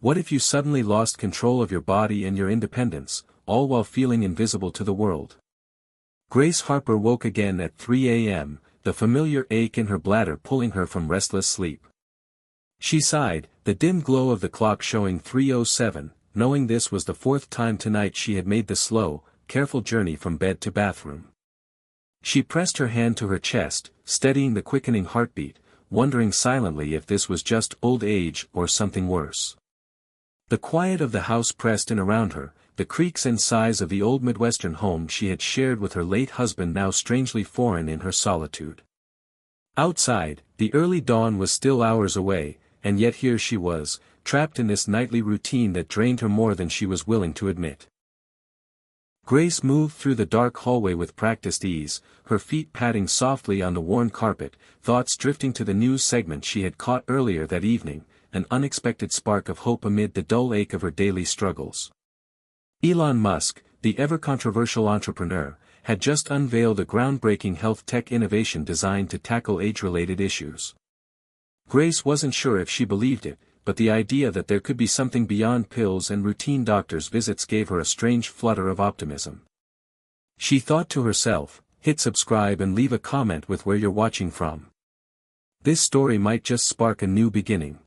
What if you suddenly lost control of your body and your independence, all while feeling invisible to the world? Grace Harper woke again at 3 a.m., the familiar ache in her bladder pulling her from restless sleep. She sighed, the dim glow of the clock showing 3:07, knowing this was the fourth time tonight she had made the slow, careful journey from bed to bathroom. She pressed her hand to her chest, steadying the quickening heartbeat, wondering silently if this was just old age or something worse. The quiet of the house pressed in around her, the creaks and sighs of the old Midwestern home she had shared with her late husband now strangely foreign in her solitude. Outside, the early dawn was still hours away, and yet here she was, trapped in this nightly routine that drained her more than she was willing to admit. Grace moved through the dark hallway with practiced ease, her feet padding softly on the worn carpet, thoughts drifting to the news segment she had caught earlier that evening, an unexpected spark of hope amid the dull ache of her daily struggles. Elon Musk, the ever-controversial entrepreneur, had just unveiled a groundbreaking health tech innovation designed to tackle age-related issues. Grace wasn't sure if she believed it, but the idea that there could be something beyond pills and routine doctor's visits gave her a strange flutter of optimism. She thought to herself, hit subscribe and leave a comment with where you're watching from. This story might just spark a new beginning.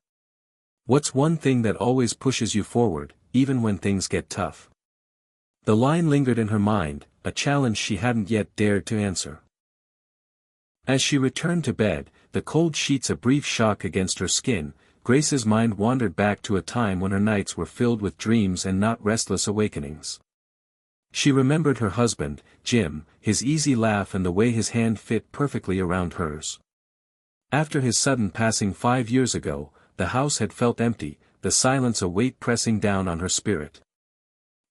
What's one thing that always pushes you forward, even when things get tough? The line lingered in her mind, a challenge she hadn't yet dared to answer. As she returned to bed, the cold sheets a brief shock against her skin, Grace's mind wandered back to a time when her nights were filled with dreams and not restless awakenings. She remembered her husband, Jim, his easy laugh and the way his hand fit perfectly around hers. After his sudden passing 5 years ago, the house had felt empty, the silence a weight pressing down on her spirit.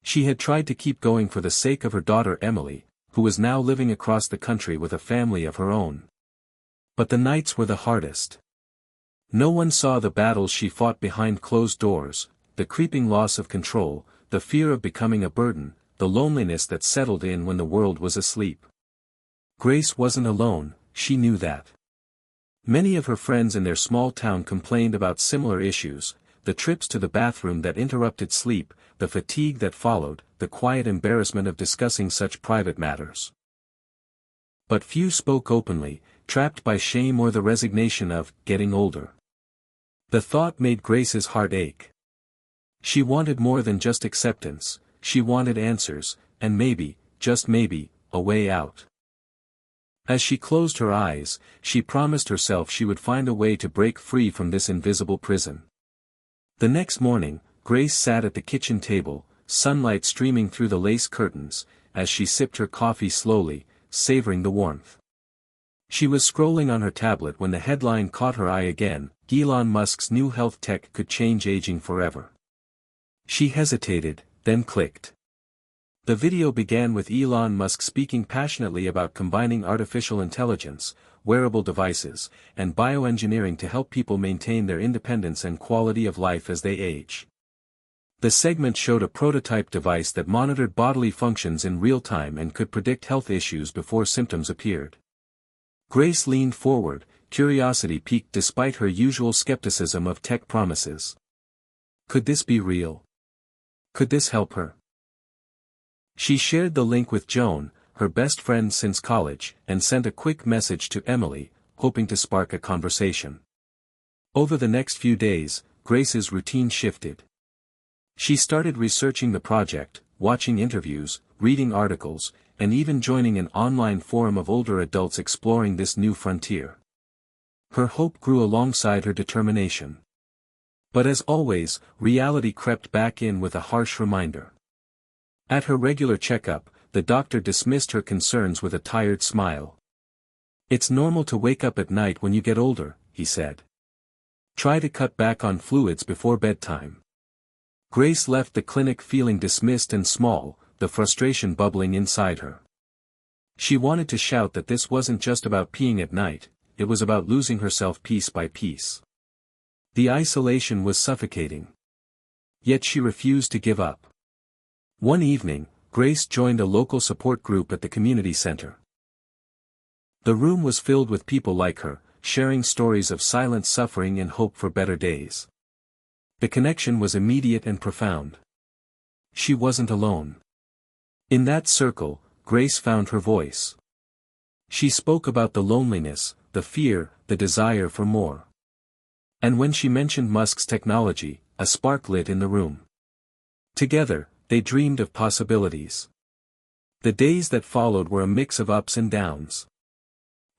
She had tried to keep going for the sake of her daughter Emily, who was now living across the country with a family of her own. But the nights were the hardest. No one saw the battles she fought behind closed doors, the creeping loss of control, the fear of becoming a burden, the loneliness that settled in when the world was asleep. Grace wasn't alone, she knew that. Many of her friends in their small town complained about similar issues, the trips to the bathroom that interrupted sleep, the fatigue that followed, the quiet embarrassment of discussing such private matters. But few spoke openly, trapped by shame or the resignation of getting older. The thought made Grace's heart ache. She wanted more than just acceptance, she wanted answers, and maybe, just maybe, a way out. As she closed her eyes, she promised herself she would find a way to break free from this invisible prison. The next morning, Grace sat at the kitchen table, sunlight streaming through the lace curtains, as she sipped her coffee slowly, savoring the warmth. She was scrolling on her tablet when the headline caught her eye again, Elon Musk's new health tech could change aging forever. She hesitated, then clicked. The video began with Elon Musk speaking passionately about combining artificial intelligence, wearable devices, and bioengineering to help people maintain their independence and quality of life as they age. The segment showed a prototype device that monitored bodily functions in real time and could predict health issues before symptoms appeared. Grace leaned forward, curiosity piqued despite her usual skepticism of tech promises. Could this be real? Could this help her? She shared the link with Joan, her best friend since college, and sent a quick message to Emily, hoping to spark a conversation. Over the next few days, Grace's routine shifted. She started researching the project, watching interviews, reading articles, and even joining an online forum of older adults exploring this new frontier. Her hope grew alongside her determination. But as always, reality crept back in with a harsh reminder. At her regular checkup, the doctor dismissed her concerns with a tired smile. "It's normal to wake up at night when you get older," he said. "Try to cut back on fluids before bedtime." Grace left the clinic feeling dismissed and small, the frustration bubbling inside her. She wanted to shout that this wasn't just about peeing at night, it was about losing herself piece by piece. The isolation was suffocating. Yet she refused to give up. One evening, Grace joined a local support group at the community center. The room was filled with people like her, sharing stories of silent suffering and hope for better days. The connection was immediate and profound. She wasn't alone. In that circle, Grace found her voice. She spoke about the loneliness, the fear, the desire for more. And when she mentioned Musk's technology, a spark lit in the room. Together, they dreamed of possibilities. The days that followed were a mix of ups and downs.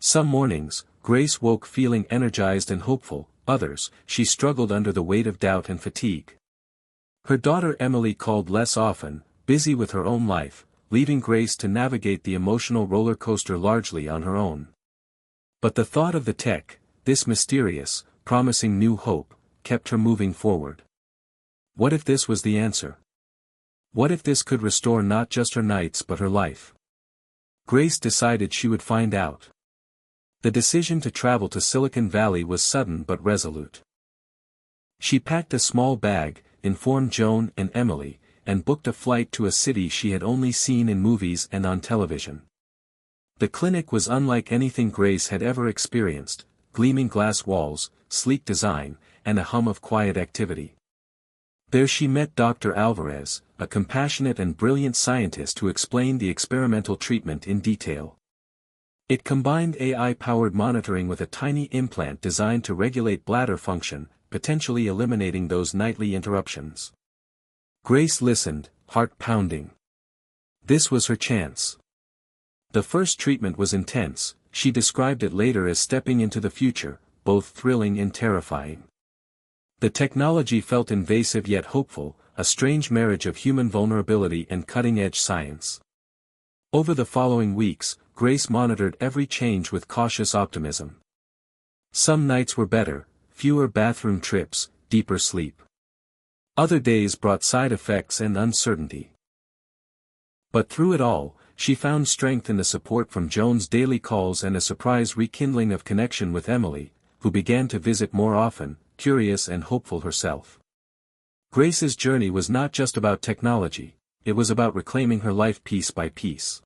Some mornings, Grace woke feeling energized and hopeful, others, she struggled under the weight of doubt and fatigue. Her daughter Emily called less often, busy with her own life, leaving Grace to navigate the emotional roller coaster largely on her own. But the thought of the tech, this mysterious, promising new hope, kept her moving forward. What if this was the answer? What if this could restore not just her nights but her life? Grace decided she would find out. The decision to travel to Silicon Valley was sudden but resolute. She packed a small bag, informed Joan and Emily, and booked a flight to a city she had only seen in movies and on television. The clinic was unlike anything Grace had ever experienced, gleaming glass walls, sleek design, and a hum of quiet activity. There she met Dr. Alvarez, a compassionate and brilliant scientist who explained the experimental treatment in detail. It combined AI-powered monitoring with a tiny implant designed to regulate bladder function, potentially eliminating those nightly interruptions. Grace listened, heart pounding. This was her chance. The first treatment was intense, she described it later as stepping into the future, both thrilling and terrifying. The technology felt invasive yet hopeful, a strange marriage of human vulnerability and cutting-edge science. Over the following weeks, Grace monitored every change with cautious optimism. Some nights were better, fewer bathroom trips, deeper sleep. Other days brought side effects and uncertainty. But through it all, she found strength in the support from Joan's daily calls and a surprise rekindling of connection with Emily, who began to visit more often, curious and hopeful herself. Grace's journey was not just about technology, it was about reclaiming her life piece by piece.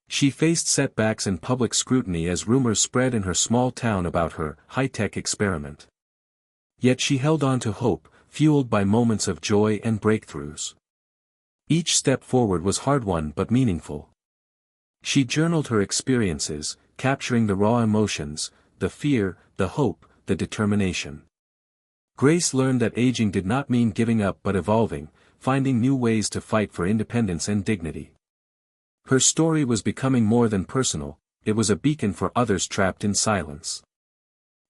She faced setbacks and public scrutiny as rumors spread in her small town about her high-tech experiment. Yet she held on to hope, fueled by moments of joy and breakthroughs. Each step forward was hard-won but meaningful. She journaled her experiences, capturing the raw emotions, the fear, the hope, the determination. Grace learned that aging did not mean giving up but evolving, finding new ways to fight for independence and dignity. Her story was becoming more than personal, it was a beacon for others trapped in silence.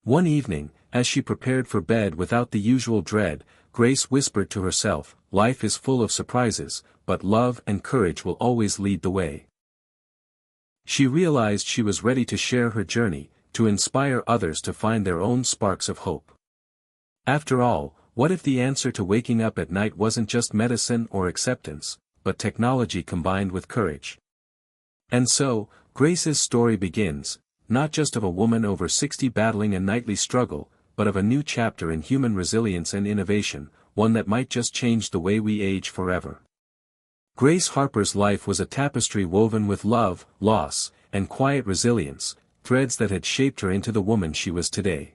One evening, as she prepared for bed without the usual dread, Grace whispered to herself, "Life is full of surprises, but love and courage will always lead the way." She realized she was ready to share her journey, to inspire others to find their own sparks of hope. After all, what if the answer to waking up at night wasn't just medicine or acceptance, but technology combined with courage? And so, Grace's story begins, not just of a woman over 60 battling a nightly struggle, but of a new chapter in human resilience and innovation, one that might just change the way we age forever. Grace Harper's life was a tapestry woven with love, loss, and quiet resilience, threads that had shaped her into the woman she was today.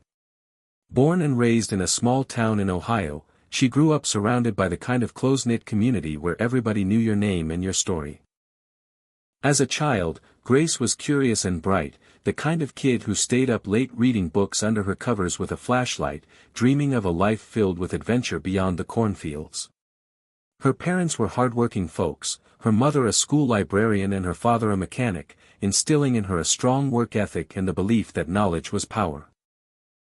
Born and raised in a small town in Ohio, she grew up surrounded by the kind of close-knit community where everybody knew your name and your story. As a child, Grace was curious and bright, the kind of kid who stayed up late reading books under her covers with a flashlight, dreaming of a life filled with adventure beyond the cornfields. Her parents were hardworking folks, her mother a school librarian and her father a mechanic, instilling in her a strong work ethic and the belief that knowledge was power.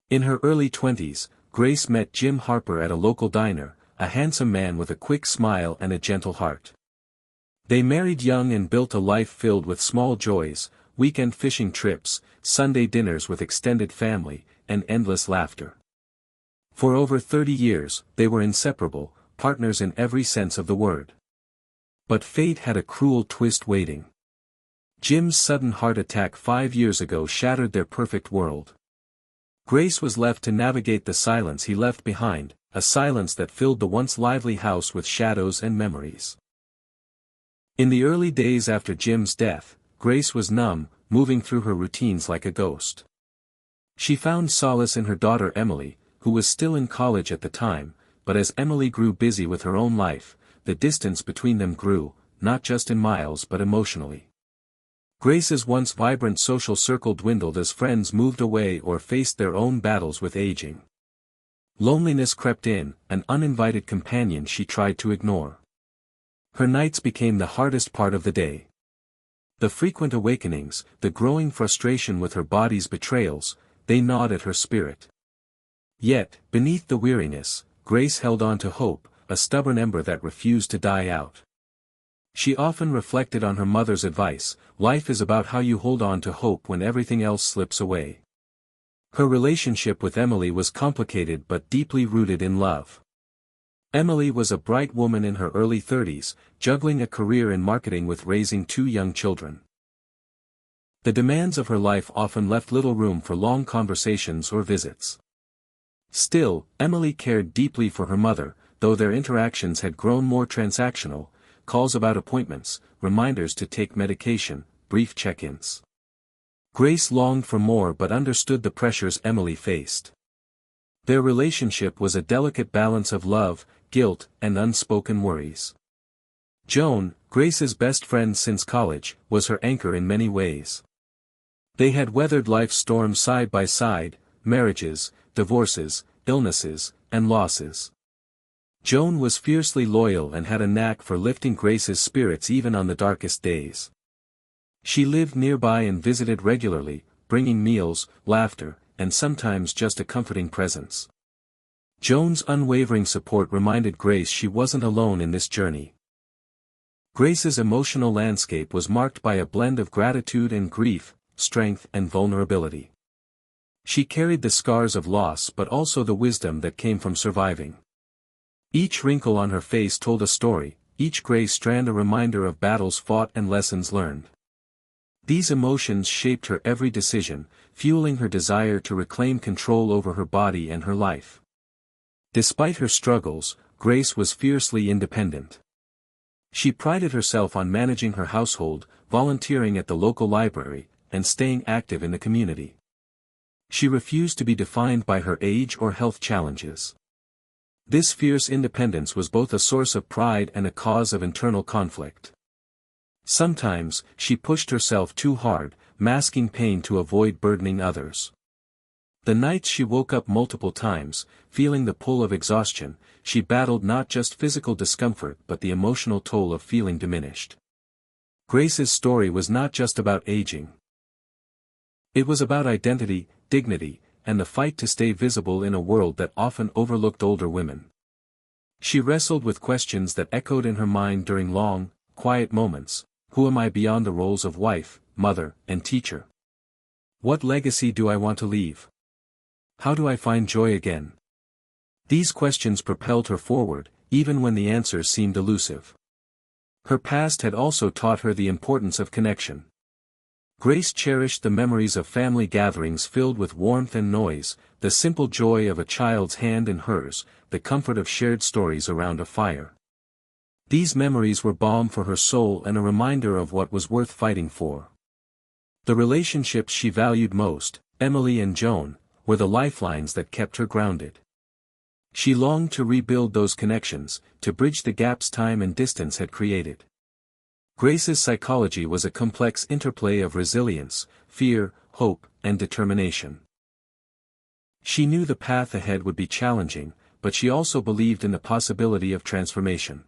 In her early 20s, Grace met Jim Harper at a local diner, a handsome man with a quick smile and a gentle heart. They married young and built a life filled with small joys, weekend fishing trips, Sunday dinners with extended family, and endless laughter. For over 30 years, they were inseparable, partners in every sense of the word. But fate had a cruel twist waiting. Jim's sudden heart attack 5 years ago shattered their perfect world. Grace was left to navigate the silence he left behind, a silence that filled the once lively house with shadows and memories. In the early days after Jim's death, Grace was numb, moving through her routines like a ghost. She found solace in her daughter Emily, who was still in college at the time, but as Emily grew busy with her own life, the distance between them grew, not just in miles but emotionally. Grace's once vibrant social circle dwindled as friends moved away or faced their own battles with aging. Loneliness crept in, an uninvited companion she tried to ignore. Her nights became the hardest part of the day. The frequent awakenings, the growing frustration with her body's betrayals, they gnawed at her spirit. Yet, beneath the weariness, Grace held on to hope, a stubborn ember that refused to die out. She often reflected on her mother's advice: life is about how you hold on to hope when everything else slips away. Her relationship with Emily was complicated but deeply rooted in love. Emily was a bright woman in her early 30s, juggling a career in marketing with raising 2 young children. The demands of her life often left little room for long conversations or visits. Still, Emily cared deeply for her mother, though their interactions had grown more transactional: calls about appointments, reminders to take medication, brief check-ins. Grace longed for more but understood the pressures Emily faced. Their relationship was a delicate balance of love, guilt, and unspoken worries. Joan, Grace's best friend since college, was her anchor in many ways. They had weathered life's storms side by side: marriages, divorces, illnesses, and losses. Joan was fiercely loyal and had a knack for lifting Grace's spirits even on the darkest days. She lived nearby and visited regularly, bringing meals, laughter, and sometimes just a comforting presence. Joan's unwavering support reminded Grace she wasn't alone in this journey. Grace's emotional landscape was marked by a blend of gratitude and grief, strength and vulnerability. She carried the scars of loss but also the wisdom that came from surviving. Each wrinkle on her face told a story, each gray strand a reminder of battles fought and lessons learned. These emotions shaped her every decision, fueling her desire to reclaim control over her body and her life. Despite her struggles, Grace was fiercely independent. She prided herself on managing her household, volunteering at the local library, and staying active in the community. She refused to be defined by her age or health challenges. This fierce independence was both a source of pride and a cause of internal conflict. Sometimes, she pushed herself too hard, masking pain to avoid burdening others. The nights she woke up multiple times, feeling the pull of exhaustion, she battled not just physical discomfort but the emotional toll of feeling diminished. Grace's story was not just about aging. It was about identity, dignity, and the fight to stay visible in a world that often overlooked older women. She wrestled with questions that echoed in her mind during long, quiet moments: who am I beyond the roles of wife, mother, and teacher? What legacy do I want to leave? How do I find joy again? These questions propelled her forward, even when the answers seemed elusive. Her past had also taught her the importance of connection. Grace cherished the memories of family gatherings filled with warmth and noise, the simple joy of a child's hand in hers, the comfort of shared stories around a fire. These memories were balm for her soul and a reminder of what was worth fighting for. The relationships she valued most, Emily and Joan, were the lifelines that kept her grounded. She longed to rebuild those connections, to bridge the gaps time and distance had created. Grace's psychology was a complex interplay of resilience, fear, hope, and determination. She knew the path ahead would be challenging, but she also believed in the possibility of transformation.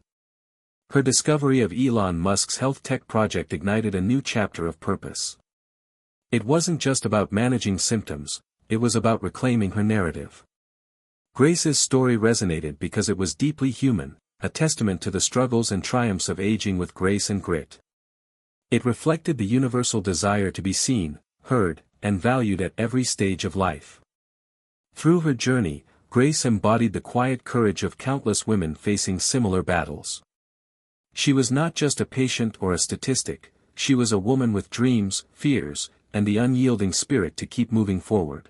Her discovery of Elon Musk's health tech project ignited a new chapter of purpose. It wasn't just about managing symptoms, it was about reclaiming her narrative. Grace's story resonated because it was deeply human, a testament to the struggles and triumphs of aging with grace and grit. It reflected the universal desire to be seen, heard, and valued at every stage of life. Through her journey, Grace embodied the quiet courage of countless women facing similar battles. She was not just a patient or a statistic, she was a woman with dreams, fears, and the unyielding spirit to keep moving forward.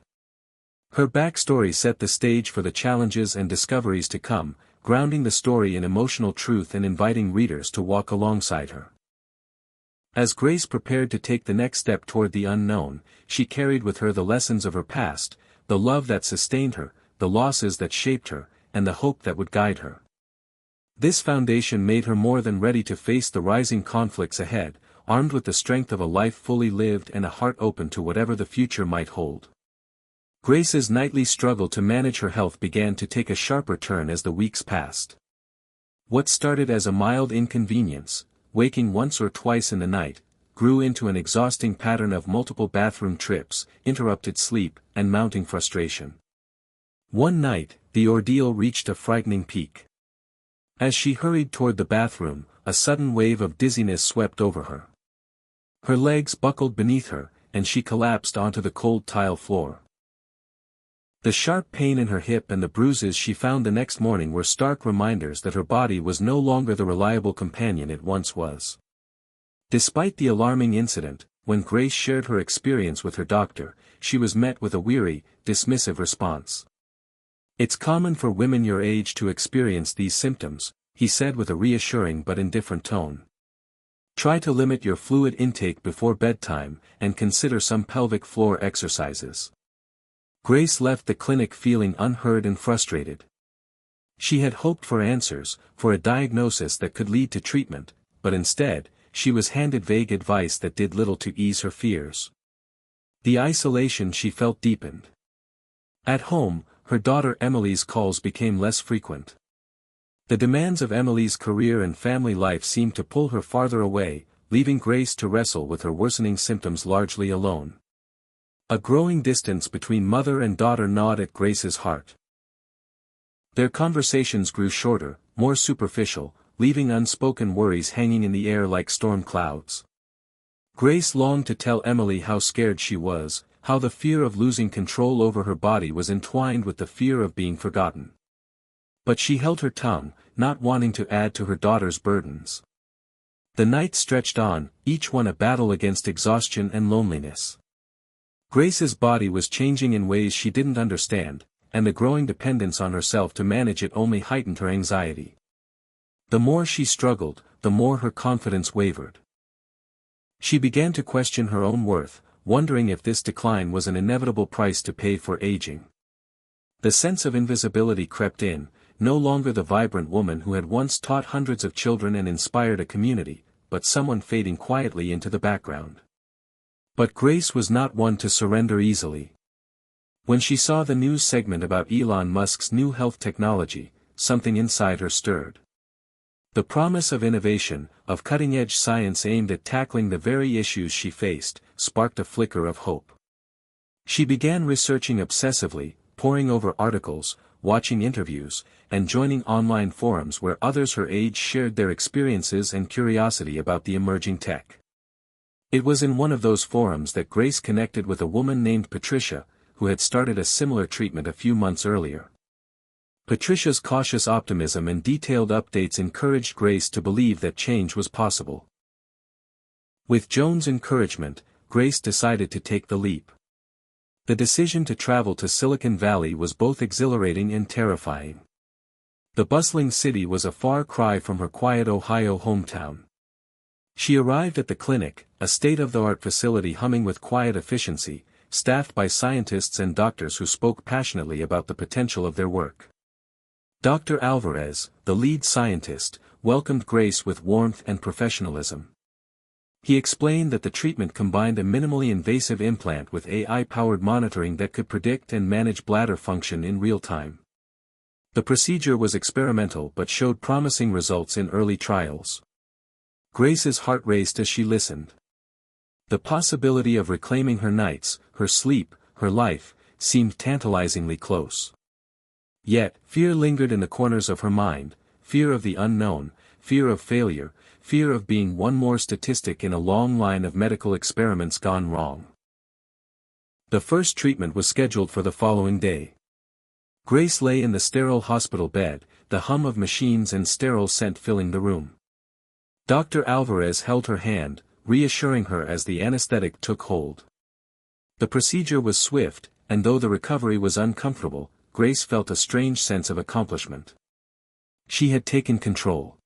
Her backstory set the stage for the challenges and discoveries to come, grounding the story in emotional truth and inviting readers to walk alongside her. As Grace prepared to take the next step toward the unknown, she carried with her the lessons of her past, the love that sustained her, the losses that shaped her, and the hope that would guide her. This foundation made her more than ready to face the rising conflicts ahead, armed with the strength of a life fully lived and a heart open to whatever the future might hold. Grace's nightly struggle to manage her health began to take a sharper turn as the weeks passed. What started as a mild inconvenience, waking once or twice in the night, grew into an exhausting pattern of multiple bathroom trips, interrupted sleep, and mounting frustration. One night, the ordeal reached a frightening peak. As she hurried toward the bathroom, a sudden wave of dizziness swept over her. Her legs buckled beneath her, and she collapsed onto the cold tile floor. The sharp pain in her hip and the bruises she found the next morning were stark reminders that her body was no longer the reliable companion it once was. Despite the alarming incident, when Grace shared her experience with her doctor, she was met with a weary, dismissive response. "It's common for women your age to experience these symptoms," he said with a reassuring but indifferent tone. "Try to limit your fluid intake before bedtime, and consider some pelvic floor exercises." Grace left the clinic feeling unheard and frustrated. She had hoped for answers, for a diagnosis that could lead to treatment, but instead, she was handed vague advice that did little to ease her fears. The isolation she felt deepened. At home, her daughter Emily's calls became less frequent. The demands of Emily's career and family life seemed to pull her farther away, leaving Grace to wrestle with her worsening symptoms largely alone. A growing distance between mother and daughter gnawed at Grace's heart. Their conversations grew shorter, more superficial, leaving unspoken worries hanging in the air like storm clouds. Grace longed to tell Emily how scared she was, how the fear of losing control over her body was entwined with the fear of being forgotten. But she held her tongue, not wanting to add to her daughter's burdens. The night stretched on, each one a battle against exhaustion and loneliness. Grace's body was changing in ways she didn't understand, and the growing dependence on herself to manage it only heightened her anxiety. The more she struggled, the more her confidence wavered. She began to question her own worth, wondering if this decline was an inevitable price to pay for aging. The sense of invisibility crept in, no longer the vibrant woman who had once taught hundreds of children and inspired a community, but someone fading quietly into the background. But Grace was not one to surrender easily. When she saw the news segment about Elon Musk's new health technology, something inside her stirred. The promise of innovation, of cutting-edge science aimed at tackling the very issues she faced, sparked a flicker of hope. She began researching obsessively, poring over articles, watching interviews, and joining online forums where others her age shared their experiences and curiosity about the emerging tech. It was in one of those forums that Grace connected with a woman named Patricia, who had started a similar treatment a few months earlier. Patricia's cautious optimism and detailed updates encouraged Grace to believe that change was possible. With Joan's encouragement, Grace decided to take the leap. The decision to travel to Silicon Valley was both exhilarating and terrifying. The bustling city was a far cry from her quiet Ohio hometown. She arrived at the clinic, a state-of-the-art facility humming with quiet efficiency, staffed by scientists and doctors who spoke passionately about the potential of their work. Dr. Alvarez, the lead scientist, welcomed Grace with warmth and professionalism. He explained that the treatment combined a minimally invasive implant with AI-powered monitoring that could predict and manage bladder function in real time. The procedure was experimental but showed promising results in early trials. Grace's heart raced as she listened. The possibility of reclaiming her nights, her sleep, her life, seemed tantalizingly close. Yet, fear lingered in the corners of her mind, fear of the unknown, fear of failure, fear of being one more statistic in a long line of medical experiments gone wrong. The first treatment was scheduled for the following day. Grace lay in the sterile hospital bed, the hum of machines and sterile scent filling the room. Dr. Alvarez held her hand, reassuring her as the anesthetic took hold. The procedure was swift, and though the recovery was uncomfortable, Grace felt a strange sense of accomplishment. She had taken control.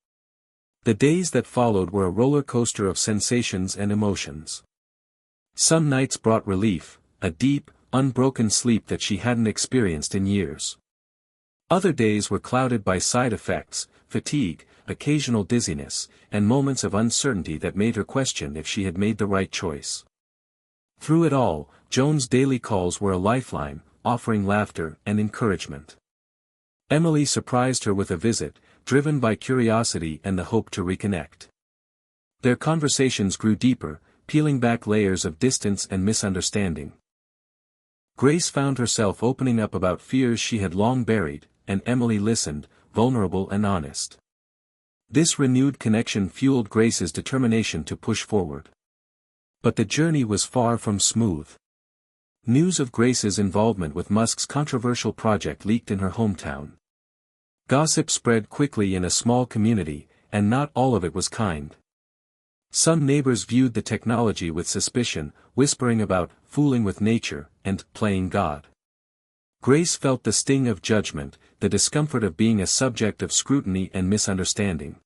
The days that followed were a roller coaster of sensations and emotions. Some nights brought relief, a deep, unbroken sleep that she hadn't experienced in years. Other days were clouded by side effects, fatigue, occasional dizziness, and moments of uncertainty that made her question if she had made the right choice. Through it all, Joan's daily calls were a lifeline, offering laughter and encouragement. Emily surprised her with a visit, driven by curiosity and the hope to reconnect. Their conversations grew deeper, peeling back layers of distance and misunderstanding. Grace found herself opening up about fears she had long buried, and Emily listened, vulnerable and honest. This renewed connection fueled Grace's determination to push forward. But the journey was far from smooth. News of Grace's involvement with Musk's controversial project leaked in her hometown. Gossip spread quickly in a small community, and not all of it was kind. Some neighbors viewed the technology with suspicion, whispering about fooling with nature and playing God. Grace felt the sting of judgment, the discomfort of being a subject of scrutiny and misunderstanding.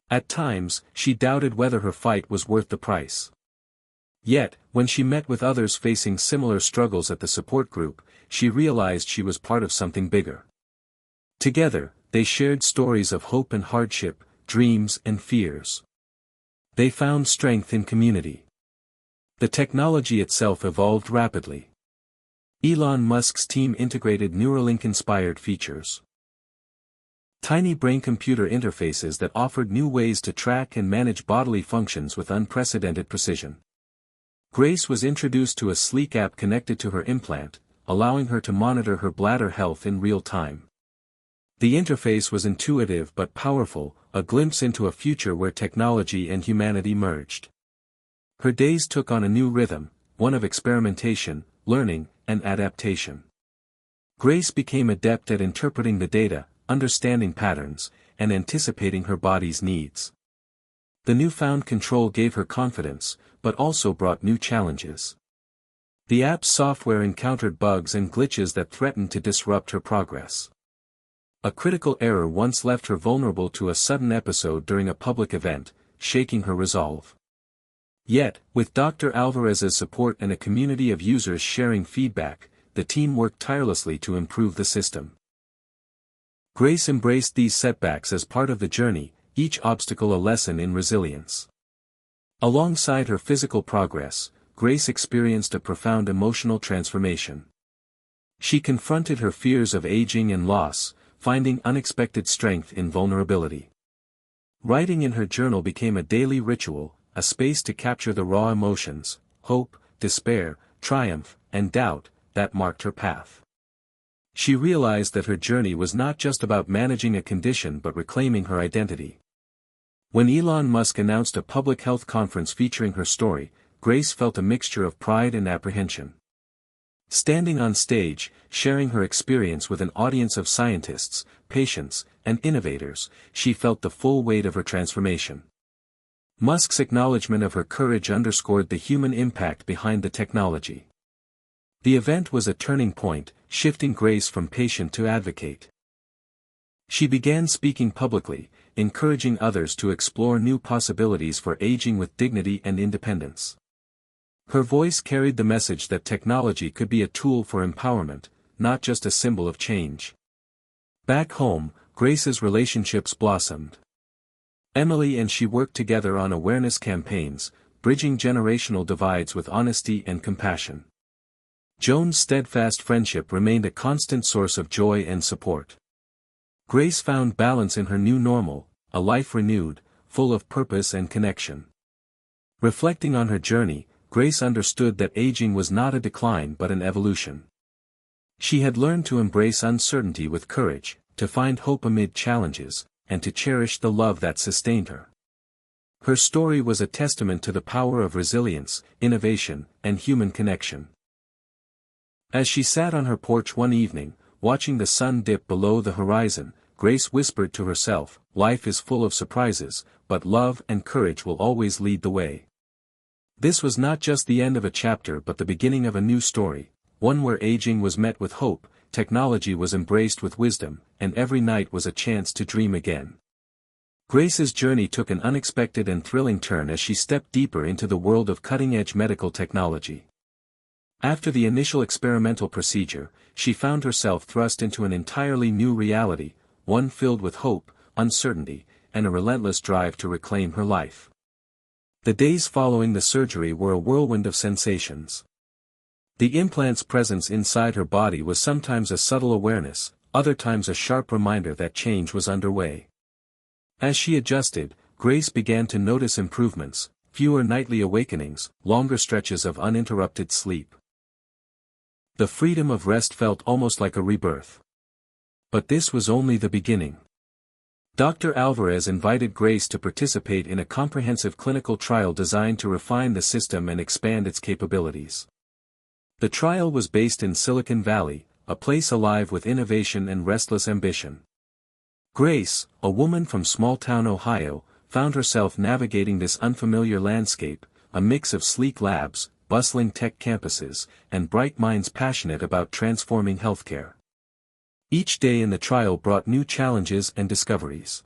At times, she doubted whether her fight was worth the price. Yet, when she met with others facing similar struggles at the support group, she realized she was part of something bigger. Together, they shared stories of hope and hardship, dreams and fears. They found strength in community. The technology itself evolved rapidly. Elon Musk's team integrated Neuralink-inspired features. Tiny brain-computer interfaces that offered new ways to track and manage bodily functions with unprecedented precision. Grace was introduced to a sleek app connected to her implant, allowing her to monitor her bladder health in real time. The interface was intuitive but powerful, a glimpse into a future where technology and humanity merged. Her days took on a new rhythm, one of experimentation, learning, and adaptation. Grace became adept at interpreting the data, understanding patterns, and anticipating her body's needs. The newfound control gave her confidence, but also brought new challenges. The app's software encountered bugs and glitches that threatened to disrupt her progress. A critical error once left her vulnerable to a sudden episode during a public event, shaking her resolve. Yet, with Dr. Alvarez's support and a community of users sharing feedback, the team worked tirelessly to improve the system. Grace embraced these setbacks as part of the journey, each obstacle a lesson in resilience. Alongside her physical progress, Grace experienced a profound emotional transformation. She confronted her fears of aging and loss, finding unexpected strength in vulnerability. Writing in her journal became a daily ritual, a space to capture the raw emotions, hope, despair, triumph, and doubt, that marked her path. She realized that her journey was not just about managing a condition but reclaiming her identity. When Elon Musk announced a public health conference featuring her story, Grace felt a mixture of pride and apprehension. Standing on stage, sharing her experience with an audience of scientists, patients, and innovators, she felt the full weight of her transformation. Musk's acknowledgement of her courage underscored the human impact behind the technology. The event was a turning point, shifting Grace from patient to advocate. She began speaking publicly, encouraging others to explore new possibilities for aging with dignity and independence. Her voice carried the message that technology could be a tool for empowerment, not just a symbol of change. Back home, Grace's relationships blossomed. Emily and she worked together on awareness campaigns, bridging generational divides with honesty and compassion. Joan's steadfast friendship remained a constant source of joy and support. Grace found balance in her new normal, a life renewed, full of purpose and connection. Reflecting on her journey, Grace understood that aging was not a decline but an evolution. She had learned to embrace uncertainty with courage, to find hope amid challenges, and to cherish the love that sustained her. Her story was a testament to the power of resilience, innovation, and human connection. As she sat on her porch one evening, watching the sun dip below the horizon, Grace whispered to herself, "Life is full of surprises, but love and courage will always lead the way." This was not just the end of a chapter but the beginning of a new story, one where aging was met with hope, technology was embraced with wisdom, and every night was a chance to dream again. Grace's journey took an unexpected and thrilling turn as she stepped deeper into the world of cutting-edge medical technology. After the initial experimental procedure, she found herself thrust into an entirely new reality, one filled with hope, uncertainty, and a relentless drive to reclaim her life. The days following the surgery were a whirlwind of sensations. The implant's presence inside her body was sometimes a subtle awareness, other times a sharp reminder that change was underway. As she adjusted, Grace began to notice improvements, fewer nightly awakenings, longer stretches of uninterrupted sleep. The freedom of rest felt almost like a rebirth. But this was only the beginning. Dr. Alvarez invited Grace to participate in a comprehensive clinical trial designed to refine the system and expand its capabilities. The trial was based in Silicon Valley, a place alive with innovation and restless ambition. Grace, a woman from small-town Ohio, found herself navigating this unfamiliar landscape, a mix of sleek labs, bustling tech campuses, and bright minds passionate about transforming healthcare. Each day in the trial brought new challenges and discoveries.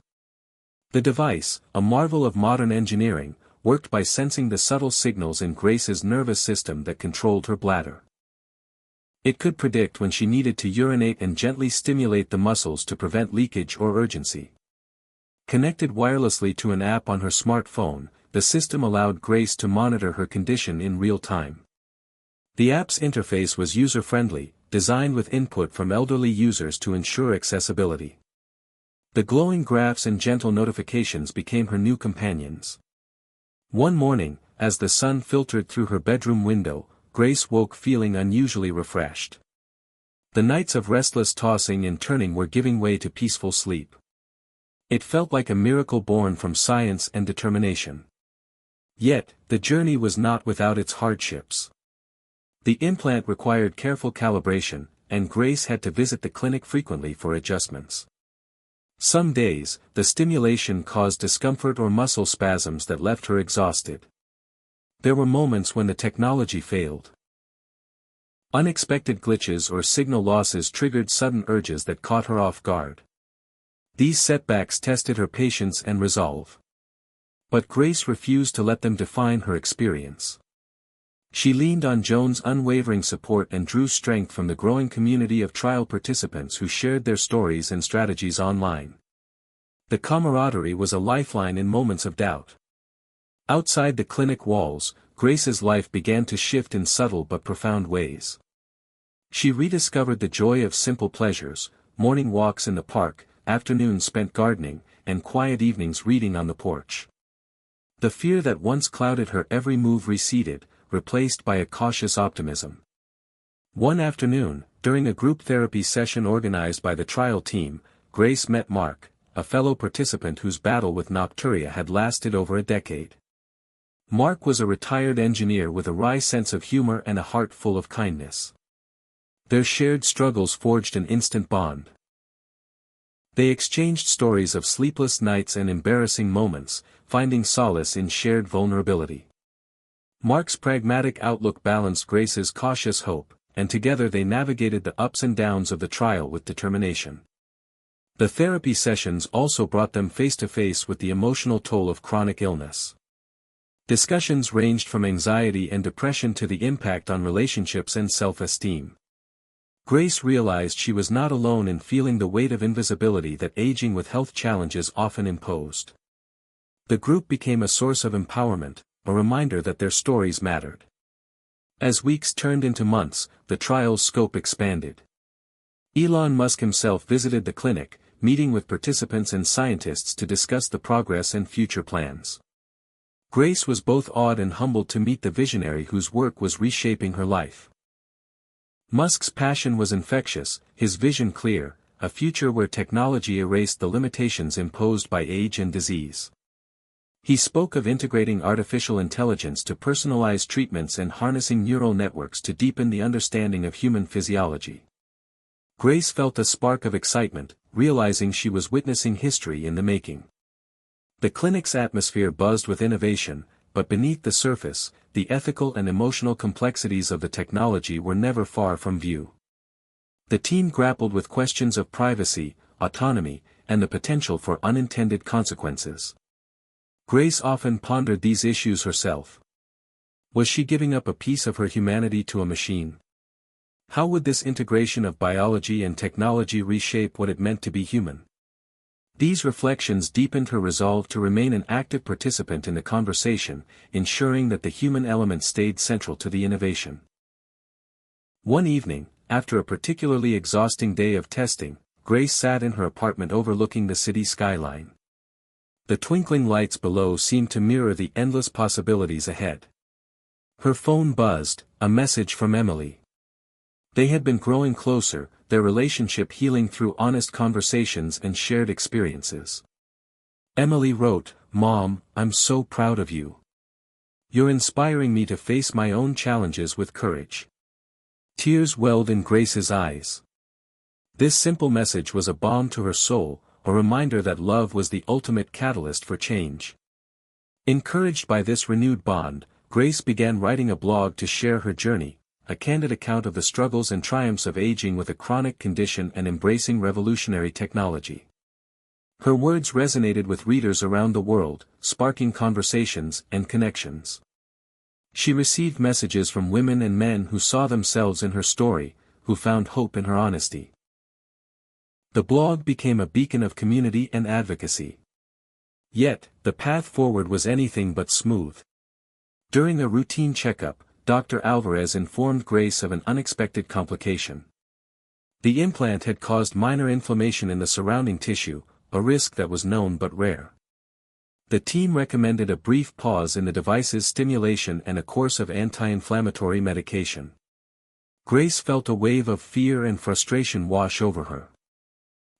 The device, a marvel of modern engineering, worked by sensing the subtle signals in Grace's nervous system that controlled her bladder. It could predict when she needed to urinate and gently stimulate the muscles to prevent leakage or urgency. Connected wirelessly to an app on her smartphone, the system allowed Grace to monitor her condition in real time. The app's interface was user-friendly, designed with input from elderly users to ensure accessibility. The glowing graphs and gentle notifications became her new companions. One morning, as the sun filtered through her bedroom window, Grace woke feeling unusually refreshed. The nights of restless tossing and turning were giving way to peaceful sleep. It felt like a miracle born from science and determination. Yet, the journey was not without its hardships. The implant required careful calibration, and Grace had to visit the clinic frequently for adjustments. Some days, the stimulation caused discomfort or muscle spasms that left her exhausted. There were moments when the technology failed. Unexpected glitches or signal losses triggered sudden urges that caught her off guard. These setbacks tested her patience and resolve. But Grace refused to let them define her experience. She leaned on Joan's unwavering support and drew strength from the growing community of trial participants who shared their stories and strategies online. The camaraderie was a lifeline in moments of doubt. Outside the clinic walls, Grace's life began to shift in subtle but profound ways. She rediscovered the joy of simple pleasures, morning walks in the park, afternoons spent gardening, and quiet evenings reading on the porch. The fear that once clouded her every move receded, replaced by a cautious optimism. One afternoon, during a group therapy session organized by the trial team, Grace met Mark, a fellow participant whose battle with nocturia had lasted over a decade. Mark was a retired engineer with a wry sense of humor and a heart full of kindness. Their shared struggles forged an instant bond. They exchanged stories of sleepless nights and embarrassing moments, finding solace in shared vulnerability. Mark's pragmatic outlook balanced Grace's cautious hope, and together they navigated the ups and downs of the trial with determination. The therapy sessions also brought them face to face with the emotional toll of chronic illness. Discussions ranged from anxiety and depression to the impact on relationships and self-esteem. Grace realized she was not alone in feeling the weight of invisibility that aging with health challenges often imposed. The group became a source of empowerment, a reminder that their stories mattered. As weeks turned into months, the trial's scope expanded. Elon Musk himself visited the clinic, meeting with participants and scientists to discuss the progress and future plans. Grace was both awed and humbled to meet the visionary whose work was reshaping her life. Musk's passion was infectious, his vision clear, a future where technology erased the limitations imposed by age and disease. He spoke of integrating artificial intelligence to personalize treatments and harnessing neural networks to deepen the understanding of human physiology. Grace felt a spark of excitement, realizing she was witnessing history in the making. The clinic's atmosphere buzzed with innovation, but beneath the surface, the ethical and emotional complexities of the technology were never far from view. The team grappled with questions of privacy, autonomy, and the potential for unintended consequences. Grace often pondered these issues herself. Was she giving up a piece of her humanity to a machine? How would this integration of biology and technology reshape what it meant to be human? These reflections deepened her resolve to remain an active participant in the conversation, ensuring that the human element stayed central to the innovation. One evening, after a particularly exhausting day of testing, Grace sat in her apartment overlooking the city skyline. The twinkling lights below seemed to mirror the endless possibilities ahead. Her phone buzzed, a message from Emily. They had been growing closer, their relationship healing through honest conversations and shared experiences. Emily wrote, "Mom, I'm so proud of you. You're inspiring me to face my own challenges with courage." Tears welled in Grace's eyes. This simple message was a balm to her soul, a reminder that love was the ultimate catalyst for change. Encouraged by this renewed bond, Grace began writing a blog to share her journey, a candid account of the struggles and triumphs of aging with a chronic condition and embracing revolutionary technology. Her words resonated with readers around the world, sparking conversations and connections. She received messages from women and men who saw themselves in her story, who found hope in her honesty. The blog became a beacon of community and advocacy. Yet, the path forward was anything but smooth. During a routine checkup, Dr. Alvarez informed Grace of an unexpected complication. The implant had caused minor inflammation in the surrounding tissue, a risk that was known but rare. The team recommended a brief pause in the device's stimulation and a course of anti-inflammatory medication. Grace felt a wave of fear and frustration wash over her.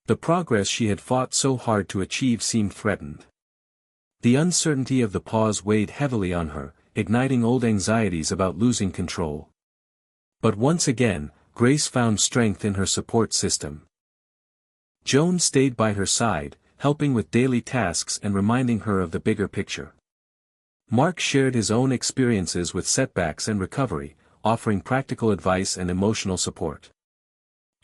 The progress she had fought so hard to achieve seemed threatened. The uncertainty of the pause weighed heavily on her, igniting old anxieties about losing control. But once again, Grace found strength in her support system. Joan stayed by her side, helping with daily tasks and reminding her of the bigger picture. Mark shared his own experiences with setbacks and recovery, offering practical advice and emotional support.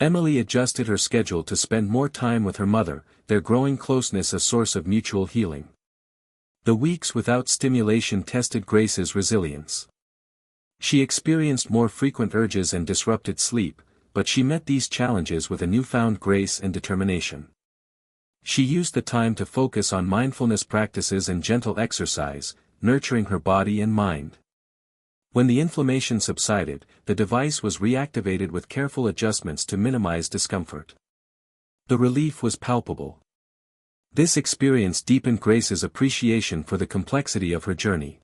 Emily adjusted her schedule to spend more time with her mother, their growing closeness a source of mutual healing. The weeks without stimulation tested Grace's resilience. She experienced more frequent urges and disrupted sleep, but she met these challenges with a newfound grace and determination. She used the time to focus on mindfulness practices and gentle exercise, nurturing her body and mind. When the inflammation subsided, the device was reactivated with careful adjustments to minimize discomfort. The relief was palpable. This experience deepened Grace's appreciation for the complexity of her journey.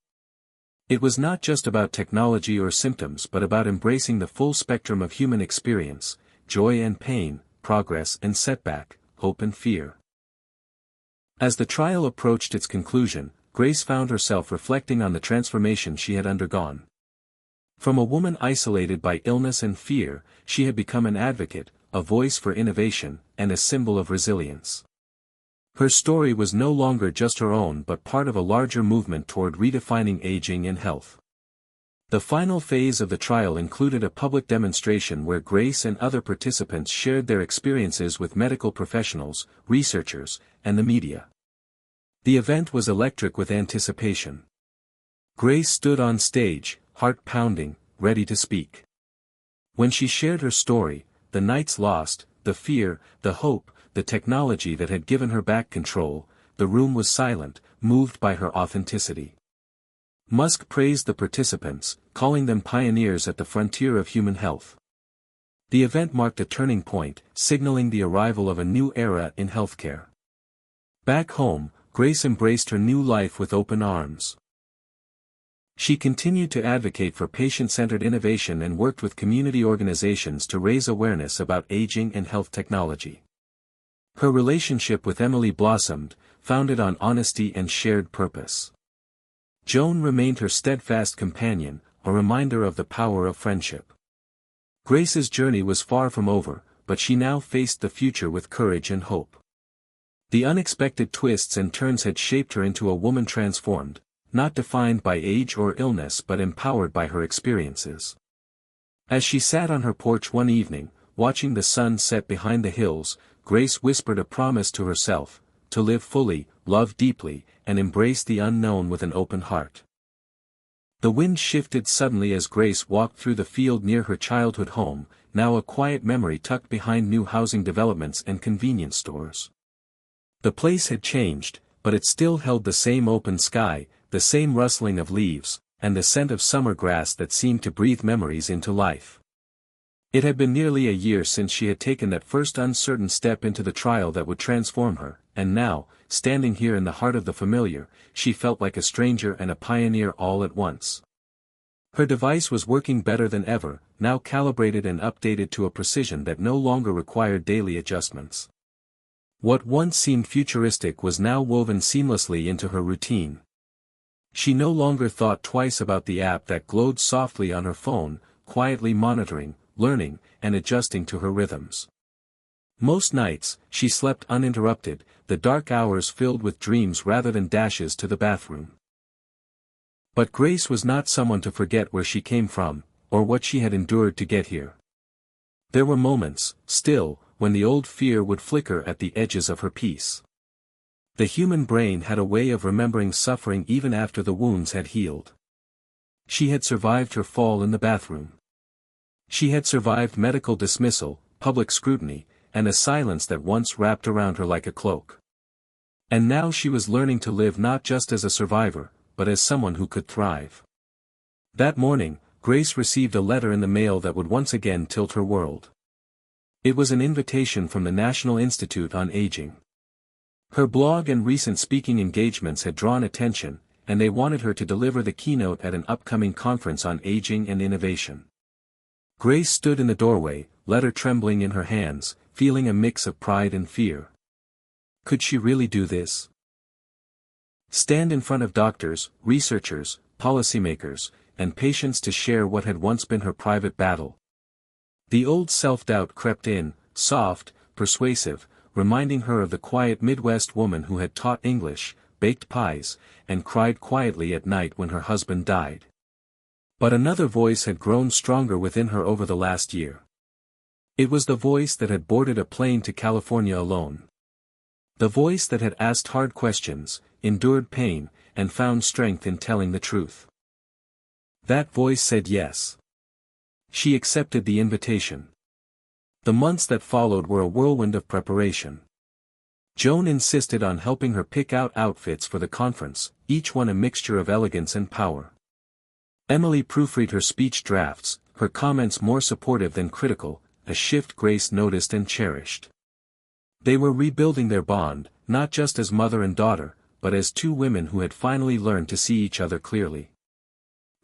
It was not just about technology or symptoms but about embracing the full spectrum of human experience, joy and pain, progress and setback, hope and fear. As the trial approached its conclusion, Grace found herself reflecting on the transformation she had undergone. From a woman isolated by illness and fear, she had become an advocate, a voice for innovation, and a symbol of resilience. Her story was no longer just her own but part of a larger movement toward redefining aging and health. The final phase of the trial included a public demonstration where Grace and other participants shared their experiences with medical professionals, researchers, and the media. The event was electric with anticipation. Grace stood on stage, heart pounding, ready to speak. When she shared her story, the nights lost, the fear, the hope, the technology that had given her back control, the room was silent, moved by her authenticity. Musk praised the participants, calling them pioneers at the frontier of human health. The event marked a turning point, signaling the arrival of a new era in healthcare. Back home, Grace embraced her new life with open arms. She continued to advocate for patient-centered innovation and worked with community organizations to raise awareness about aging and health technology. Her relationship with Emily blossomed, founded on honesty and shared purpose. Joan remained her steadfast companion, a reminder of the power of friendship. Grace's journey was far from over, but she now faced the future with courage and hope. The unexpected twists and turns had shaped her into a woman transformed, not defined by age or illness but empowered by her experiences. As she sat on her porch one evening, watching the sun set behind the hills, Grace whispered a promise to herself, to live fully, love deeply, and embrace the unknown with an open heart. The wind shifted suddenly as Grace walked through the field near her childhood home, now a quiet memory tucked behind new housing developments and convenience stores. The place had changed, but it still held the same open sky, the same rustling of leaves, and the scent of summer grass that seemed to breathe memories into life. It had been nearly a year since she had taken that first uncertain step into the trial that would transform her, and now, standing here in the heart of the familiar, she felt like a stranger and a pioneer all at once. Her device was working better than ever, now calibrated and updated to a precision that no longer required daily adjustments. What once seemed futuristic was now woven seamlessly into her routine. She no longer thought twice about the app that glowed softly on her phone, quietly monitoring, learning, and adjusting to her rhythms. Most nights, she slept uninterrupted, the dark hours filled with dreams rather than dashes to the bathroom. But Grace was not someone to forget where she came from, or what she had endured to get here. There were moments, still, when the old fear would flicker at the edges of her peace. The human brain had a way of remembering suffering even after the wounds had healed. She had survived her fall in the bathroom. She had survived medical dismissal, public scrutiny, and a silence that once wrapped around her like a cloak. And now she was learning to live not just as a survivor, but as someone who could thrive. That morning, Grace received a letter in the mail that would once again tilt her world. It was an invitation from the National Institute on Aging. Her blog and recent speaking engagements had drawn attention, and they wanted her to deliver the keynote at an upcoming conference on aging and innovation. Grace stood in the doorway, letter trembling in her hands, feeling a mix of pride and fear. Could she really do this? Stand in front of doctors, researchers, policymakers, and patients to share what had once been her private battle. The old self-doubt crept in, soft, persuasive, reminding her of the quiet Midwest woman who had taught English, baked pies, and cried quietly at night when her husband died. But another voice had grown stronger within her over the last year. It was the voice that had boarded a plane to California alone. The voice that had asked hard questions, endured pain, and found strength in telling the truth. That voice said yes. She accepted the invitation. The months that followed were a whirlwind of preparation. Joan insisted on helping her pick out outfits for the conference, each one a mixture of elegance and power. Emily proofread her speech drafts, her comments more supportive than critical, a shift Grace noticed and cherished. They were rebuilding their bond, not just as mother and daughter, but as two women who had finally learned to see each other clearly.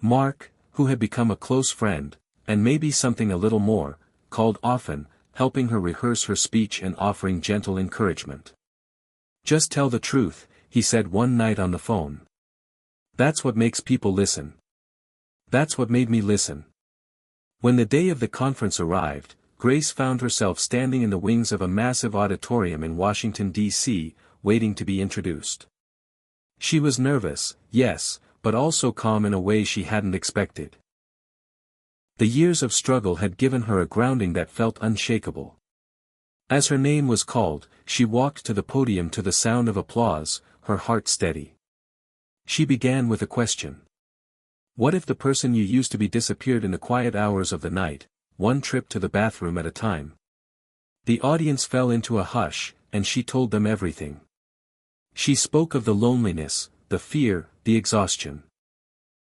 Mark, who had become a close friend, and maybe something a little more, called often, helping her rehearse her speech and offering gentle encouragement. "Just tell the truth," he said one night on the phone. "That's what makes people listen. That's what made me listen." When the day of the conference arrived, Grace found herself standing in the wings of a massive auditorium in Washington, D.C., waiting to be introduced. She was nervous, yes, but also calm in a way she hadn't expected. The years of struggle had given her a grounding that felt unshakable. As her name was called, she walked to the podium to the sound of applause, her heart steady. She began with a question. What if the person you used to be disappeared in the quiet hours of the night, one trip to the bathroom at a time? The audience fell into a hush, and she told them everything. She spoke of the loneliness, the fear, the exhaustion.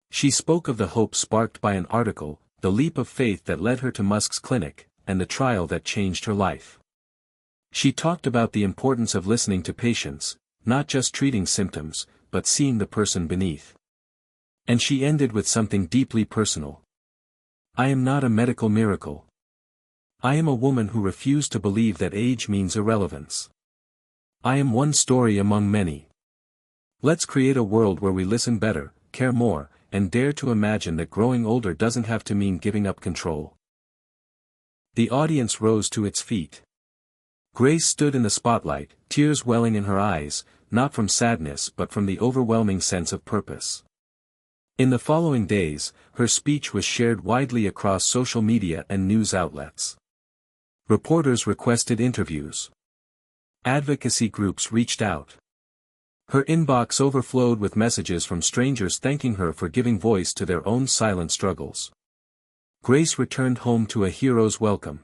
She spoke of the hope sparked by an article, the leap of faith that led her to Musk's clinic, and the trial that changed her life. She talked about the importance of listening to patients, not just treating symptoms, but seeing the person beneath. And she ended with something deeply personal. "I am not a medical miracle. I am a woman who refused to believe that age means irrelevance. I am one story among many. Let's create a world where we listen better, care more, and dare to imagine that growing older doesn't have to mean giving up control." The audience rose to its feet. Grace stood in the spotlight, tears welling in her eyes, not from sadness but from the overwhelming sense of purpose. In the following days, her speech was shared widely across social media and news outlets. Reporters requested interviews. Advocacy groups reached out. Her inbox overflowed with messages from strangers thanking her for giving voice to their own silent struggles. Grace returned home to a hero's welcome.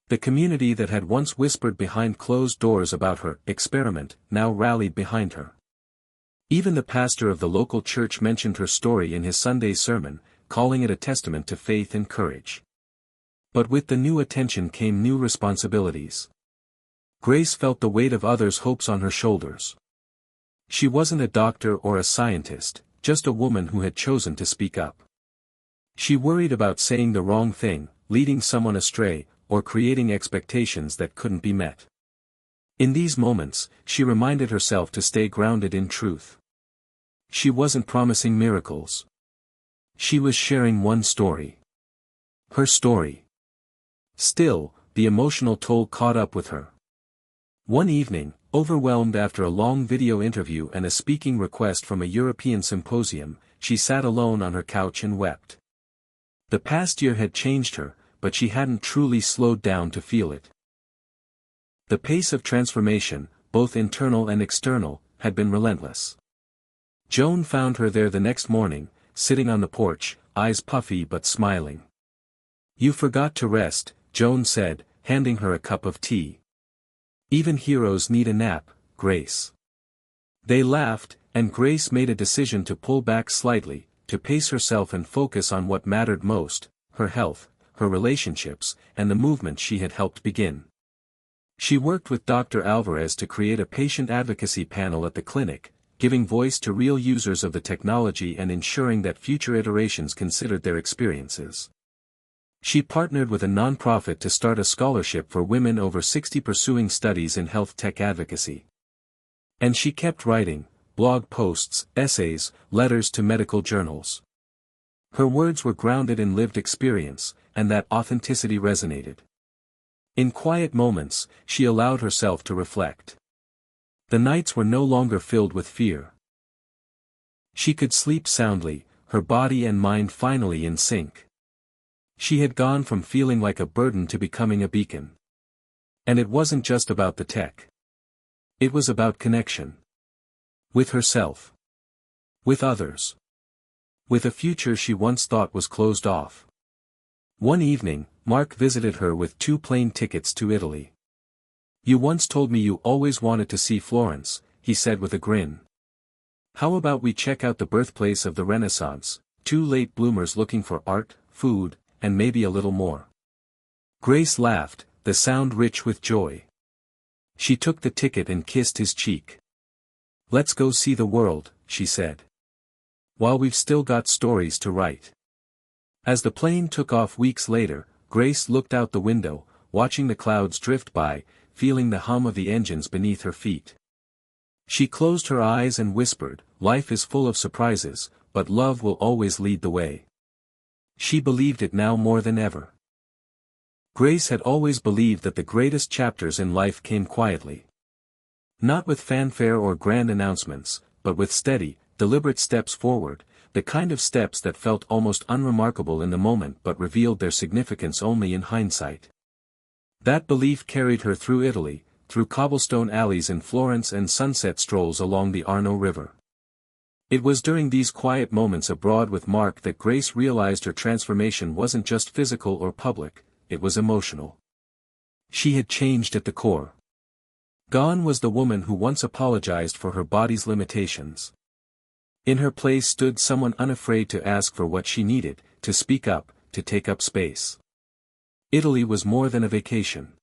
The community that had once whispered behind closed doors about her experiment now rallied behind her. Even the pastor of the local church mentioned her story in his Sunday sermon, calling it a testament to faith and courage. But with the new attention came new responsibilities. Grace felt the weight of others' hopes on her shoulders. She wasn't a doctor or a scientist, just a woman who had chosen to speak up. She worried about saying the wrong thing, leading someone astray, or creating expectations that couldn't be met. In these moments, she reminded herself to stay grounded in truth. She wasn't promising miracles. She was sharing one story. Her story. Still, the emotional toll caught up with her. One evening, overwhelmed after a long video interview and a speaking request from a European symposium, she sat alone on her couch and wept. The past year had changed her, but she hadn't truly slowed down to feel it. The pace of transformation, both internal and external, had been relentless. Joan found her there the next morning, sitting on the porch, eyes puffy but smiling. "You forgot to rest," Joan said, handing her a cup of tea. "Even heroes need a nap, Grace." They laughed, and Grace made a decision to pull back slightly, to pace herself and focus on what mattered most, her health, her relationships, and the movement she had helped begin. She worked with Dr. Alvarez to create a patient advocacy panel at the clinic, giving voice to real users of the technology and ensuring that future iterations considered their experiences. She partnered with a nonprofit to start a scholarship for women over 60 pursuing studies in health tech advocacy. And she kept writing, blog posts, essays, letters to medical journals. Her words were grounded in lived experience, and that authenticity resonated. In quiet moments, she allowed herself to reflect. The nights were no longer filled with fear. She could sleep soundly, her body and mind finally in sync. She had gone from feeling like a burden to becoming a beacon. And it wasn't just about the tech. It was about connection. With herself. With others. With a future she once thought was closed off. One evening, Mark visited her with 2 plane tickets to Italy. "You once told me you always wanted to see Florence," he said with a grin. "How about we check out the birthplace of the Renaissance, 2 late bloomers looking for art, food, and maybe a little more." Grace laughed, the sound rich with joy. She took the ticket and kissed his cheek. "Let's go see the world," she said. "While we've still got stories to write." As the plane took off weeks later, Grace looked out the window, watching the clouds drift by, feeling the hum of the engines beneath her feet. She closed her eyes and whispered, "Life is full of surprises, but love will always lead the way." She believed it now more than ever. Grace had always believed that the greatest chapters in life came quietly. Not with fanfare or grand announcements, but with steady, deliberate steps forward, the kind of steps that felt almost unremarkable in the moment but revealed their significance only in hindsight. That belief carried her through Italy, through cobblestone alleys in Florence and sunset strolls along the Arno River. It was during these quiet moments abroad with Mark that Grace realized her transformation wasn't just physical or public, it was emotional. She had changed at the core. Gone was the woman who once apologized for her body's limitations. In her place stood someone unafraid to ask for what she needed, to speak up, to take up space. Italy was more than a vacation.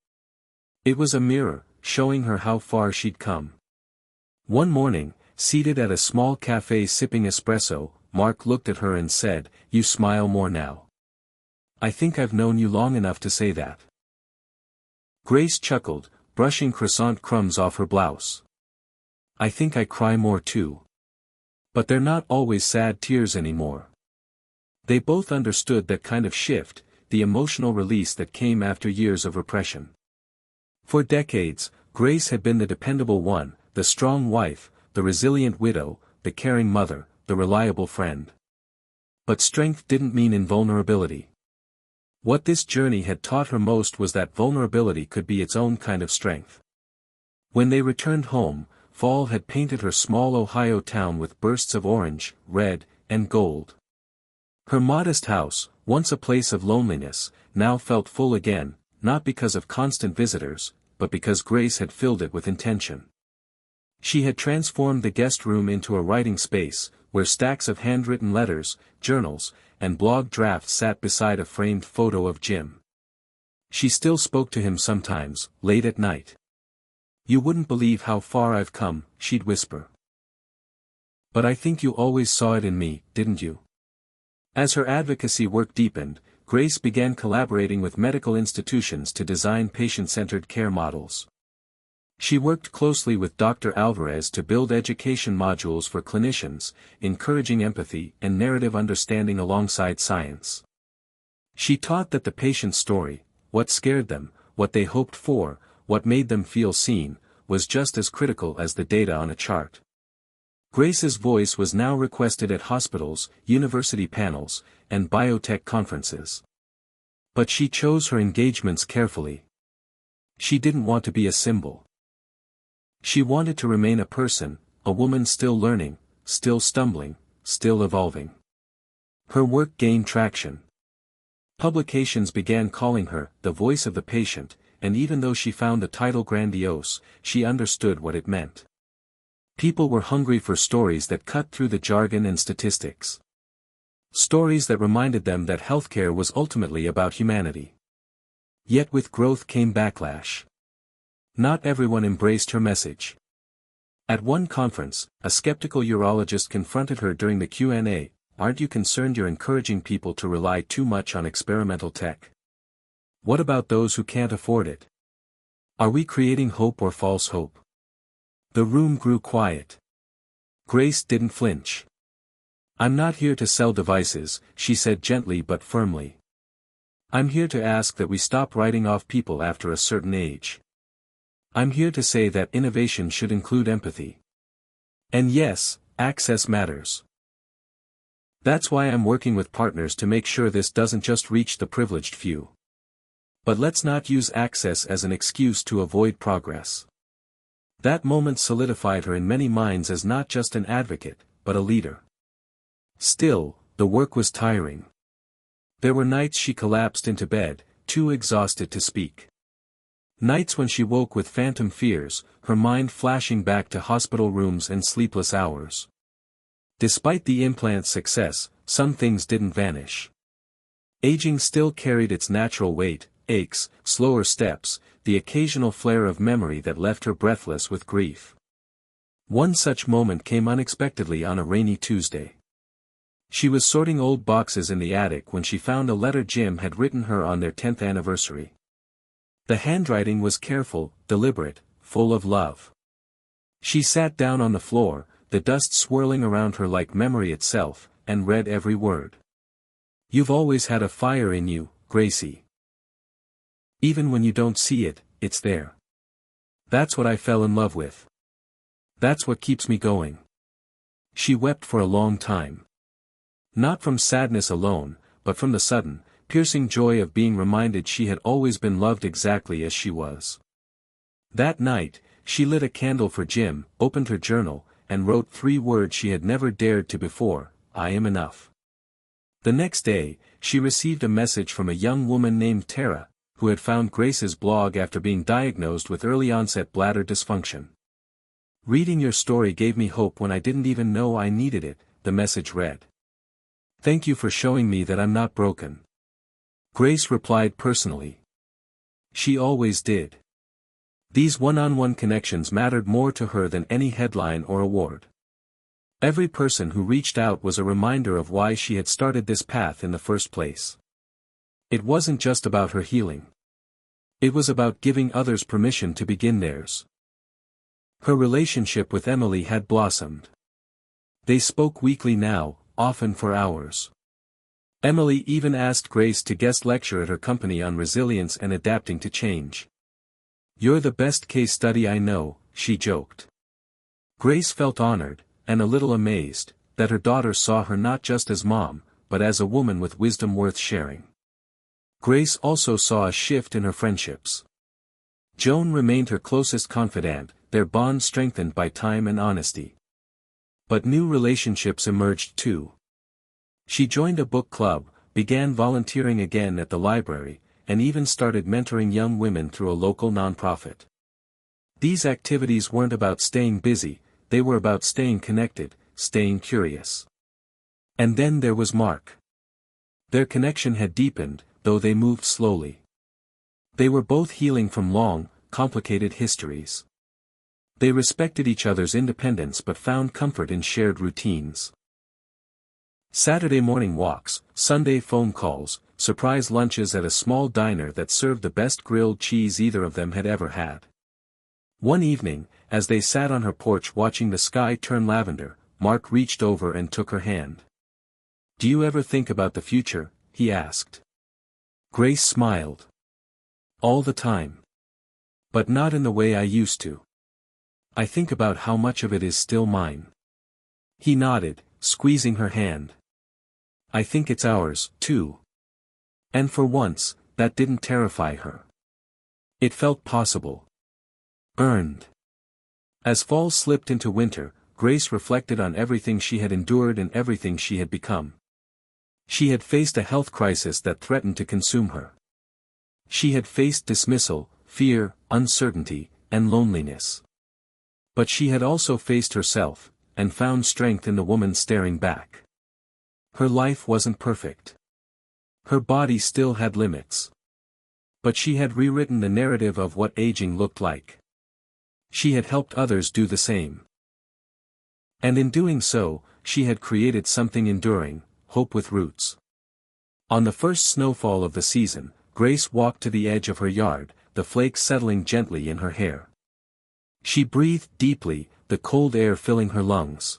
It was a mirror, showing her how far she'd come. One morning, seated at a small cafe sipping espresso, Mark looked at her and said, "You smile more now. I think I've known you long enough to say that." Grace chuckled, brushing croissant crumbs off her blouse. "I think I cry more too. But they're not always sad tears anymore." They both understood that kind of shift, the emotional release that came after years of repression. For decades, Grace had been the dependable one, the strong wife, the resilient widow, the caring mother, the reliable friend. But strength didn't mean invulnerability. What this journey had taught her most was that vulnerability could be its own kind of strength. When they returned home, fall had painted her small Ohio town with bursts of orange, red, and gold. Her modest house, once a place of loneliness, now felt full again, not because of constant visitors, but because Grace had filled it with intention. She had transformed the guest room into a writing space, where stacks of handwritten letters, journals, and blog drafts sat beside a framed photo of Jim. She still spoke to him sometimes, late at night. "You wouldn't believe how far I've come," she'd whisper. "But I think you always saw it in me, didn't you?" As her advocacy work deepened, Grace began collaborating with medical institutions to design patient-centered care models. She worked closely with Dr. Alvarez to build education modules for clinicians, encouraging empathy and narrative understanding alongside science. She taught that the patient's story, what scared them, what they hoped for, what made them feel seen, was just as critical as the data on a chart. Grace's voice was now requested at hospitals, university panels, and biotech conferences. But she chose her engagements carefully. She didn't want to be a symbol. She wanted to remain a person, a woman still learning, still stumbling, still evolving. Her work gained traction. Publications began calling her the voice of the patient, and even though she found the title grandiose, she understood what it meant. People were hungry for stories that cut through the jargon and statistics. Stories that reminded them that healthcare was ultimately about humanity. Yet with growth came backlash. Not everyone embraced her message. At one conference, a skeptical urologist confronted her during the Q&A, "Aren't you concerned you're encouraging people to rely too much on experimental tech? What about those who can't afford it? Are we creating hope or false hope?" The room grew quiet. Grace didn't flinch. "I'm not here to sell devices," she said gently but firmly. "I'm here to ask that we stop writing off people after a certain age. I'm here to say that innovation should include empathy. And yes, access matters. That's why I'm working with partners to make sure this doesn't just reach the privileged few. But let's not use access as an excuse to avoid progress." That moment solidified her in many minds as not just an advocate, but a leader. Still, the work was tiring. There were nights she collapsed into bed, too exhausted to speak. Nights when she woke with phantom fears, her mind flashing back to hospital rooms and sleepless hours. Despite the implant's success, some things didn't vanish. Aging still carried its natural weight, aches, slower steps, the occasional flare of memory that left her breathless with grief. One such moment came unexpectedly on a rainy Tuesday. She was sorting old boxes in the attic when she found a letter Jim had written her on their 10th anniversary. The handwriting was careful, deliberate, full of love. She sat down on the floor, the dust swirling around her like memory itself, and read every word. "You've always had a fire in you, Gracie. Even when you don't see it, it's there. That's what I fell in love with. That's what keeps me going." She wept for a long time. Not from sadness alone, but from the sudden, piercing joy of being reminded she had always been loved exactly as she was. That night, she lit a candle for Jim, opened her journal, and wrote 3 words she had never dared to before: "I am enough." The next day, she received a message from a young woman named Tara, who had found Grace's blog after being diagnosed with early-onset bladder dysfunction. "Reading your story gave me hope when I didn't even know I needed it," the message read. "Thank you for showing me that I'm not broken." Grace replied personally. She always did. These one-on-one connections mattered more to her than any headline or award. Every person who reached out was a reminder of why she had started this path in the first place. It wasn't just about her healing. It was about giving others permission to begin theirs. Her relationship with Emily had blossomed. They spoke weekly now, often for hours. Emily even asked Grace to guest lecture at her company on resilience and adapting to change. "You're the best case study I know," she joked. Grace felt honored, and a little amazed, that her daughter saw her not just as mom, but as a woman with wisdom worth sharing. Grace also saw a shift in her friendships. Joan remained her closest confidant, their bond strengthened by time and honesty. But new relationships emerged too. She joined a book club, began volunteering again at the library, and even started mentoring young women through a local nonprofit. These activities weren't about staying busy, they were about staying connected, staying curious. And then there was Mark. Their connection had deepened, though they moved slowly. They were both healing from long, complicated histories. They respected each other's independence but found comfort in shared routines. Saturday morning walks, Sunday phone calls, surprise lunches at a small diner that served the best grilled cheese either of them had ever had. One evening, as they sat on her porch watching the sky turn lavender, Mark reached over and took her hand. "Do you ever think about the future?" he asked. Grace smiled. "All the time. But not in the way I used to. I think about how much of it is still mine." He nodded, squeezing her hand. "I think it's ours, too." And for once, that didn't terrify her. It felt possible. Earned. As fall slipped into winter, Grace reflected on everything she had endured and everything she had become. She had faced a health crisis that threatened to consume her. She had faced dismissal, fear, uncertainty, and loneliness. But she had also faced herself, and found strength in the woman staring back. Her life wasn't perfect. Her body still had limits. But she had rewritten the narrative of what aging looked like. She had helped others do the same. And in doing so, she had created something enduring, hope with roots. On the first snowfall of the season, Grace walked to the edge of her yard, the flakes settling gently in her hair. She breathed deeply, the cold air filling her lungs.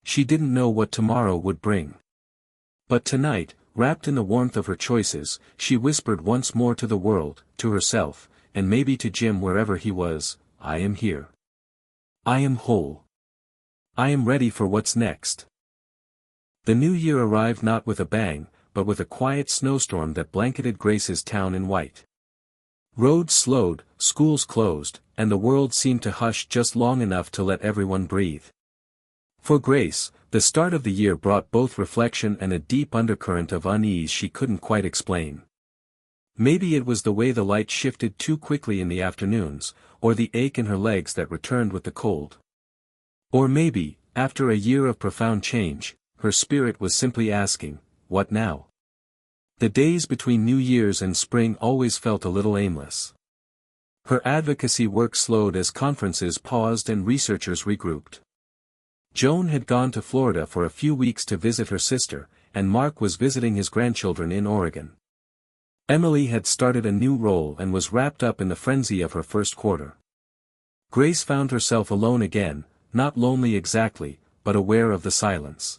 She didn't know what tomorrow would bring. But tonight, wrapped in the warmth of her choices, she whispered once more to the world, to herself, and maybe to Jim wherever he was, "I am here. I am whole. I am ready for what's next." The new year arrived not with a bang, but with a quiet snowstorm that blanketed Grace's town in white. Roads slowed, schools closed, and the world seemed to hush just long enough to let everyone breathe. For Grace, the start of the year brought both reflection and a deep undercurrent of unease she couldn't quite explain. Maybe it was the way the light shifted too quickly in the afternoons, or the ache in her legs that returned with the cold. Or maybe, after a year of profound change, her spirit was simply asking, "What now?" The days between New Year's and spring always felt a little aimless. Her advocacy work slowed as conferences paused and researchers regrouped. Joan had gone to Florida for a few weeks to visit her sister, and Mark was visiting his grandchildren in Oregon. Emily had started a new role and was wrapped up in the frenzy of her first quarter. Grace found herself alone again, not lonely exactly, but aware of the silence.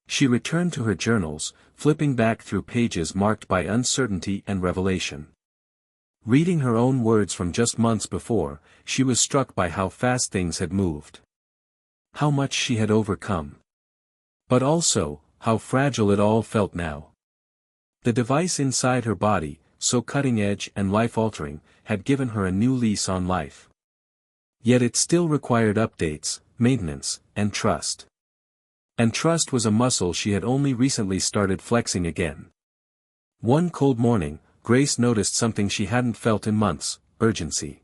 She returned to her journals, flipping back through pages marked by uncertainty and revelation. Reading her own words from just months before, she was struck by how fast things had moved. How much she had overcome. But also, how fragile it all felt now. The device inside her body, so cutting-edge and life-altering, had given her a new lease on life. Yet it still required updates, maintenance, and trust. And trust was a muscle she had only recently started flexing again. One cold morning, Grace noticed something she hadn't felt in months: urgency.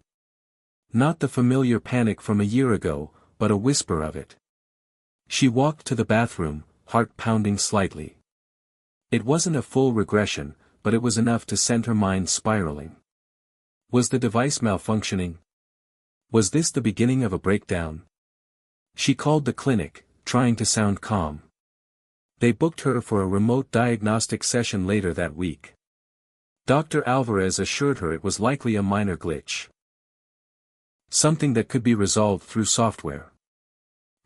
Not the familiar panic from a year ago, but a whisper of it. She walked to the bathroom, heart pounding slightly. It wasn't a full regression, but it was enough to send her mind spiraling. Was the device malfunctioning? Was this the beginning of a breakdown? She called the clinic, trying to sound calm. They booked her for a remote diagnostic session later that week. Dr. Alvarez assured her it was likely a minor glitch. Something that could be resolved through software.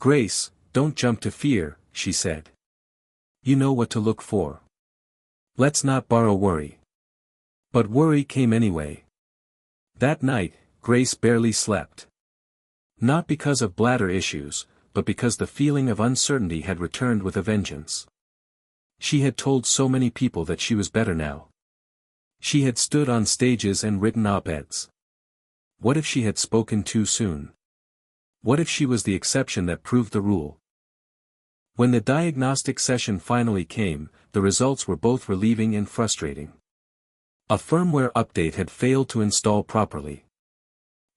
"Grace, don't jump to fear," she said. "You know what to look for. Let's not borrow worry." But worry came anyway. That night, Grace barely slept. Not because of bladder issues, but because the feeling of uncertainty had returned with a vengeance. She had told so many people that she was better now. She had stood on stages and written op-eds. What if she had spoken too soon? What if she was the exception that proved the rule? When the diagnostic session finally came, the results were both relieving and frustrating. A firmware update had failed to install properly.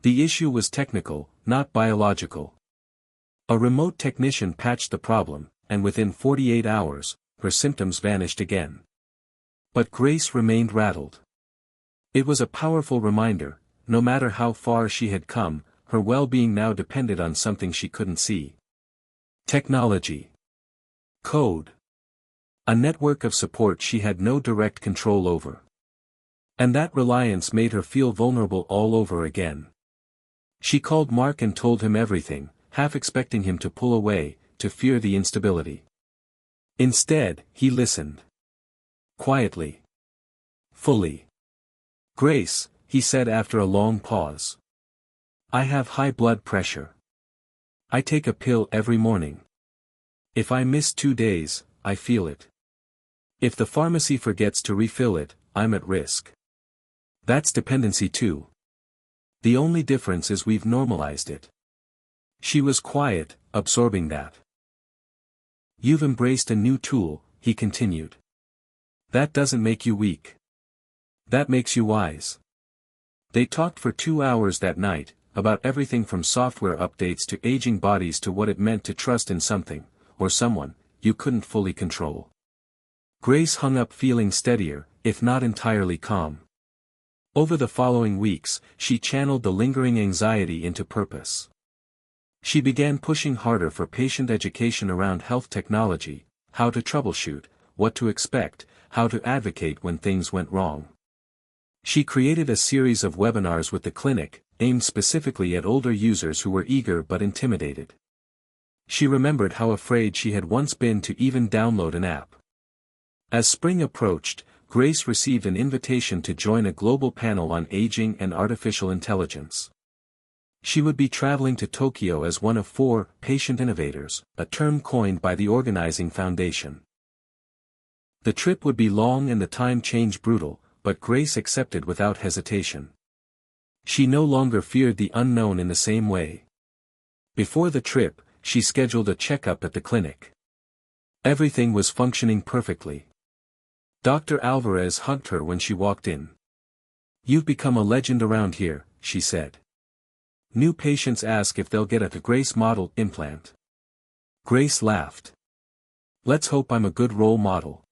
The issue was technical, not biological. A remote technician patched the problem, and within 48 hours, her symptoms vanished again. But Grace remained rattled. It was a powerful reminder, no matter how far she had come, her well-being now depended on something she couldn't see. Technology. Code. A network of support she had no direct control over. And that reliance made her feel vulnerable all over again. She called Mark and told him everything, half expecting him to pull away, to fear the instability. Instead, he listened. Quietly. Fully. "Grace," he said after a long pause. "I have high blood pressure. I take a pill every morning. If I miss 2 days, I feel it. If the pharmacy forgets to refill it, I'm at risk. That's dependency too. The only difference is we've normalized it." She was quiet, absorbing that. "You've embraced a new tool," he continued. "That doesn't make you weak. That makes you wise." They talked for 2 hours that night, about everything from software updates to aging bodies to what it meant to trust in something, or someone, you couldn't fully control. Grace hung up feeling steadier, if not entirely calm. Over the following weeks, she channeled the lingering anxiety into purpose. She began pushing harder for patient education around health technology, how to troubleshoot, what to expect, how to advocate when things went wrong. She created a series of webinars with the clinic, aimed specifically at older users who were eager but intimidated. She remembered how afraid she had once been to even download an app. As spring approached, Grace received an invitation to join a global panel on aging and artificial intelligence. She would be traveling to Tokyo as one of 4 patient innovators, a term coined by the organizing foundation. The trip would be long and the time change brutal, but Grace accepted without hesitation. She no longer feared the unknown in the same way. Before the trip, she scheduled a checkup at the clinic. Everything was functioning perfectly. Dr. Alvarez hugged her when she walked in. "You've become a legend around here," she said. "New patients ask if they'll get a Grace model implant." Grace laughed. "Let's hope I'm a good role model."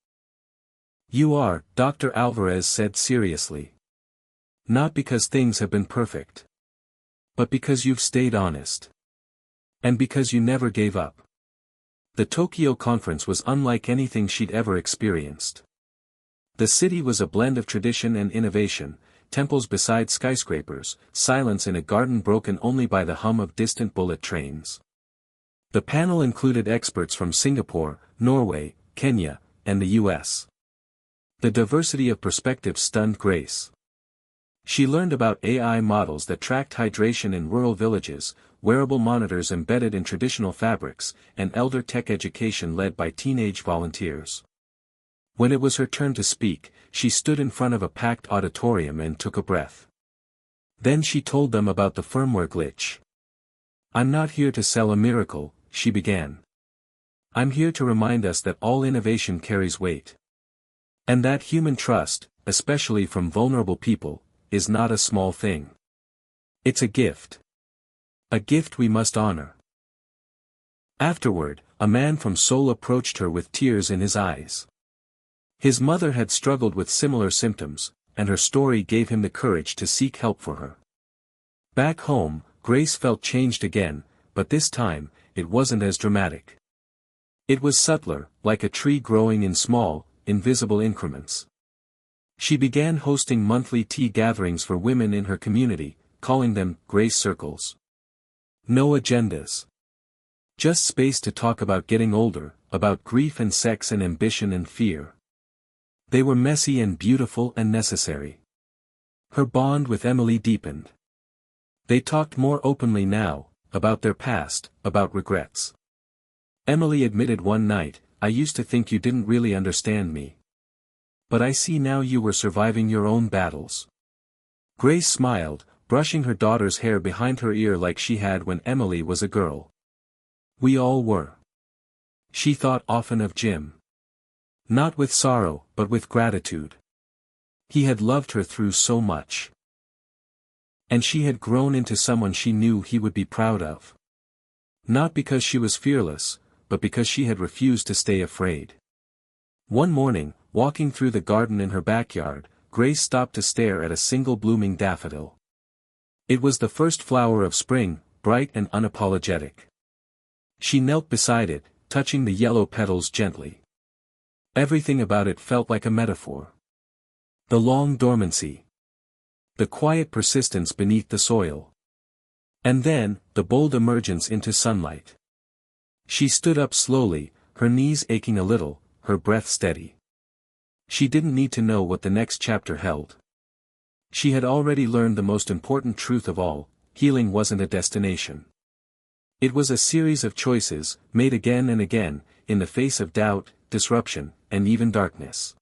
"You are," Dr. Alvarez said seriously. "Not because things have been perfect. But because you've stayed honest. And because you never gave up." The Tokyo conference was unlike anything she'd ever experienced. The city was a blend of tradition and innovation, temples beside skyscrapers, silence in a garden broken only by the hum of distant bullet trains. The panel included experts from Singapore, Norway, Kenya, and the US. The diversity of perspectives stunned Grace. She learned about AI models that tracked hydration in rural villages, wearable monitors embedded in traditional fabrics, and elder tech education led by teenage volunteers. When it was her turn to speak, she stood in front of a packed auditorium and took a breath. Then she told them about the firmware glitch. "I'm not here to sell a miracle," she began. "I'm here to remind us that all innovation carries weight. And that human trust, especially from vulnerable people, is not a small thing. It's a gift. A gift we must honor." Afterward, a man from Seoul approached her with tears in his eyes. His mother had struggled with similar symptoms, and her story gave him the courage to seek help for her. Back home, Grace felt changed again, but this time, it wasn't as dramatic. It was subtler, like a tree growing in small, invisible increments. She began hosting monthly tea gatherings for women in her community, calling them Grace Circles. No agendas. Just space to talk about getting older, about grief and sex and ambition and fear. They were messy and beautiful and necessary. Her bond with Emily deepened. They talked more openly now, about their past, about regrets. Emily admitted one night, "I used to think you didn't really understand me. But I see now you were surviving your own battles. Grace smiled, brushing her daughter's hair behind her ear like she had when Emily was a girl. We all were. She thought often of Jim. Not with sorrow, but with gratitude. He had loved her through so much. And she had grown into someone she knew he would be proud of. Not because she was fearless, but because she had refused to stay afraid. One morning, walking through the garden in her backyard, Grace stopped to stare at a single blooming daffodil. It was the first flower of spring, bright and unapologetic. She knelt beside it, touching the yellow petals gently. Everything about it felt like a metaphor. The long dormancy. The quiet persistence beneath the soil. And then, the bold emergence into sunlight. She stood up slowly, her knees aching a little, her breath steady. She didn't need to know what the next chapter held. She had already learned the most important truth of all: healing wasn't a destination. It was a series of choices, made again and again, in the face of doubt, disruption, and even darkness.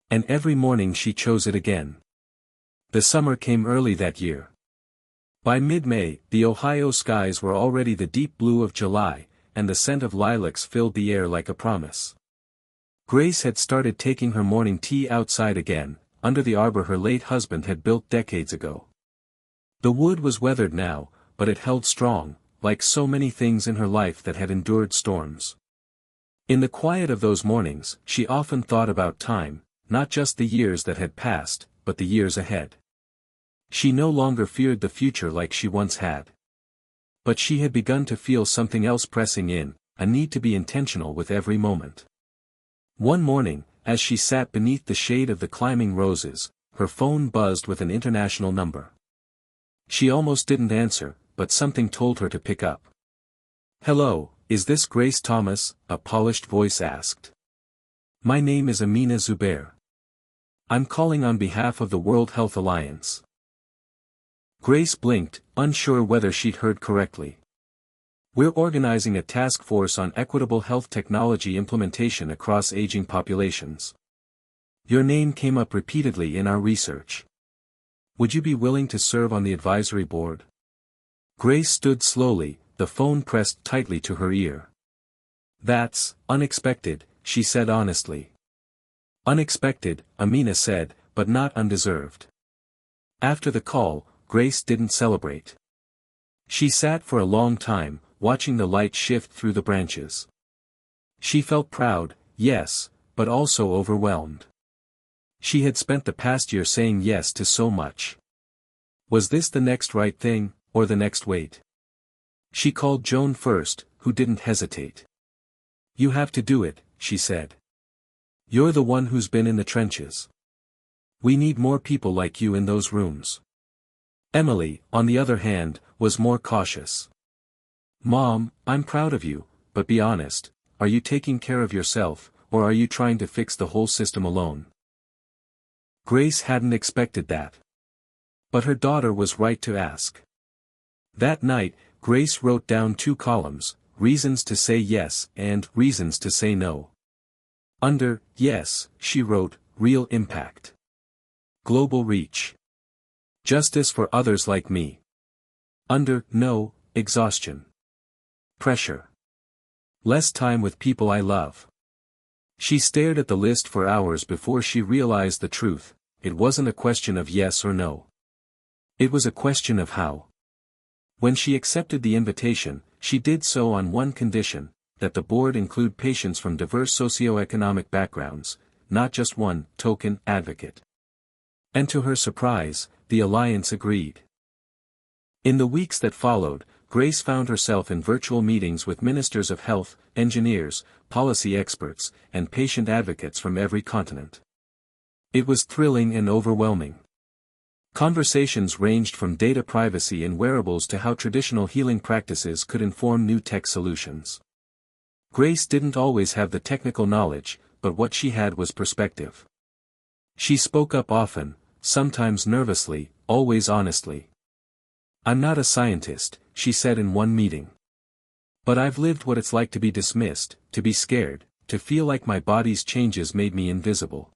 And every morning she chose it again. The summer came early that year. By mid-May, the Ohio skies were already the deep blue of July, and the scent of lilacs filled the air like a promise. Grace had started taking her morning tea outside again, under the arbor her late husband had built decades ago. The wood was weathered now, but it held strong, like so many things in her life that had endured storms. In the quiet of those mornings, she often thought about time, not just the years that had passed, but the years ahead. She no longer feared the future like she once had. But she had begun to feel something else pressing in, a need to be intentional with every moment. One morning, as she sat beneath the shade of the climbing roses, her phone buzzed with an international number. She almost didn't answer, but something told her to pick up. "Hello, is this Grace Thomas?" a polished voice asked. "My name is Amina Zubair. I'm calling on behalf of the World Health Alliance." Grace blinked, unsure whether she'd heard correctly. "We're organizing a task force on equitable health technology implementation across aging populations. Your name came up repeatedly in our research. Would you be willing to serve on the advisory board?" Grace stood slowly, the phone pressed tightly to her ear. "That's unexpected," she said honestly. "Unexpected," Amina said, "but not undeserved." After the call, Grace didn't celebrate. She sat for a long time, watching the light shift through the branches. She felt proud, yes, but also overwhelmed. She had spent the past year saying yes to so much. Was this the next right thing, or the next wait? She called Joan first, who didn't hesitate. "You have to do it," she said. "You're the one who's been in the trenches. We need more people like you in those rooms." Emily, on the other hand, was more cautious. "Mom, I'm proud of you, but be honest, are you taking care of yourself, or are you trying to fix the whole system alone?" Grace hadn't expected that. But her daughter was right to ask. That night, Grace wrote down 2 columns, reasons to say yes and reasons to say no. Under yes, she wrote, real impact. Global reach. Justice for others like me. Under no, exhaustion. Pressure. Less time with people I love. She stared at the list for hours before she realized the truth: it wasn't a question of yes or no. It was a question of how. When she accepted the invitation, she did so on one condition: that the board include patients from diverse socioeconomic backgrounds, not just one token advocate. And to her surprise, the alliance agreed. In the weeks that followed, Grace found herself in virtual meetings with ministers of health, engineers, policy experts, and patient advocates from every continent. It was thrilling and overwhelming. Conversations ranged from data privacy and wearables to how traditional healing practices could inform new tech solutions. Grace didn't always have the technical knowledge, but what she had was perspective. She spoke up often, sometimes nervously, always honestly. "I'm not a scientist," she said in one meeting. "But I've lived what it's like to be dismissed, to be scared, to feel like my body's changes made me invisible.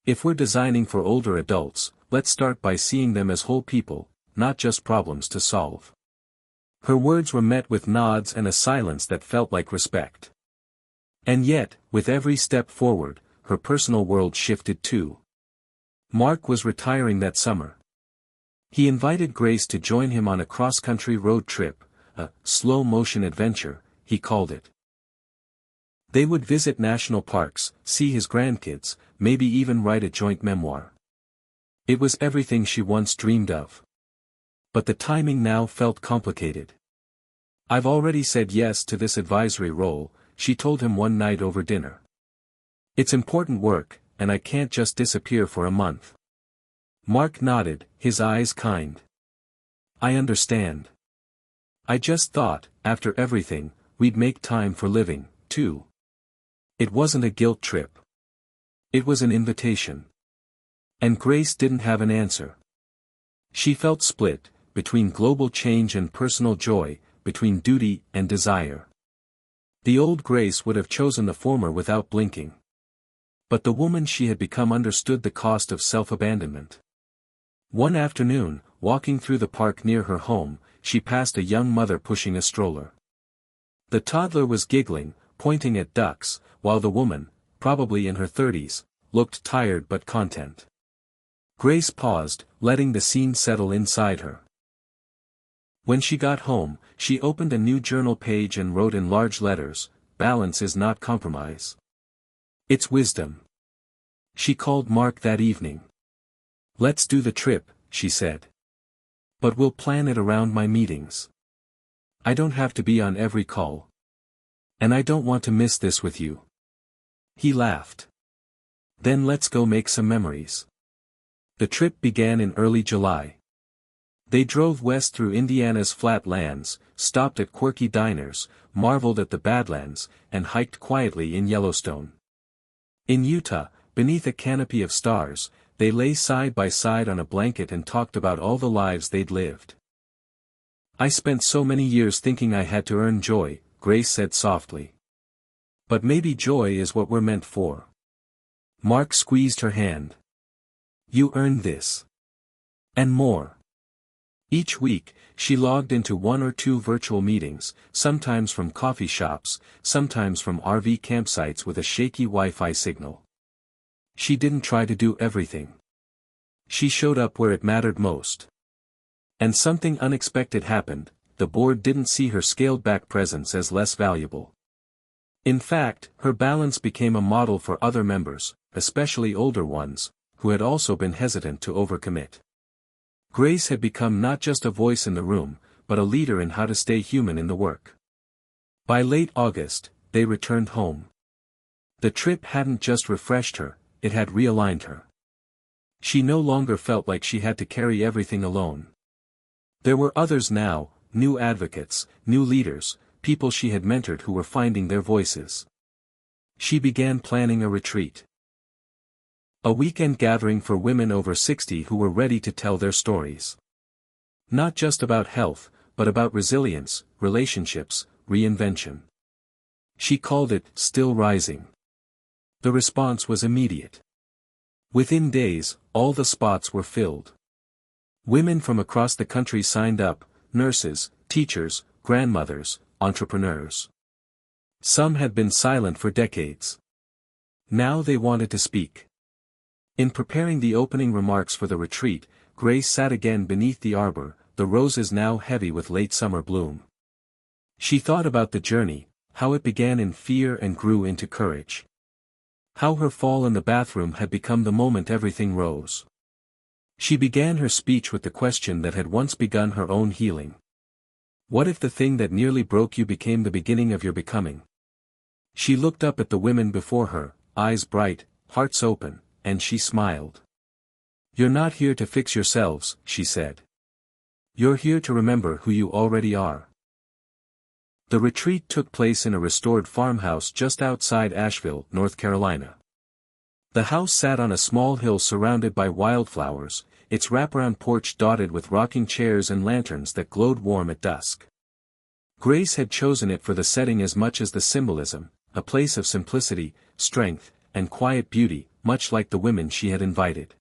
If we're designing for older adults, let's start by seeing them as whole people, not just problems to solve. Her words were met with nods and a silence that felt like respect. And yet, with every step forward, her personal world shifted too. Mark was retiring that summer. He invited Grace to join him on a cross-country road trip, a slow-motion adventure, he called it. They would visit national parks, see his grandkids, maybe even write a joint memoir. It was everything she once dreamed of. But the timing now felt complicated. "I've already said yes to this advisory role," she told him one night over dinner. "It's important work, and I can't just disappear for a month." Mark nodded, his eyes kind. "I understand. I just thought, after everything, we'd make time for living, too." It wasn't a guilt trip. It was an invitation. And Grace didn't have an answer. She felt split, between global change and personal joy, between duty and desire. The old Grace would have chosen the former without blinking. But the woman she had become understood the cost of self-abandonment. One afternoon, walking through the park near her home, she passed a young mother pushing a stroller. The toddler was giggling, pointing at ducks, while the woman, probably in her 30s, looked tired but content. Grace paused, letting the scene settle inside her. When she got home, she opened a new journal page and wrote in large letters, "Balance is not compromise. It's wisdom." She called Mark that evening. "Let's do the trip," she said. "But we'll plan it around my meetings. I don't have to be on every call. And I don't want to miss this with you." He laughed. "Then let's go make some memories." The trip began in early July. They drove west through Indiana's flat lands, stopped at quirky diners, marveled at the Badlands, and hiked quietly in Yellowstone. In Utah, beneath a canopy of stars, they lay side by side on a blanket and talked about all the lives they'd lived. "I spent so many years thinking I had to earn joy," Grace said softly. "But maybe joy is what we're meant for." Mark squeezed her hand. "You earned this. And more." Each week, she logged into one or two virtual meetings, sometimes from coffee shops, sometimes from RV campsites with a shaky Wi-Fi signal. She didn't try to do everything. She showed up where it mattered most. And something unexpected happened. The board didn't see her scaled-back presence as less valuable. In fact, her balance became a model for other members, especially older ones, who had also been hesitant to overcommit. Grace had become not just a voice in the room, but a leader in how to stay human in the work. By late August, they returned home. The trip hadn't just refreshed her, it had realigned her. She no longer felt like she had to carry everything alone. There were others now, new advocates, new leaders, people she had mentored who were finding their voices. She began planning a retreat. A weekend gathering for women over 60 who were ready to tell their stories. Not just about health, but about resilience, relationships, reinvention. She called it "Still Rising." The response was immediate. Within days, all the spots were filled. Women from across the country signed up, nurses, teachers, grandmothers, entrepreneurs. Some had been silent for decades. Now they wanted to speak. In preparing the opening remarks for the retreat, Grace sat again beneath the arbor, the roses now heavy with late summer bloom. She thought about the journey, how it began in fear and grew into courage. How her fall in the bathroom had become the moment everything rose. She began her speech with the question that had once begun her own healing. What if the thing that nearly broke you became the beginning of your becoming? She looked up at the women before her, eyes bright, hearts open, and she smiled. "You're not here to fix yourselves," she said. "You're here to remember who you already are." The retreat took place in a restored farmhouse just outside Asheville, North Carolina. The house sat on a small hill surrounded by wildflowers, its wraparound porch dotted with rocking chairs and lanterns that glowed warm at dusk. Grace had chosen it for the setting as much as the symbolism, a place of simplicity, strength, and quiet beauty, much like the women she had invited.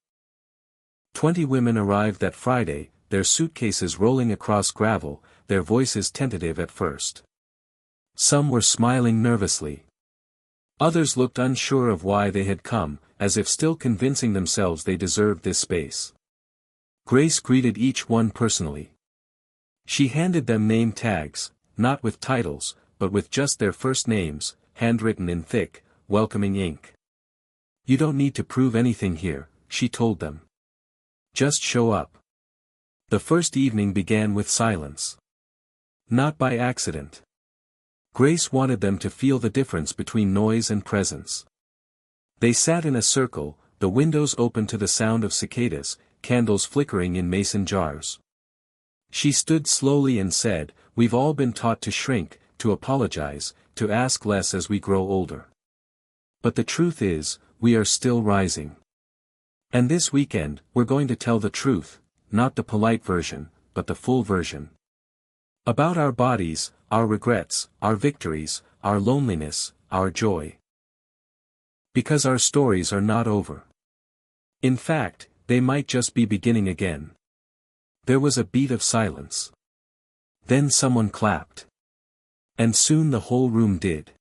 20 women arrived that Friday, their suitcases rolling across gravel, their voices tentative at first. Some were smiling nervously. Others looked unsure of why they had come, as if still convincing themselves they deserved this space. Grace greeted each one personally. She handed them name tags, not with titles, but with just their first names, handwritten in thick, welcoming ink. "You don't need to prove anything here," she told them. "Just show up." The first evening began with silence. Not by accident. Grace wanted them to feel the difference between noise and presence. They sat in a circle, the windows open to the sound of cicadas, candles flickering in mason jars. She stood slowly and said, "We've all been taught to shrink, to apologize, to ask less as we grow older. But the truth is, we are still rising. And this weekend, we're going to tell the truth, not the polite version, but the full version. About our bodies, our regrets, our victories, our loneliness, our joy. Because our stories are not over. In fact, they might just be beginning again." There was a beat of silence. Then someone clapped. And soon the whole room did.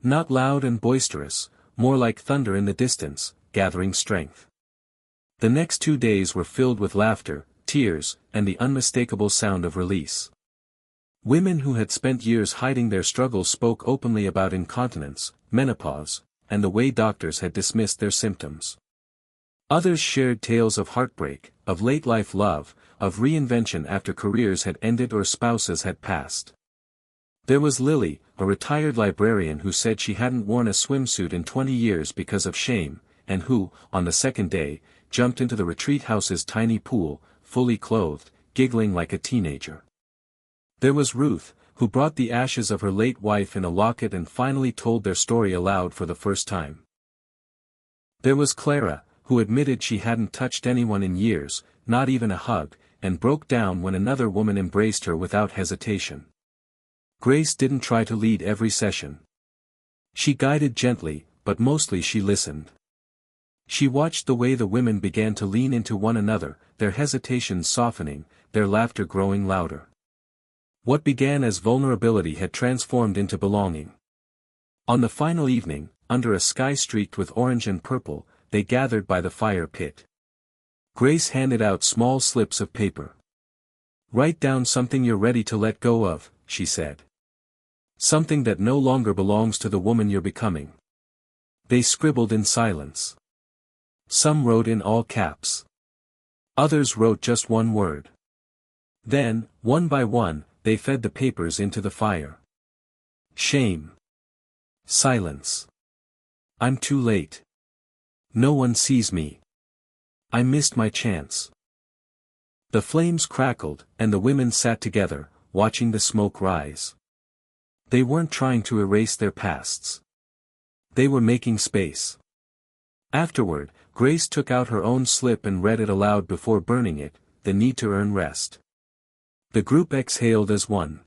Not loud and boisterous, more like thunder in the distance, gathering strength. The next 2 days were filled with laughter, tears, and the unmistakable sound of release. Women who had spent years hiding their struggles spoke openly about incontinence, menopause, and the way doctors had dismissed their symptoms. Others shared tales of heartbreak, of late-life love, of reinvention after careers had ended or spouses had passed. There was Lily, a retired librarian who said she hadn't worn a swimsuit in 20 years because of shame, and who, on the second day, jumped into the retreat house's tiny pool, fully clothed, giggling like a teenager. There was Ruth, who brought the ashes of her late wife in a locket and finally told their story aloud for the first time. There was Clara, who admitted she hadn't touched anyone in years, not even a hug, and broke down when another woman embraced her without hesitation. Grace didn't try to lead every session. She guided gently, but mostly she listened. She watched the way the women began to lean into one another, their hesitations softening, their laughter growing louder. What began as vulnerability had transformed into belonging. On the final evening, under a sky streaked with orange and purple, they gathered by the fire pit. Grace handed out small slips of paper. "Write down something you're ready to let go of," she said. "Something that no longer belongs to the woman you're becoming." They scribbled in silence. Some wrote in all caps. Others wrote just one word. Then, one by one, they fed the papers into the fire. Shame. Silence. "I'm too late. No one sees me. I missed my chance." The flames crackled, and the women sat together, watching the smoke rise. They weren't trying to erase their pasts. They were making space. Afterward, Grace took out her own slip and read it aloud before burning it, "The need to earn rest." The group exhaled as one.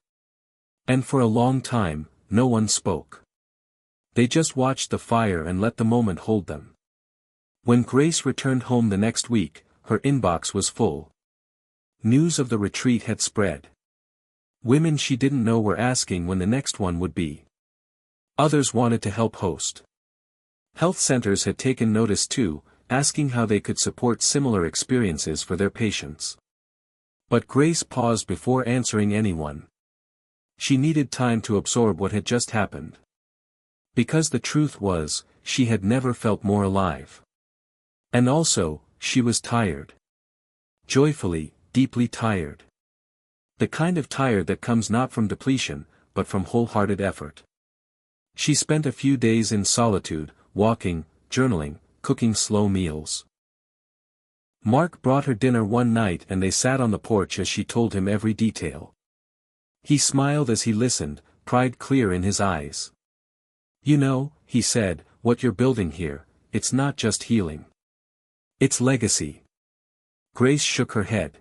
And for a long time, no one spoke. They just watched the fire and let the moment hold them. When Grace returned home the next week, her inbox was full. News of the retreat had spread. Women she didn't know were asking when the next one would be. Others wanted to help host. Health centers had taken notice too, asking how they could support similar experiences for their patients. But Grace paused before answering anyone. She needed time to absorb what had just happened. Because the truth was, she had never felt more alive. And also, she was tired. Joyfully, deeply tired. The kind of tired that comes not from depletion, but from wholehearted effort. She spent a few days in solitude, walking, journaling, cooking slow meals. Mark brought her dinner one night and they sat on the porch as she told him every detail. He smiled as he listened, pride clear in his eyes. "You know," he said, "what you're building here, it's not just healing. It's legacy." Grace shook her head.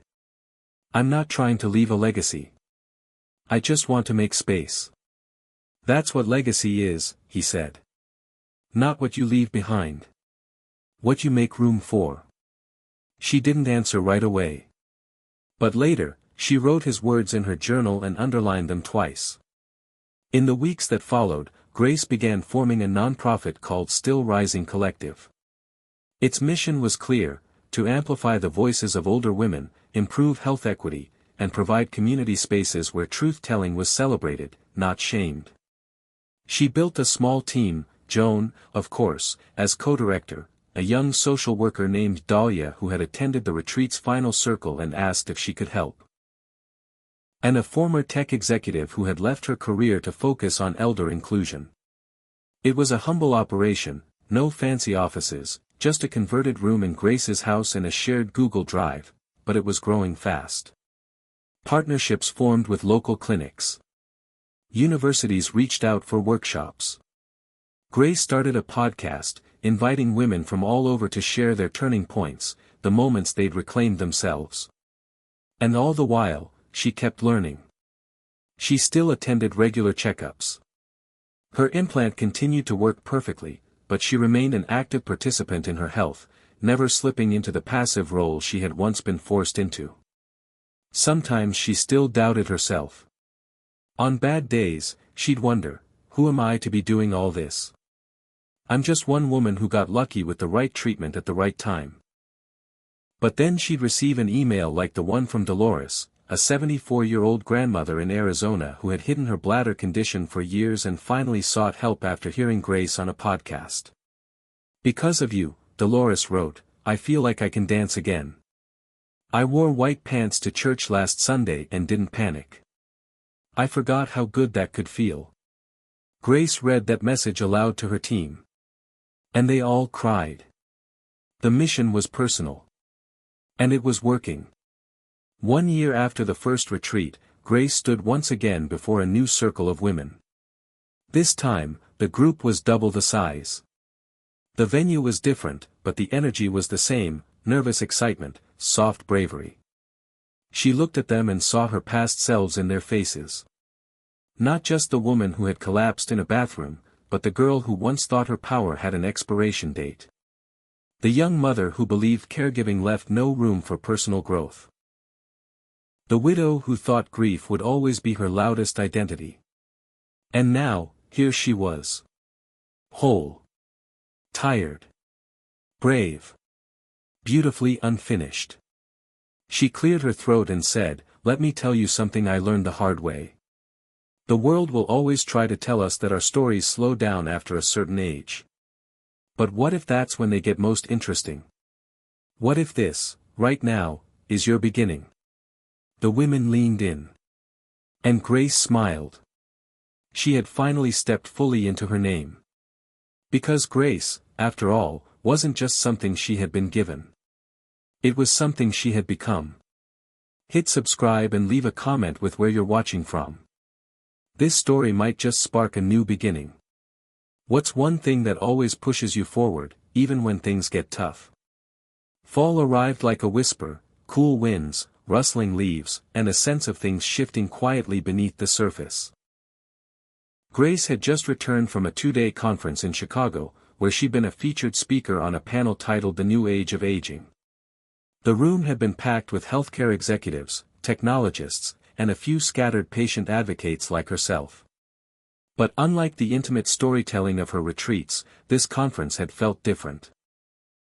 "I'm not trying to leave a legacy. I just want to make space." "That's what legacy is," he said. "Not what you leave behind. What you make room for?" She didn't answer right away. But later, she wrote his words in her journal and underlined them twice. In the weeks that followed, Grace began forming a nonprofit called Still Rising Collective. Its mission was clear: to amplify the voices of older women, improve health equity, and provide community spaces where truth-telling was celebrated, not shamed. She built a small team, Joan, of course, as co-director, a young social worker named Dahlia who had attended the retreat's final circle and asked if she could help, and a former tech executive who had left her career to focus on elder inclusion. It was a humble operation, no fancy offices, just a converted room in Grace's house and a shared Google Drive, but it was growing fast. Partnerships formed with local clinics. Universities reached out for workshops. Grace started a podcast, inviting women from all over to share their turning points, the moments they'd reclaimed themselves. And all the while, she kept learning. She still attended regular checkups. Her implant continued to work perfectly, but she remained an active participant in her health, never slipping into the passive role she had once been forced into. Sometimes she still doubted herself. On bad days, she'd wonder, who am I to be doing all this? I'm just one woman who got lucky with the right treatment at the right time. But then she'd receive an email like the one from Dolores, a 74-year-old grandmother in Arizona who had hidden her bladder condition for years and finally sought help after hearing Grace on a podcast. "Because of you," Dolores wrote, "I feel like I can dance again. I wore white pants to church last Sunday and didn't panic. I forgot how good that could feel." Grace read that message aloud to her team. And they all cried. The mission was personal. And it was working. 1 year after the first retreat, Grace stood once again before a new circle of women. This time, the group was double the size. The venue was different, but the energy was the same: nervous excitement, soft bravery. She looked at them and saw her past selves in their faces. Not just the woman who had collapsed in a bathroom, but the girl who once thought her power had an expiration date. The young mother who believed caregiving left no room for personal growth. The widow who thought grief would always be her loudest identity. And now, here she was. Whole. Tired. Brave. Beautifully unfinished. She cleared her throat and said, "Let me tell you something I learned the hard way. The world will always try to tell us that our stories slow down after a certain age. But what if that's when they get most interesting? What if this, right now, is your beginning?" The women leaned in. And Grace smiled. She had finally stepped fully into her name. Because Grace, after all, wasn't just something she had been given. It was something she had become. Hit subscribe and leave a comment with where you're watching from. This story might just spark a new beginning. What's one thing that always pushes you forward, even when things get tough? Fall arrived like a whisper, cool winds, rustling leaves, and a sense of things shifting quietly beneath the surface. Grace had just returned from a 2-day conference in Chicago, where she'd been a featured speaker on a panel titled The New Age of Aging. The room had been packed with healthcare executives, technologists, and a few scattered patient advocates like herself. But unlike the intimate storytelling of her retreats, this conference had felt different.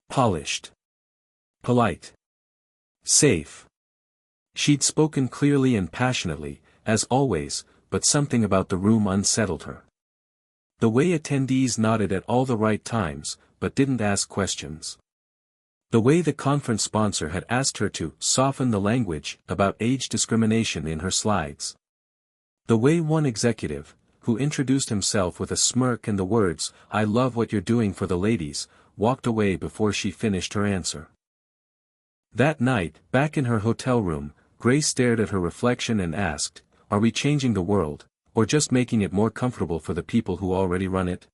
Polished. Polite. Safe. She'd spoken clearly and passionately, as always, but something about the room unsettled her. The way attendees nodded at all the right times, but didn't ask questions. The way the conference sponsor had asked her to soften the language about age discrimination in her slides. The way one executive, who introduced himself with a smirk and the words, "I love what you're doing for the ladies," walked away before she finished her answer. That night, back in her hotel room, Grace stared at her reflection and asked, "Are we changing the world, or just making it more comfortable for the people who already run it?"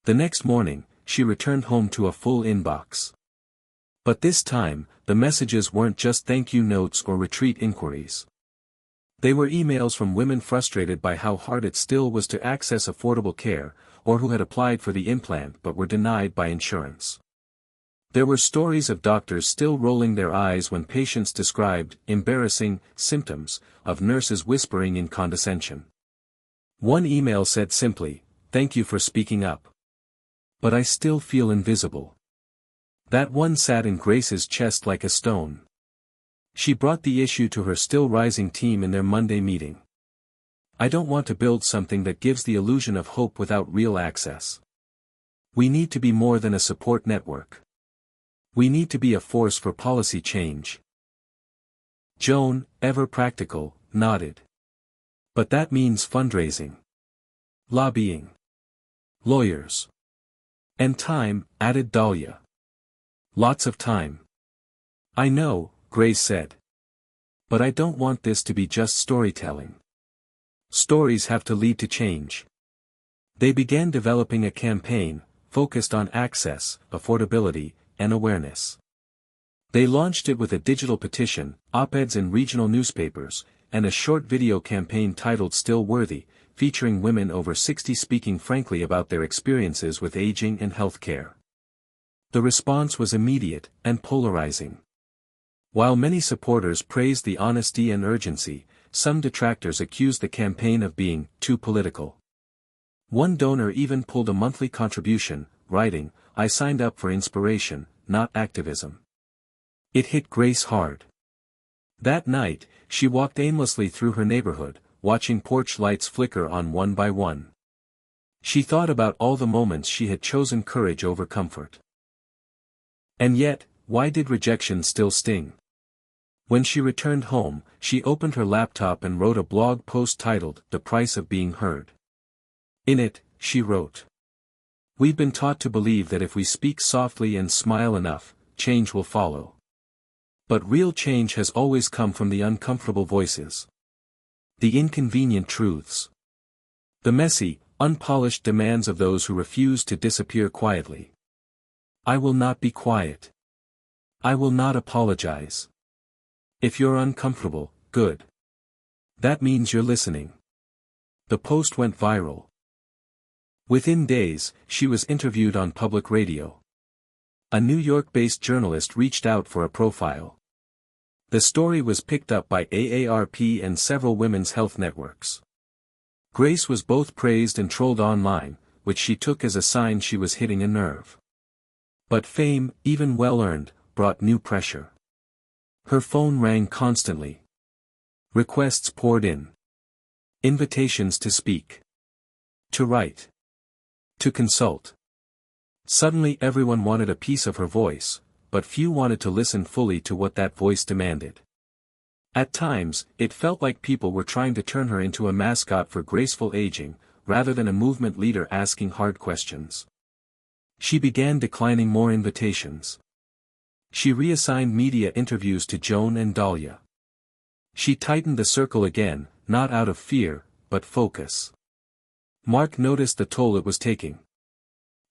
The next morning, she returned home to a full inbox. But this time, the messages weren't just thank you notes or retreat inquiries. They were emails from women frustrated by how hard it still was to access affordable care, or who had applied for the implant but were denied by insurance. There were stories of doctors still rolling their eyes when patients described embarrassing symptoms of nurses whispering in condescension. One email said simply, "Thank you for speaking up. But I still feel invisible." That one sat in Grace's chest like a stone. She brought the issue to her still rising team in their Monday meeting. "I don't want to build something that gives the illusion of hope without real access. We need to be more than a support network. We need to be a force for policy change." Joan, ever practical, nodded. "But that means fundraising. Lobbying. Lawyers. And time," added Dahlia. "Lots of time." "I know," Grace said. "But I don't want this to be just storytelling. Stories have to lead to change." They began developing a campaign, focused on access, affordability, and awareness. They launched it with a digital petition, op-eds in regional newspapers, and a short video campaign titled Still Worthy, featuring women over 60 speaking frankly about their experiences with aging and healthcare. The response was immediate and polarizing. While many supporters praised the honesty and urgency, some detractors accused the campaign of being too political. One donor even pulled a monthly contribution, writing, "I signed up for inspiration, not activism." It hit Grace hard. That night, she walked aimlessly through her neighborhood, watching porch lights flicker on one by one. She thought about all the moments she had chosen courage over comfort. And yet, why did rejection still sting? When she returned home, she opened her laptop and wrote a blog post titled, "The Price of Being Heard." In it, she wrote, "We've been taught to believe that if we speak softly and smile enough, change will follow. But real change has always come from the uncomfortable voices. The inconvenient truths. The messy, unpolished demands of those who refuse to disappear quietly. I will not be quiet. I will not apologize. If you're uncomfortable, good. That means you're listening." The post went viral. Within days, she was interviewed on public radio. A New York-based journalist reached out for a profile. The story was picked up by AARP and several women's health networks. Grace was both praised and trolled online, which she took as a sign she was hitting a nerve. But fame, even well-earned, brought new pressure. Her phone rang constantly. Requests poured in. Invitations to speak. To write. To consult. Suddenly everyone wanted a piece of her voice, but few wanted to listen fully to what that voice demanded. At times, it felt like people were trying to turn her into a mascot for graceful aging, rather than a movement leader asking hard questions. She began declining more invitations. She reassigned media interviews to Joan and Dahlia. She tightened the circle again, not out of fear, but focus. Mark noticed the toll it was taking.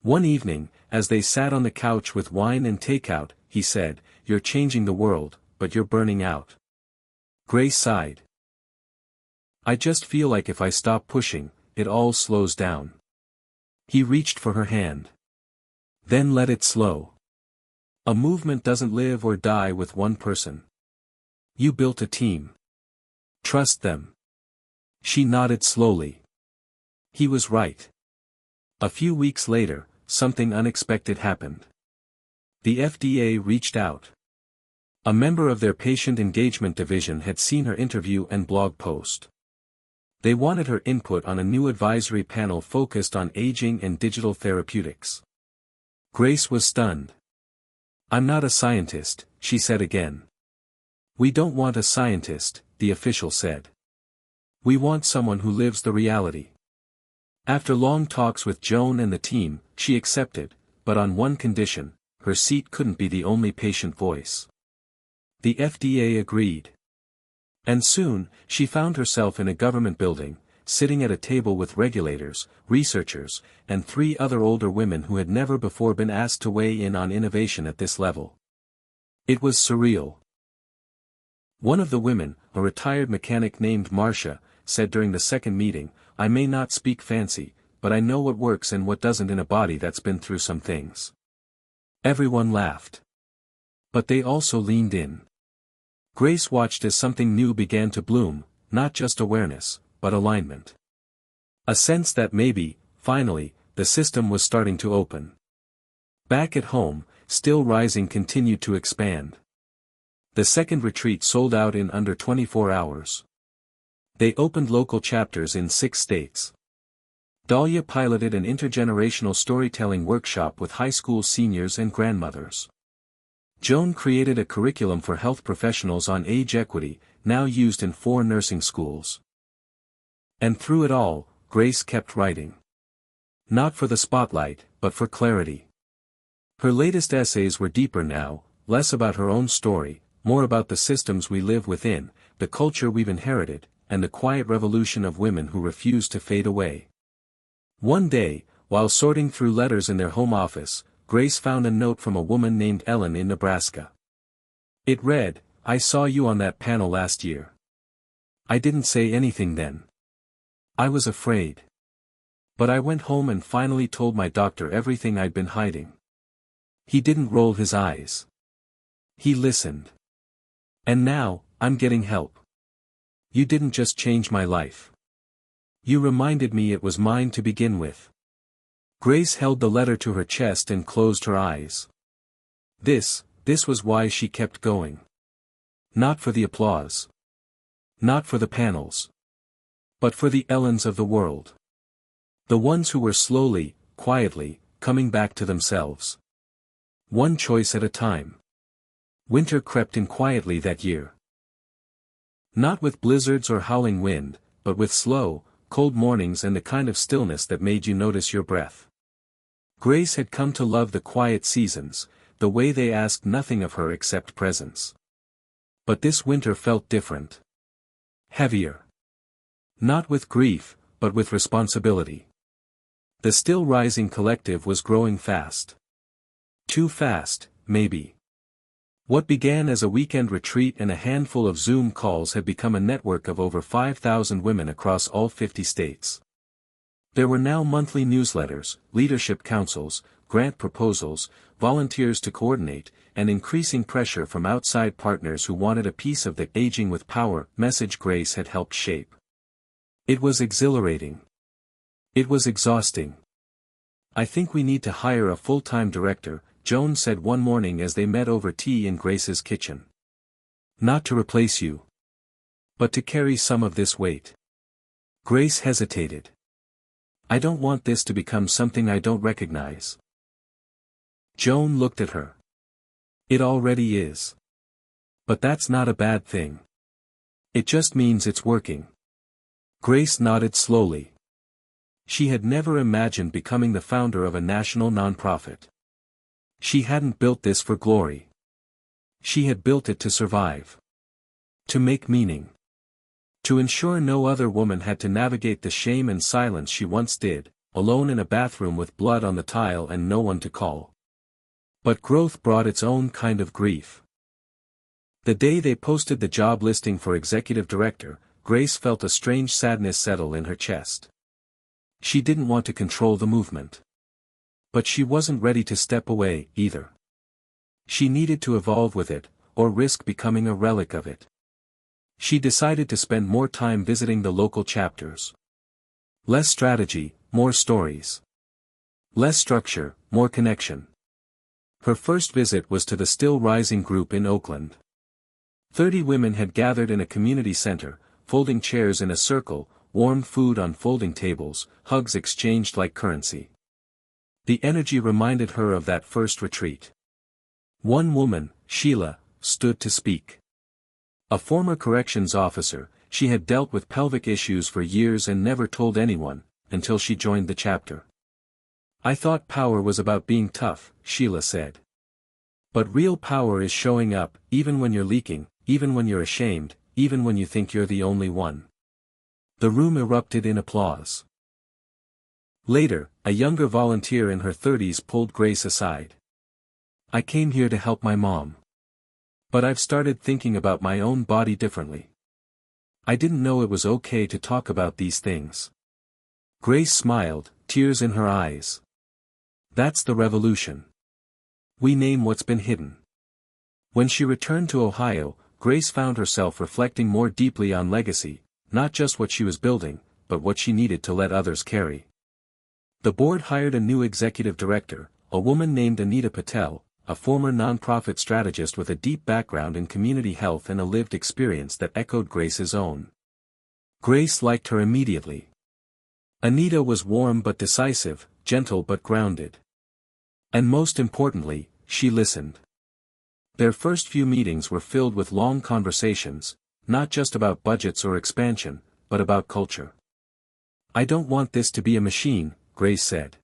One evening, as they sat on the couch with wine and takeout, he said, "You're changing the world, but you're burning out." Grace sighed. "I just feel like if I stop pushing, it all slows down." He reached for her hand. "Then let it slow. A movement doesn't live or die with one person. You built a team. Trust them." She nodded slowly. He was right. A few weeks later, something unexpected happened. The FDA reached out. A member of their patient engagement division had seen her interview and blog post. They wanted her input on a new advisory panel focused on aging and digital therapeutics. Grace was stunned. "I'm not a scientist," she said again. "We don't want a scientist," the official said. "We want someone who lives the reality." After long talks with Joan and the team, she accepted, but on one condition: her seat couldn't be the only patient voice. The FDA agreed. And soon, she found herself in a government building, sitting at a table with regulators, researchers, and 3 other older women who had never before been asked to weigh in on innovation at this level. It was surreal. One of the women, a retired mechanic named Marcia, said during the second meeting, "I may not speak fancy, but I know what works and what doesn't in a body that's been through some things." Everyone laughed. But they also leaned in. Grace watched as something new began to bloom, not just awareness, but alignment. A sense that maybe, finally, the system was starting to open. Back at home, Still Rising continued to expand. The second retreat sold out in under 24 hours. They opened local chapters in 6 states. Dahlia piloted an intergenerational storytelling workshop with high school seniors and grandmothers. Joan created a curriculum for health professionals on age equity, now used in 4 nursing schools. And through it all, Grace kept writing. Not for the spotlight, but for clarity. Her latest essays were deeper now, less about her own story, more about the systems we live within, the culture we've inherited, and the quiet revolution of women who refuse to fade away. One day, while sorting through letters in their home office, Grace found a note from a woman named Ellen in Nebraska. It read, "I saw you on that panel last year. I didn't say anything then. I was afraid. But I went home and finally told my doctor everything I'd been hiding. He didn't roll his eyes. He listened. And now, I'm getting help. You didn't just change my life. You reminded me it was mine to begin with." Grace held the letter to her chest and closed her eyes. This was why she kept going. Not for the applause. Not for the panels. But for the Ellens of the world. The ones who were slowly, quietly, coming back to themselves. One choice at a time. Winter crept in quietly that year. Not with blizzards or howling wind, but with slow, cold mornings and the kind of stillness that made you notice your breath. Grace had come to love the quiet seasons, the way they asked nothing of her except presence. But this winter felt different. Heavier. Not with grief, but with responsibility. The Still Rising collective was growing fast. Too fast, maybe. What began as a weekend retreat and a handful of Zoom calls had become a network of over 5,000 women across all 50 states. There were now monthly newsletters, leadership councils, grant proposals, volunteers to coordinate, and increasing pressure from outside partners who wanted a piece of the "Aging with Power" message Grace had helped shape. It was exhilarating. It was exhausting. "I think we need to hire a full-time director," Joan said one morning as they met over tea in Grace's kitchen. "Not to replace you. But to carry some of this weight." Grace hesitated. "I don't want this to become something I don't recognize." Joan looked at her. "It already is. But that's not a bad thing. It just means it's working." Grace nodded slowly. She had never imagined becoming the founder of a national nonprofit. She hadn't built this for glory. She had built it to survive. To make meaning. To ensure no other woman had to navigate the shame and silence she once did, alone in a bathroom with blood on the tile and no one to call. But growth brought its own kind of grief. The day they posted the job listing for executive director, Grace felt a strange sadness settle in her chest. She didn't want to control the movement. But she wasn't ready to step away, either. She needed to evolve with it, or risk becoming a relic of it. She decided to spend more time visiting the local chapters. Less strategy, more stories. Less structure, more connection. Her first visit was to the Still Rising group in Oakland. 30 women had gathered in a community center, folding chairs in a circle, warm food on folding tables, hugs exchanged like currency. The energy reminded her of that first retreat. One woman, Sheila, stood to speak. A former corrections officer, she had dealt with pelvic issues for years and never told anyone, until she joined the chapter. "I thought power was about being tough," Sheila said. "But real power is showing up, even when you're leaking, even when you're ashamed, even when you think you're the only one." The room erupted in applause. Later, a younger volunteer in her 30s pulled Grace aside. "I came here to help my mom. But I've started thinking about my own body differently. I didn't know it was okay to talk about these things." Grace smiled, tears in her eyes. "That's the revolution. We name what's been hidden. When she returned to Ohio, Grace found herself reflecting more deeply on legacy, not just what she was building, but what she needed to let others carry. The board hired a new executive director, a woman named Anita Patel, a former nonprofit strategist with a deep background in community health and a lived experience that echoed Grace's own. Grace liked her immediately. Anita was warm but decisive, gentle but grounded. And most importantly, she listened. Their first few meetings were filled with long conversations, not just about budgets or expansion, but about culture. "I don't want this to be a machine," Grace said.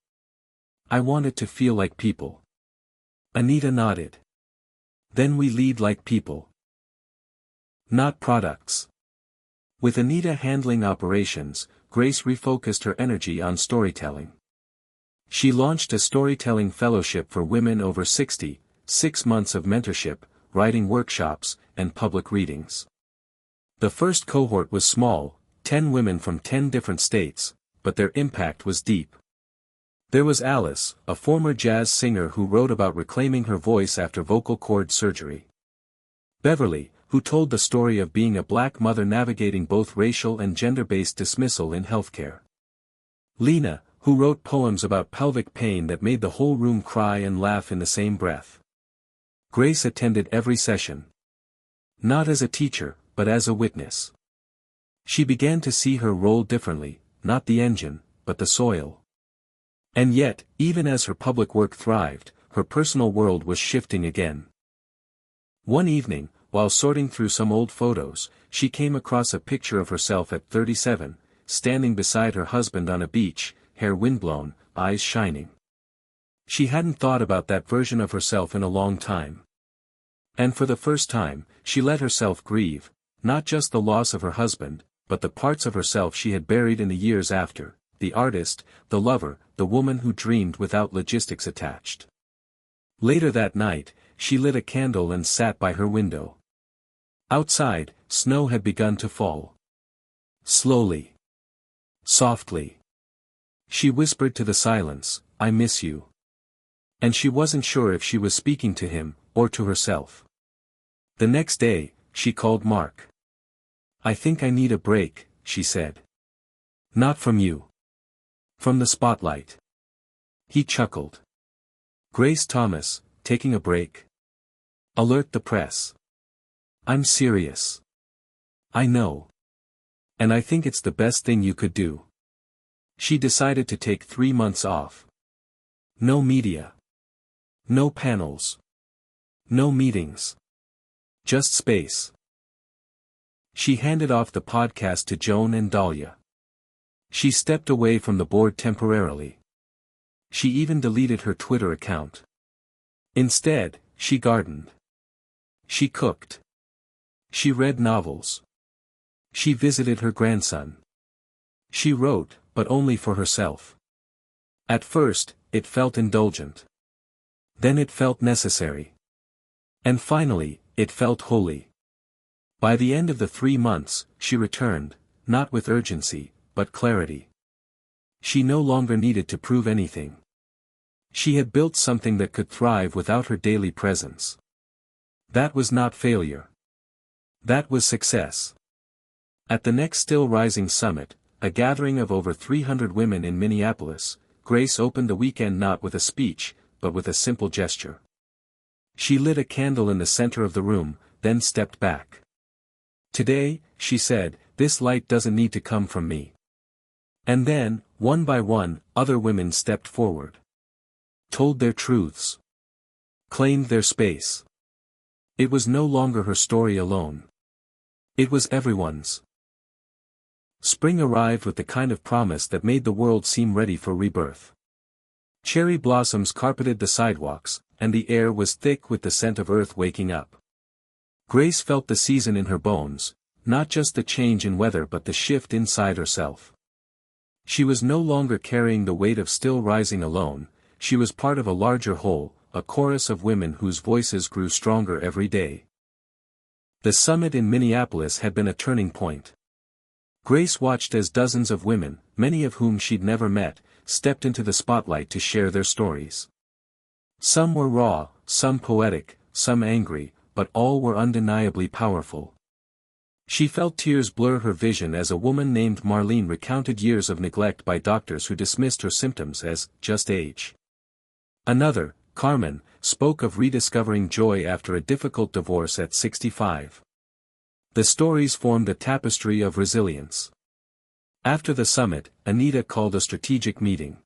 "I want it to feel like people." Anita nodded. "Then we lead like people. Not products." With Anita handling operations, Grace refocused her energy on storytelling. She launched a storytelling fellowship for women over 60, 6 months of mentorship, writing workshops, and public readings. The first cohort was small, 10 women from 10 different states, but their impact was deep. There was Alice, a former jazz singer who wrote about reclaiming her voice after vocal cord surgery. Beverly, who told the story of being a black mother navigating both racial and gender-based dismissal in healthcare. Lena, who wrote poems about pelvic pain that made the whole room cry and laugh in the same breath. Grace attended every session. Not as a teacher, but as a witness. She began to see her role differently, not the engine, but the soil. And yet, even as her public work thrived, her personal world was shifting again. One evening, while sorting through some old photos, she came across a picture of herself at 37, standing beside her husband on a beach, hair windblown, eyes shining. She hadn't thought about that version of herself in a long time. And for the first time, she let herself grieve, not just the loss of her husband, but the parts of herself she had buried in the years after, the artist, the lover, the woman who dreamed without logistics attached. Later that night, she lit a candle and sat by her window. Outside, snow had begun to fall. Slowly. Softly. She whispered to the silence, "I miss you." And she wasn't sure if she was speaking to him, or to herself. The next day, she called Mark. "I think I need a break," she said. "Not from you. From the spotlight." He chuckled. "Grace Thomas, taking a break? Alert the press." "I'm serious." "I know. And I think it's the best thing you could do." She decided to take 3 months off. No media. No panels. No meetings. Just space. She handed off the podcast to Joan and Dahlia. She stepped away from the board temporarily. She even deleted her Twitter account. Instead, she gardened. She cooked. She read novels. She visited her grandson. She wrote, but only for herself. At first, it felt indulgent. Then it felt necessary. And finally, it felt holy. By the end of the 3 months, she returned, not with urgency, but clarity. She no longer needed to prove anything. She had built something that could thrive without her daily presence. That was not failure. That was success. At the next Still Rising Summit, a gathering of over 300 women in Minneapolis, Grace opened the weekend not with a speech, but with a simple gesture. She lit a candle in the center of the room, then stepped back. "Today," she said, "this light doesn't need to come from me." And then, one by one, other women stepped forward. Told their truths. Claimed their space. It was no longer her story alone. It was everyone's. Spring arrived with the kind of promise that made the world seem ready for rebirth. Cherry blossoms carpeted the sidewalks, and the air was thick with the scent of earth waking up. Grace felt the season in her bones, not just the change in weather but the shift inside herself. She was no longer carrying the weight of Still Rising alone, she was part of a larger whole, a chorus of women whose voices grew stronger every day. The summit in Minneapolis had been a turning point. Grace watched as dozens of women, many of whom she'd never met, stepped into the spotlight to share their stories. Some were raw, some poetic, some angry, but all were undeniably powerful. She felt tears blur her vision as a woman named Marlene recounted years of neglect by doctors who dismissed her symptoms as just age. Another, Carmen, spoke of rediscovering joy after a difficult divorce at 65. The stories formed a tapestry of resilience. After the summit, Anita called a strategic meeting.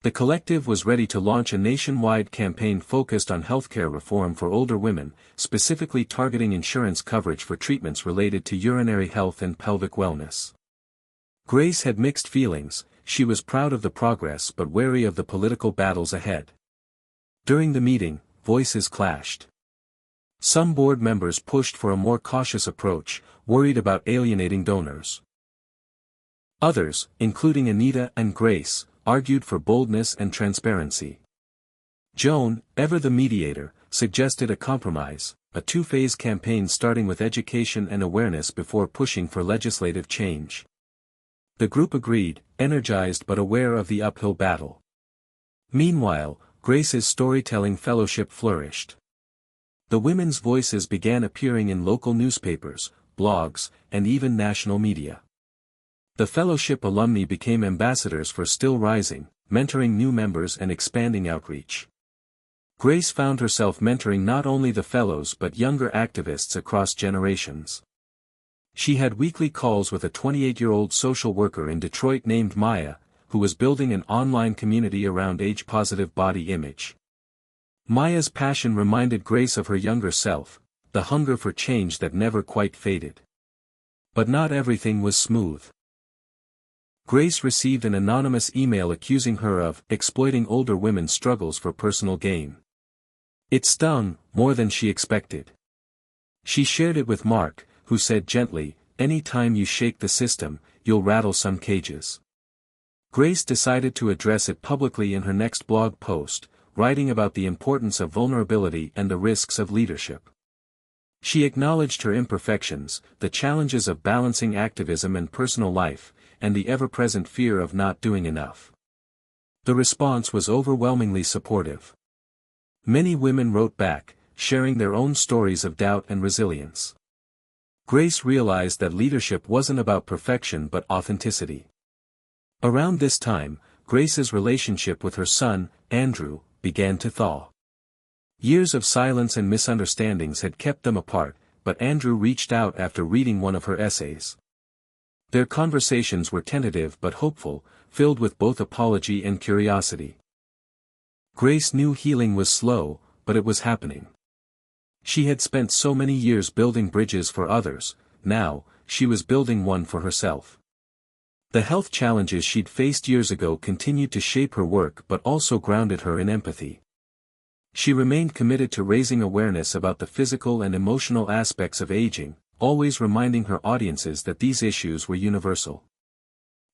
The collective was ready to launch a nationwide campaign focused on healthcare reform for older women, specifically targeting insurance coverage for treatments related to urinary health and pelvic wellness. Grace had mixed feelings. She was proud of the progress but wary of the political battles ahead. During the meeting, voices clashed. Some board members pushed for a more cautious approach, worried about alienating donors. Others, including Anita and Grace, argued for boldness and transparency. Joan, ever the mediator, suggested a compromise, a two-phase campaign starting with education and awareness before pushing for legislative change. The group agreed, energized but aware of the uphill battle. Meanwhile, Grace's storytelling fellowship flourished. The women's voices began appearing in local newspapers, blogs, and even national media. The fellowship alumni became ambassadors for Still Rising, mentoring new members and expanding outreach. Grace found herself mentoring not only the fellows but younger activists across generations. She had weekly calls with a 28-year-old social worker in Detroit named Maya, who was building an online community around age-positive body image. Maya's passion reminded Grace of her younger self, the hunger for change that never quite faded. But not everything was smooth. Grace received an anonymous email accusing her of exploiting older women's struggles for personal gain. It stung, more than she expected. She shared it with Mark, who said gently, "Any time you shake the system, you'll rattle some cages." Grace decided to address it publicly in her next blog post, writing about the importance of vulnerability and the risks of leadership. She acknowledged her imperfections, the challenges of balancing activism and personal life, and the ever-present fear of not doing enough. The response was overwhelmingly supportive. Many women wrote back, sharing their own stories of doubt and resilience. Grace realized that leadership wasn't about perfection but authenticity. Around this time, Grace's relationship with her son, Andrew, began to thaw. Years of silence and misunderstandings had kept them apart, but Andrew reached out after reading one of her essays. Their conversations were tentative but hopeful, filled with both apology and curiosity. Grace knew healing was slow, but it was happening. She had spent so many years building bridges for others, now, she was building one for herself. The health challenges she'd faced years ago continued to shape her work but also grounded her in empathy. She remained committed to raising awareness about the physical and emotional aspects of aging, always reminding her audiences that these issues were universal.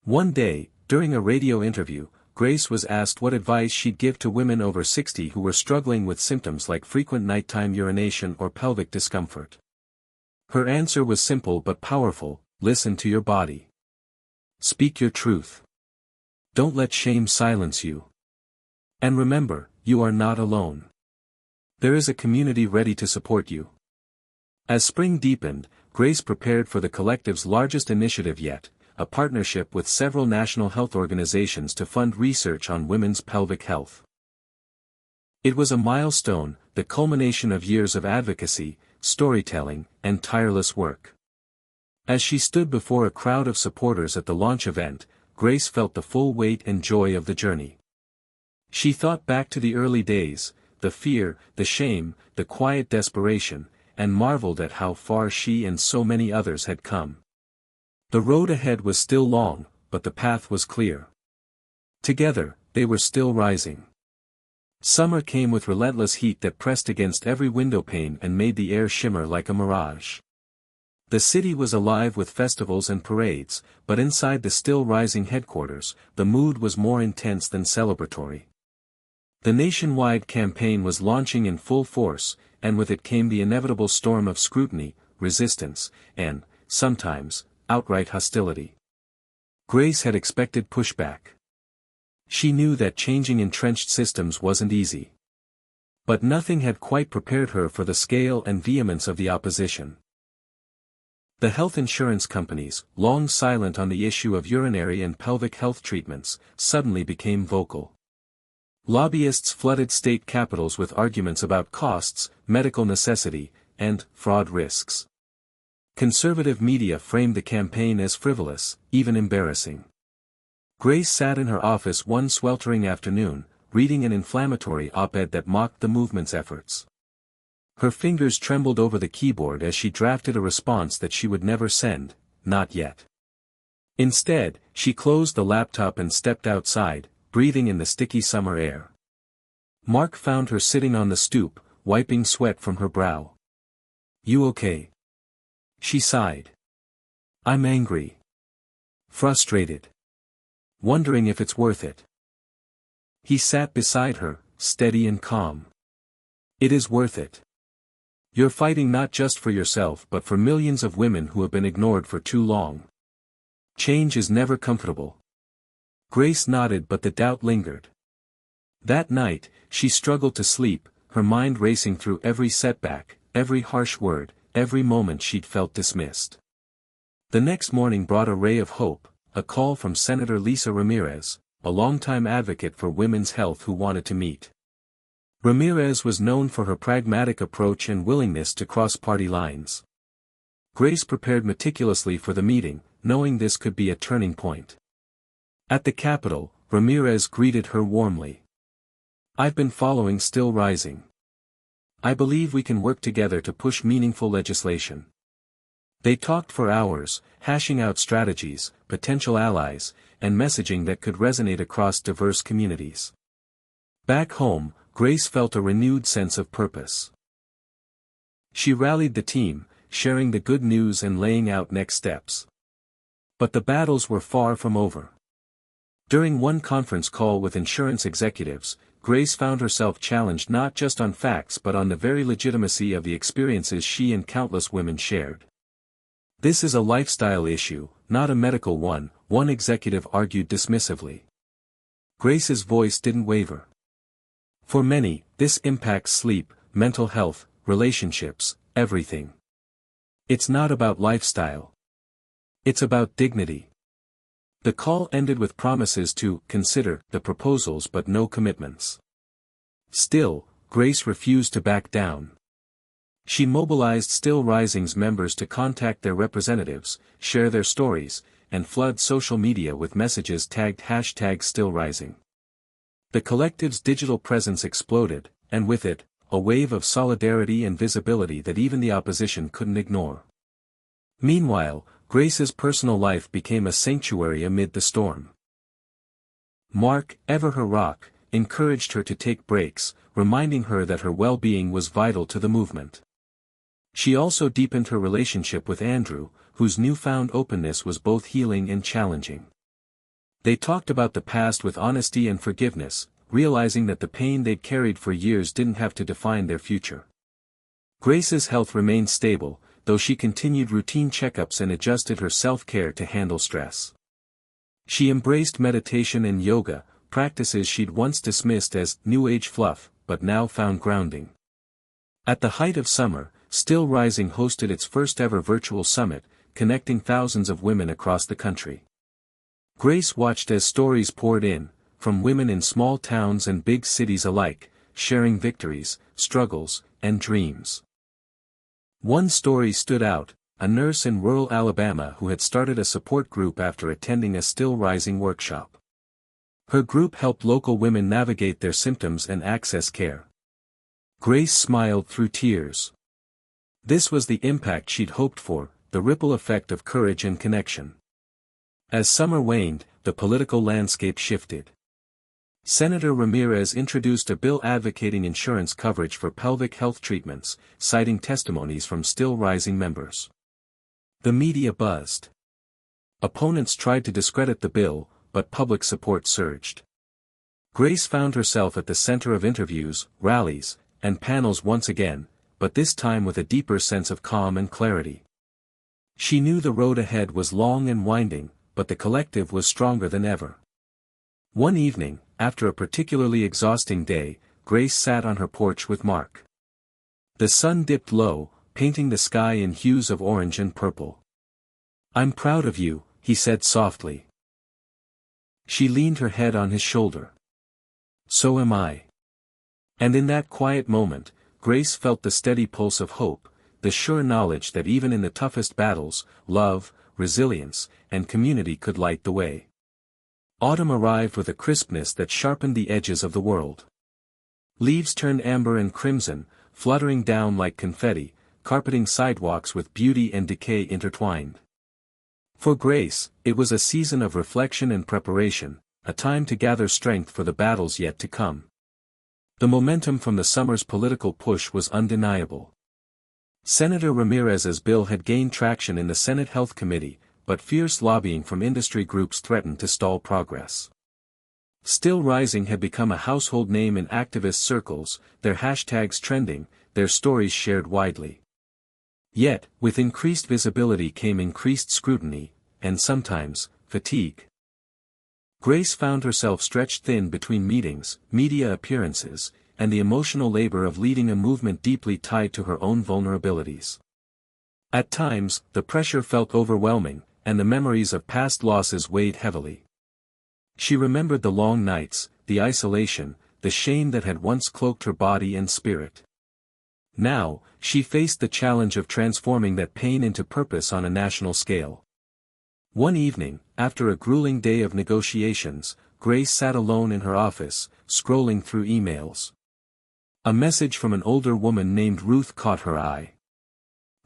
One day, during a radio interview, Grace was asked what advice she'd give to women over 60 who were struggling with symptoms like frequent nighttime urination or pelvic discomfort. Her answer was simple but powerful: listen to your body. Speak your truth. Don't let shame silence you. And remember, you are not alone. There is a community ready to support you. As spring deepened, Grace prepared for the collective's largest initiative yet, a partnership with several national health organizations to fund research on women's pelvic health. It was a milestone, the culmination of years of advocacy, storytelling, and tireless work. As she stood before a crowd of supporters at the launch event, Grace felt the full weight and joy of the journey. She thought back to the early days, the fear, the shame, the quiet desperation, and marveled at how far she and so many others had come. The road ahead was still long, but the path was clear. Together, they were still rising. Summer came with relentless heat that pressed against every windowpane and made the air shimmer like a mirage. The city was alive with festivals and parades, but inside the Still Rising headquarters, the mood was more intense than celebratory. The nationwide campaign was launching in full force, and with it came the inevitable storm of scrutiny, resistance, and, sometimes, outright hostility. Grace had expected pushback. She knew that changing entrenched systems wasn't easy. But nothing had quite prepared her for the scale and vehemence of the opposition. The health insurance companies, long silent on the issue of urinary and pelvic health treatments, suddenly became vocal. Lobbyists flooded state capitals with arguments about costs, medical necessity, and fraud risks. Conservative media framed the campaign as frivolous, even embarrassing. Grace sat in her office one sweltering afternoon, reading an inflammatory op-ed that mocked the movement's efforts. Her fingers trembled over the keyboard as she drafted a response that she would never send, not yet. Instead, she closed the laptop and stepped outside, breathing in the sticky summer air. Mark found her sitting on the stoop, wiping sweat from her brow. "You okay?" She sighed. "I'm angry. Frustrated. Wondering if it's worth it." He sat beside her, steady and calm. "It is worth it. You're fighting not just for yourself but for millions of women who have been ignored for too long. Change is never comfortable." Grace nodded, but the doubt lingered. That night, she struggled to sleep, her mind racing through every setback, every harsh word, every moment she'd felt dismissed. The next morning brought a ray of hope, a call from Senator Lisa Ramirez, a longtime advocate for women's health who wanted to meet. Ramirez was known for her pragmatic approach and willingness to cross party lines. Grace prepared meticulously for the meeting, knowing this could be a turning point. At the Capitol, Ramirez greeted her warmly. "I've been following Still Rising. I believe we can work together to push meaningful legislation." They talked for hours, hashing out strategies, potential allies, and messaging that could resonate across diverse communities. Back home, Grace felt a renewed sense of purpose. She rallied the team, sharing the good news and laying out next steps. But the battles were far from over. During one conference call with insurance executives, Grace found herself challenged not just on facts but on the very legitimacy of the experiences she and countless women shared. "This is a lifestyle issue, not a medical one," one executive argued dismissively. Grace's voice didn't waver. "For many, this impacts sleep, mental health, relationships, everything. It's not about lifestyle. It's about dignity." The call ended with promises to consider the proposals but no commitments. Still, Grace refused to back down. She mobilized Still Rising's members to contact their representatives, share their stories, and flood social media with messages tagged #StillRising. The collective's digital presence exploded, and with it, a wave of solidarity and visibility that even the opposition couldn't ignore. Meanwhile, Grace's personal life became a sanctuary amid the storm. Mark, ever her rock, encouraged her to take breaks, reminding her that her well-being was vital to the movement. She also deepened her relationship with Andrew, whose newfound openness was both healing and challenging. They talked about the past with honesty and forgiveness, realizing that the pain they'd carried for years didn't have to define their future. Grace's health remained stable, though she continued routine checkups and adjusted her self-care to handle stress. She embraced meditation and yoga, practices she'd once dismissed as New Age fluff, but now found grounding. At the height of summer, Still Rising hosted its first-ever virtual summit, connecting thousands of women across the country. Grace watched as stories poured in, from women in small towns and big cities alike, sharing victories, struggles, and dreams. One story stood out, a nurse in rural Alabama who had started a support group after attending a Still Rising workshop. Her group helped local women navigate their symptoms and access care. Grace smiled through tears. This was the impact she'd hoped for, the ripple effect of courage and connection. As summer waned, the political landscape shifted. Senator Ramirez introduced a bill advocating insurance coverage for pelvic health treatments, citing testimonies from Still Rising members. The media buzzed. Opponents tried to discredit the bill, but public support surged. Grace found herself at the center of interviews, rallies, and panels once again, but this time with a deeper sense of calm and clarity. She knew the road ahead was long and winding, but the collective was stronger than ever. One evening, after a particularly exhausting day, Grace sat on her porch with Mark. The sun dipped low, painting the sky in hues of orange and purple. "I'm proud of you," he said softly. She leaned her head on his shoulder. "So am I." And in that quiet moment, Grace felt the steady pulse of hope, the sure knowledge that even in the toughest battles, love, resilience, and community could light the way. Autumn arrived with a crispness that sharpened the edges of the world. Leaves turned amber and crimson, fluttering down like confetti, carpeting sidewalks with beauty and decay intertwined. For Grace, it was a season of reflection and preparation, a time to gather strength for the battles yet to come. The momentum from the summer's political push was undeniable. Senator Ramirez's bill had gained traction in the Senate Health Committee, but fierce lobbying from industry groups threatened to stall progress. Still Rising had become a household name in activist circles, their hashtags trending, their stories shared widely. Yet, with increased visibility came increased scrutiny, and sometimes, fatigue. Grace found herself stretched thin between meetings, media appearances, and the emotional labor of leading a movement deeply tied to her own vulnerabilities. At times, the pressure felt overwhelming, and the memories of past losses weighed heavily. She remembered the long nights, the isolation, the shame that had once cloaked her body and spirit. Now, she faced the challenge of transforming that pain into purpose on a national scale. One evening, after a grueling day of negotiations, Grace sat alone in her office, scrolling through emails. A message from an older woman named Ruth caught her eye.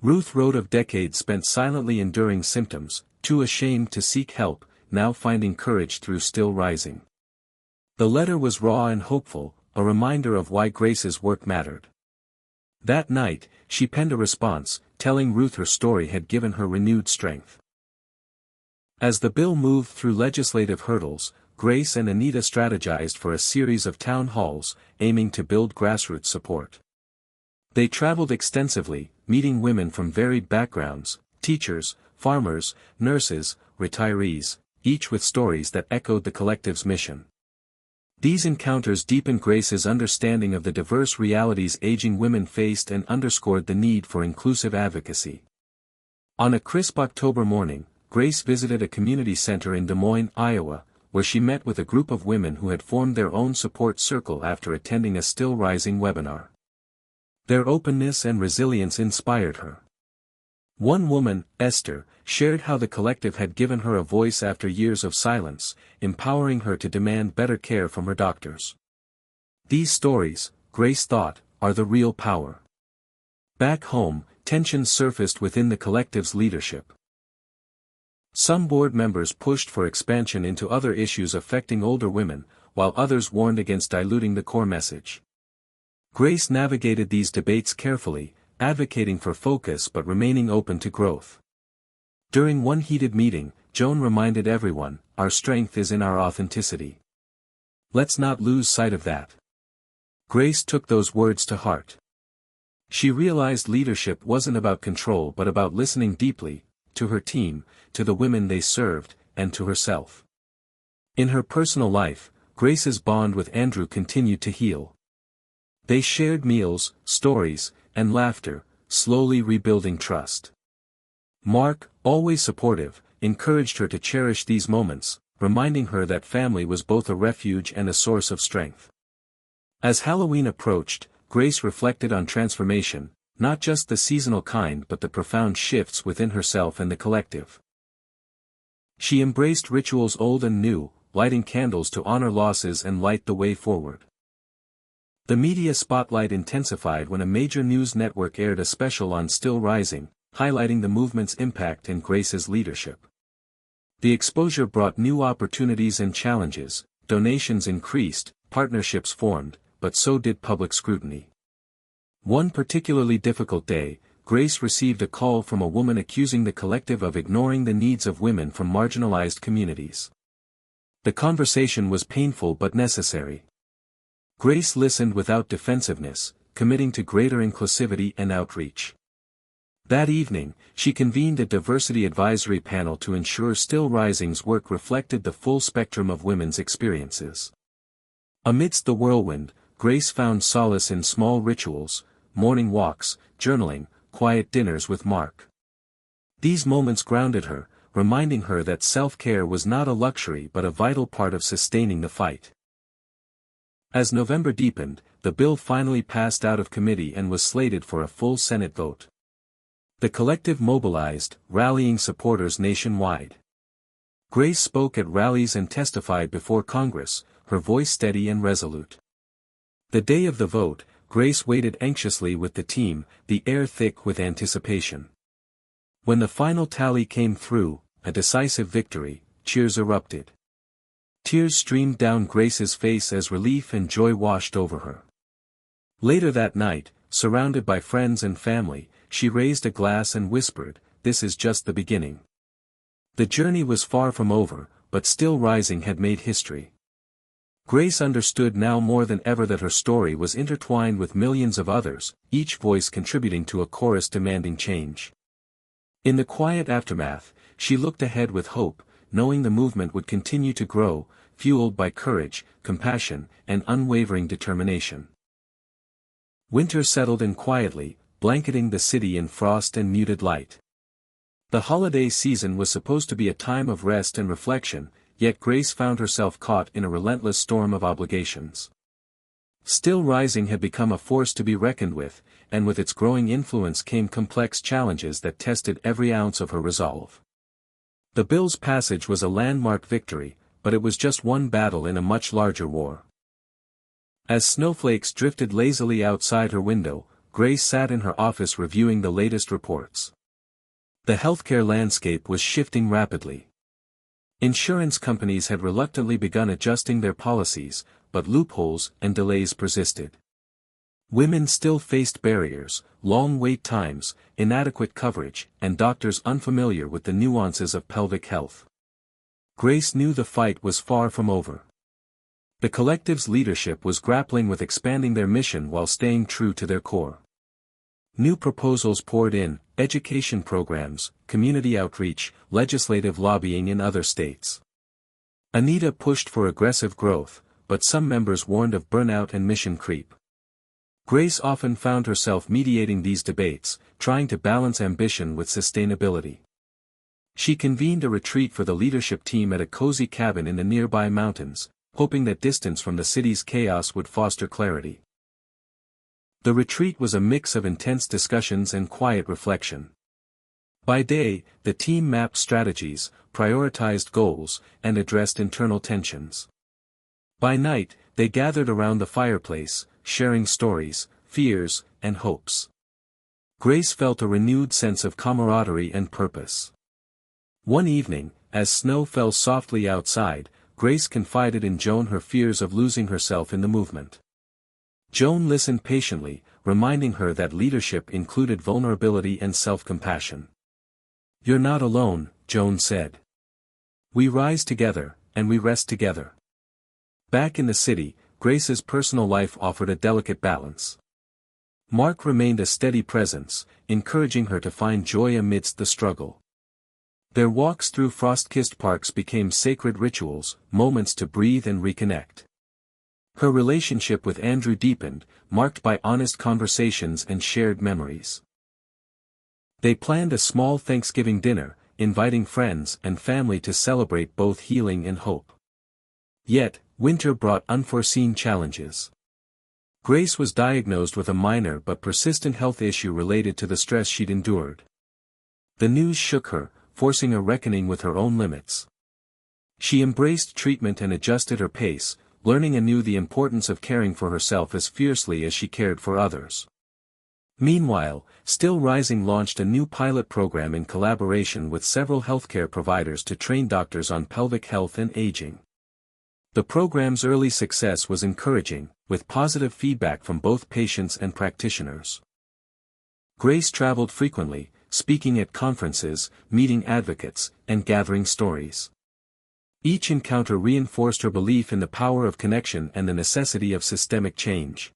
Ruth wrote of decades spent silently enduring symptoms, too ashamed to seek help, now finding courage through Still Rising. The letter was raw and hopeful, a reminder of why Grace's work mattered. That night, she penned a response, telling Ruth her story had given her renewed strength. As the bill moved through legislative hurdles, Grace and Anita strategized for a series of town halls, aiming to build grassroots support. They traveled extensively, meeting women from varied backgrounds, teachers, farmers, nurses, retirees, each with stories that echoed the collective's mission. These encounters deepened Grace's understanding of the diverse realities aging women faced and underscored the need for inclusive advocacy. On a crisp October morning, Grace visited a community center in Des Moines, Iowa, where she met with a group of women who had formed their own support circle after attending a Still Rising webinar. Their openness and resilience inspired her. One woman, Esther, shared how the collective had given her a voice after years of silence, empowering her to demand better care from her doctors. These stories, Grace thought, are the real power. Back home, tensions surfaced within the collective's leadership. Some board members pushed for expansion into other issues affecting older women, while others warned against diluting the core message. Grace navigated these debates carefully, advocating for focus but remaining open to growth. During one heated meeting, Joan reminded everyone, "Our strength is in our authenticity. Let's not lose sight of that." Grace took those words to heart. She realized leadership wasn't about control but about listening deeply, to her team, to the women they served, and to herself. In her personal life, Grace's bond with Andrew continued to heal. They shared meals, stories, and laughter, slowly rebuilding trust. Mark, always supportive, encouraged her to cherish these moments, reminding her that family was both a refuge and a source of strength. As Halloween approached, Grace reflected on transformation, not just the seasonal kind but the profound shifts within herself and the collective. She embraced rituals old and new, lighting candles to honor losses and light the way forward. The media spotlight intensified when a major news network aired a special on Still Rising, highlighting the movement's impact and Grace's leadership. The exposure brought new opportunities and challenges, donations increased, partnerships formed, but so did public scrutiny. One particularly difficult day, Grace received a call from a woman accusing the collective of ignoring the needs of women from marginalized communities. The conversation was painful but necessary. Grace listened without defensiveness, committing to greater inclusivity and outreach. That evening, she convened a diversity advisory panel to ensure Still Rising's work reflected the full spectrum of women's experiences. Amidst the whirlwind, Grace found solace in small rituals, morning walks, journaling, quiet dinners with Mark. These moments grounded her, reminding her that self-care was not a luxury but a vital part of sustaining the fight. As November deepened, the bill finally passed out of committee and was slated for a full Senate vote. The collective mobilized, rallying supporters nationwide. Grace spoke at rallies and testified before Congress, her voice steady and resolute. The day of the vote, Grace waited anxiously with the team, the air thick with anticipation. When the final tally came through, a decisive victory, cheers erupted. Tears streamed down Grace's face as relief and joy washed over her. Later that night, surrounded by friends and family, she raised a glass and whispered, "This is just the beginning." The journey was far from over, but still Rising had made history. Grace understood now more than ever that her story was intertwined with millions of others, each voice contributing to a chorus demanding change. In the quiet aftermath, she looked ahead with hope, knowing the movement would continue to grow, fueled by courage, compassion, and unwavering determination. Winter settled in quietly, blanketing the city in frost and muted light. The holiday season was supposed to be a time of rest and reflection, yet Grace found herself caught in a relentless storm of obligations. Still Rising had become a force to be reckoned with, and with its growing influence came complex challenges that tested every ounce of her resolve. The bill's passage was a landmark victory, but it was just one battle in a much larger war. As snowflakes drifted lazily outside her window, Grace sat in her office reviewing the latest reports. The healthcare landscape was shifting rapidly. Insurance companies had reluctantly begun adjusting their policies, but loopholes and delays persisted. Women still faced barriers, long wait times, inadequate coverage, and doctors unfamiliar with the nuances of pelvic health. Grace knew the fight was far from over. The collective's leadership was grappling with expanding their mission while staying true to their core. New proposals poured in, education programs, community outreach, legislative lobbying in other states. Anita pushed for aggressive growth, but some members warned of burnout and mission creep. Grace often found herself mediating these debates, trying to balance ambition with sustainability. She convened a retreat for the leadership team at a cozy cabin in the nearby mountains, hoping that distance from the city's chaos would foster clarity. The retreat was a mix of intense discussions and quiet reflection. By day, the team mapped strategies, prioritized goals, and addressed internal tensions. By night, they gathered around the fireplace, sharing stories, fears, and hopes. Grace felt a renewed sense of camaraderie and purpose. One evening, as snow fell softly outside, Grace confided in Joan her fears of losing herself in the movement. Joan listened patiently, reminding her that leadership included vulnerability and self-compassion. "You're not alone," Joan said. "We rise together, and we rest together." Back in the city, Grace's personal life offered a delicate balance. Mark remained a steady presence, encouraging her to find joy amidst the struggle. Their walks through frost-kissed parks became sacred rituals, moments to breathe and reconnect. Her relationship with Andrew deepened, marked by honest conversations and shared memories. They planned a small Thanksgiving dinner, inviting friends and family to celebrate both healing and hope. Yet, winter brought unforeseen challenges. Grace was diagnosed with a minor but persistent health issue related to the stress she'd endured. The news shook her, forcing a reckoning with her own limits. She embraced treatment and adjusted her pace, learning anew the importance of caring for herself as fiercely as she cared for others. Meanwhile, Still Rising launched a new pilot program in collaboration with several healthcare providers to train doctors on pelvic health and aging. The program's early success was encouraging, with positive feedback from both patients and practitioners. Grace traveled frequently, speaking at conferences, meeting advocates, and gathering stories. Each encounter reinforced her belief in the power of connection and the necessity of systemic change.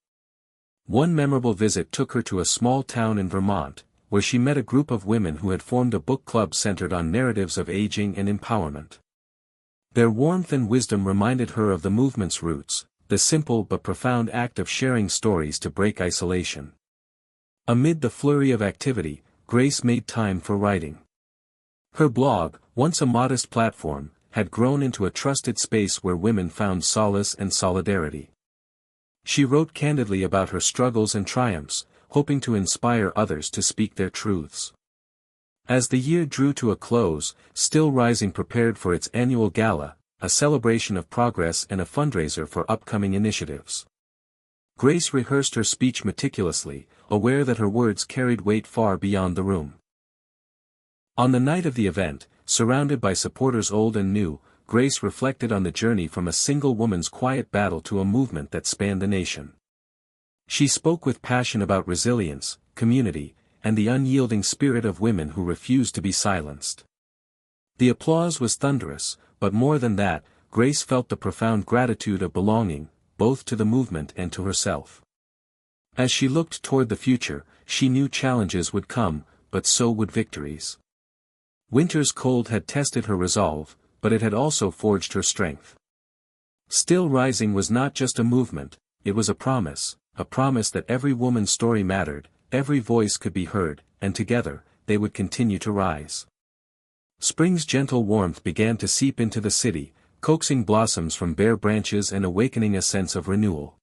One memorable visit took her to a small town in Vermont, where she met a group of women who had formed a book club centered on narratives of aging and empowerment. Their warmth and wisdom reminded her of the movement's roots, the simple but profound act of sharing stories to break isolation. Amid the flurry of activity, Grace made time for writing. Her blog, once a modest platform, had grown into a trusted space where women found solace and solidarity. She wrote candidly about her struggles and triumphs, hoping to inspire others to speak their truths. As the year drew to a close, Still Rising prepared for its annual gala, a celebration of progress and a fundraiser for upcoming initiatives. Grace rehearsed her speech meticulously, aware that her words carried weight far beyond the room. On the night of the event, surrounded by supporters old and new, Grace reflected on the journey from a single woman's quiet battle to a movement that spanned the nation. She spoke with passion about resilience, community, and the unyielding spirit of women who refused to be silenced. The applause was thunderous, but more than that, Grace felt the profound gratitude of belonging, both to the movement and to herself. As she looked toward the future, she knew challenges would come, but so would victories. Winter's cold had tested her resolve, but it had also forged her strength. Still Rising was not just a movement, it was a promise that every woman's story mattered, every voice could be heard, and together, they would continue to rise. Spring's gentle warmth began to seep into the city, coaxing blossoms from bare branches and awakening a sense of renewal.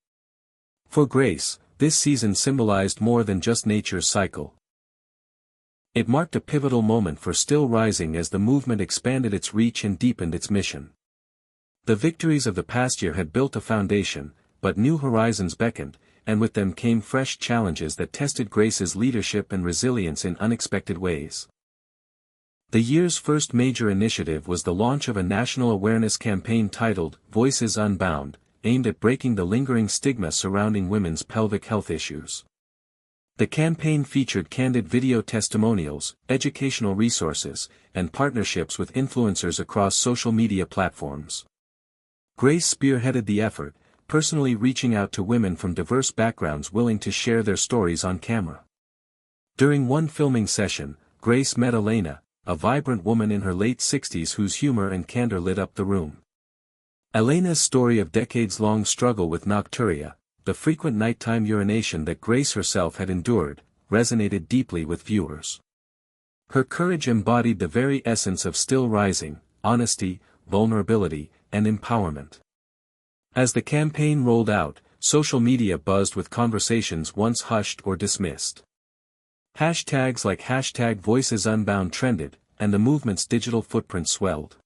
For Grace, this season symbolized more than just nature's cycle. It marked a pivotal moment for Still Rising as the movement expanded its reach and deepened its mission. The victories of the past year had built a foundation, but new horizons beckoned, and with them came fresh challenges that tested Grace's leadership and resilience in unexpected ways. The year's first major initiative was the launch of a national awareness campaign titled Voices Unbound, aimed at breaking the lingering stigma surrounding women's pelvic health issues. The campaign featured candid video testimonials, educational resources, and partnerships with influencers across social media platforms. Grace spearheaded the effort, personally reaching out to women from diverse backgrounds willing to share their stories on camera. During one filming session, Grace met Elena, a vibrant woman in her late 60s whose humor and candor lit up the room. Elena's story of decades-long struggle with nocturia, the frequent nighttime urination that Grace herself had endured, resonated deeply with viewers. Her courage embodied the very essence of Still Rising: honesty, vulnerability, and empowerment. As the campaign rolled out, social media buzzed with conversations once hushed or dismissed. Hashtags like #VoicesUnbound trended, and the movement's digital footprint swelled.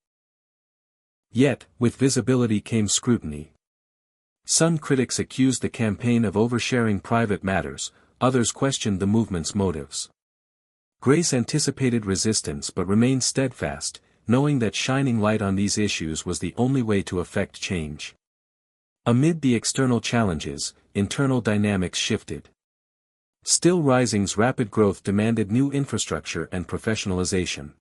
Yet, with visibility came scrutiny. Some critics accused the campaign of oversharing private matters, others questioned the movement's motives. Grace anticipated resistance but remained steadfast, knowing that shining light on these issues was the only way to effect change. Amid the external challenges, internal dynamics shifted. Still Rising's rapid growth demanded new infrastructure and professionalization.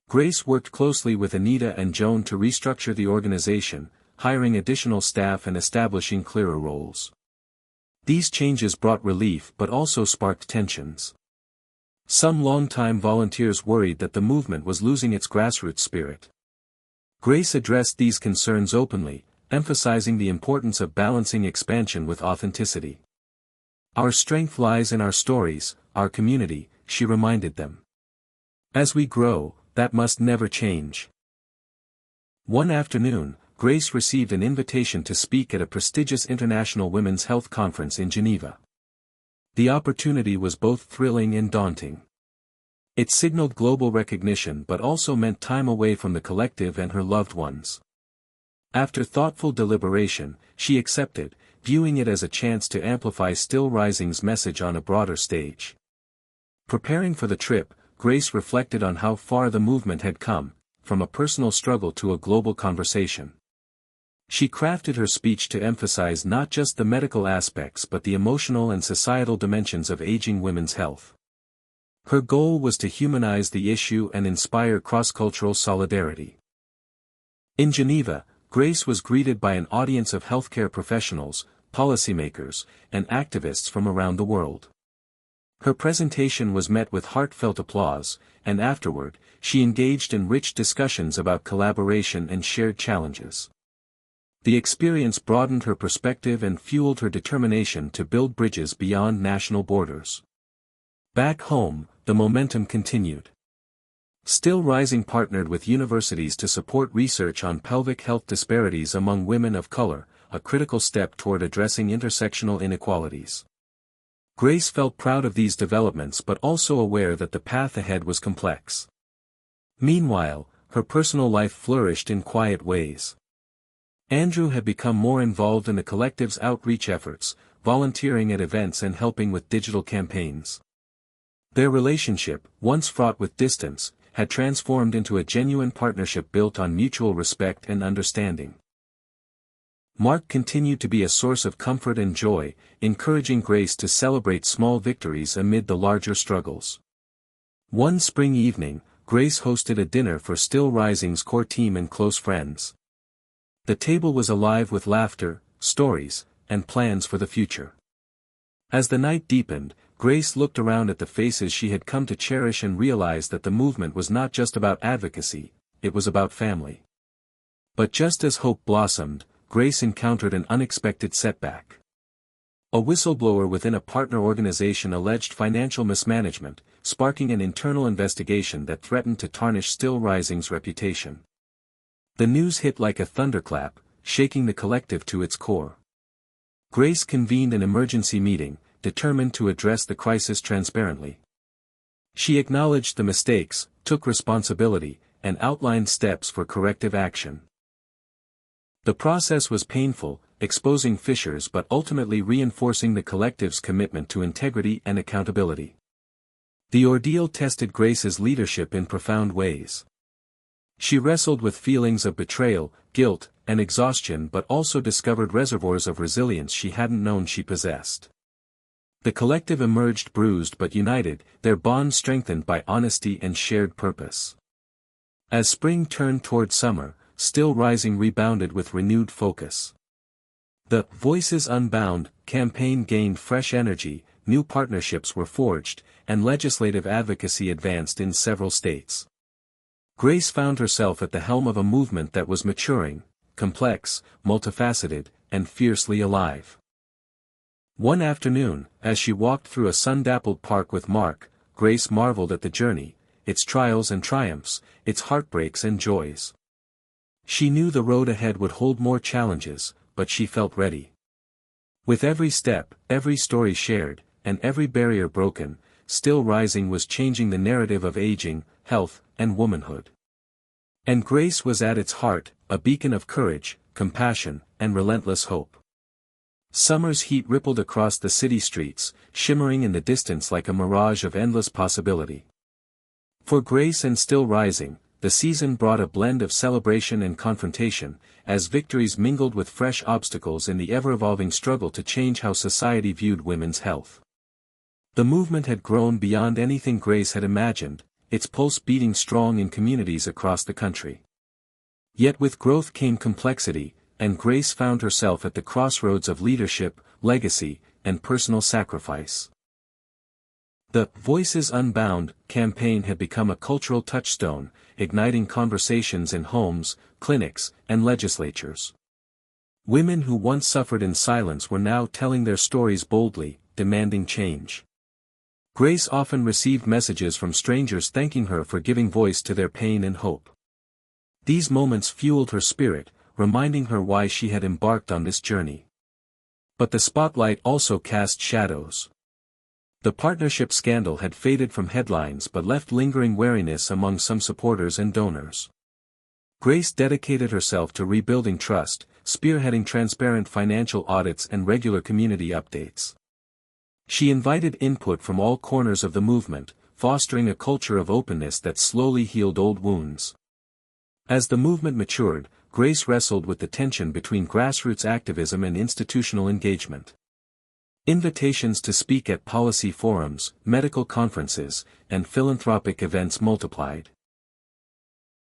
Grace worked closely with Anita and Joan to restructure the organization, hiring additional staff and establishing clearer roles. These changes brought relief but also sparked tensions. Some longtime volunteers worried that the movement was losing its grassroots spirit. Grace addressed these concerns openly, emphasizing the importance of balancing expansion with authenticity. "Our strength lies in our stories, our community," she reminded them. "As we grow, that must never change." One afternoon, Grace received an invitation to speak at a prestigious international women's health conference in Geneva. The opportunity was both thrilling and daunting. It signaled global recognition but also meant time away from the collective and her loved ones. After thoughtful deliberation, she accepted, viewing it as a chance to amplify Still Rising's message on a broader stage. Preparing for the trip, Grace reflected on how far the movement had come, from a personal struggle to a global conversation. She crafted her speech to emphasize not just the medical aspects but the emotional and societal dimensions of aging women's health. Her goal was to humanize the issue and inspire cross-cultural solidarity. In Geneva, Grace was greeted by an audience of healthcare professionals, policymakers, and activists from around the world. Her presentation was met with heartfelt applause, and afterward, she engaged in rich discussions about collaboration and shared challenges. The experience broadened her perspective and fueled her determination to build bridges beyond national borders. Back home, the momentum continued. Still Rising partnered with universities to support research on pelvic health disparities among women of color, a critical step toward addressing intersectional inequalities. Grace felt proud of these developments but also aware that the path ahead was complex. Meanwhile, her personal life flourished in quiet ways. Andrew had become more involved in the collective's outreach efforts, volunteering at events and helping with digital campaigns. Their relationship, once fraught with distance, had transformed into a genuine partnership built on mutual respect and understanding. Mark continued to be a source of comfort and joy, encouraging Grace to celebrate small victories amid the larger struggles. One spring evening, Grace hosted a dinner for Still Rising's core team and close friends. The table was alive with laughter, stories, and plans for the future. As the night deepened, Grace looked around at the faces she had come to cherish and realized that the movement was not just about advocacy, it was about family. But just as hope blossomed, Grace encountered an unexpected setback. A whistleblower within a partner organization alleged financial mismanagement, sparking an internal investigation that threatened to tarnish Still Rising's reputation. The news hit like a thunderclap, shaking the collective to its core. Grace convened an emergency meeting, determined to address the crisis transparently. She acknowledged the mistakes, took responsibility, and outlined steps for corrective action. The process was painful, exposing fissures but ultimately reinforcing the collective's commitment to integrity and accountability. The ordeal tested Grace's leadership in profound ways. She wrestled with feelings of betrayal, guilt, and exhaustion but also discovered reservoirs of resilience she hadn't known she possessed. The collective emerged bruised but united, their bond strengthened by honesty and shared purpose. As spring turned toward summer, Still Rising rebounded with renewed focus. The Voices Unbound campaign gained fresh energy, new partnerships were forged, and legislative advocacy advanced in several states. Grace found herself at the helm of a movement that was maturing, complex, multifaceted, and fiercely alive. One afternoon, as she walked through a sun-dappled park with Mark, Grace marveled at the journey, its trials and triumphs, its heartbreaks and joys. She knew the road ahead would hold more challenges, but she felt ready. With every step, every story shared, and every barrier broken, Still Rising was changing the narrative of aging, health, and womanhood. And Grace was at its heart, a beacon of courage, compassion, and relentless hope. Summer's heat rippled across the city streets, shimmering in the distance like a mirage of endless possibility. For Grace and Still Rising, the season brought a blend of celebration and confrontation, as victories mingled with fresh obstacles in the ever-evolving struggle to change how society viewed women's health. The movement had grown beyond anything Grace had imagined, its pulse beating strong in communities across the country. Yet with growth came complexity, and Grace found herself at the crossroads of leadership, legacy, and personal sacrifice. The Voices Unbound campaign had become a cultural touchstone, igniting conversations in homes, clinics, and legislatures. Women who once suffered in silence were now telling their stories boldly, demanding change. Grace often received messages from strangers thanking her for giving voice to their pain and hope. These moments fueled her spirit, reminding her why she had embarked on this journey. But the spotlight also cast shadows. The partnership scandal had faded from headlines but left lingering wariness among some supporters and donors. Grace dedicated herself to rebuilding trust, spearheading transparent financial audits and regular community updates. She invited input from all corners of the movement, fostering a culture of openness that slowly healed old wounds. As the movement matured, Grace wrestled with the tension between grassroots activism and institutional engagement. Invitations to speak at policy forums, medical conferences, and philanthropic events multiplied.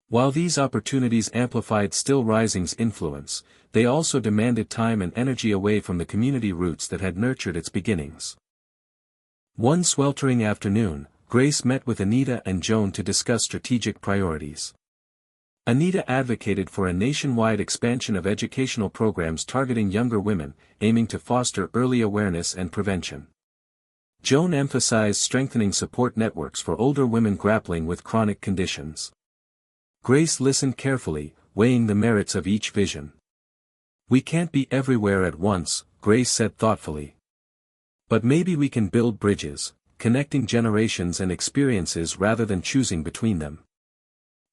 While these opportunities amplified Still Rising's influence, they also demanded time and energy away from the community roots that had nurtured its beginnings. One sweltering afternoon, Grace met with Anita and Joan to discuss strategic priorities. Anita advocated for a nationwide expansion of educational programs targeting younger women, aiming to foster early awareness and prevention. Joan emphasized strengthening support networks for older women grappling with chronic conditions. Grace listened carefully, weighing the merits of each vision. "We can't be everywhere at once," Grace said thoughtfully. "But maybe we can build bridges, connecting generations and experiences rather than choosing between them."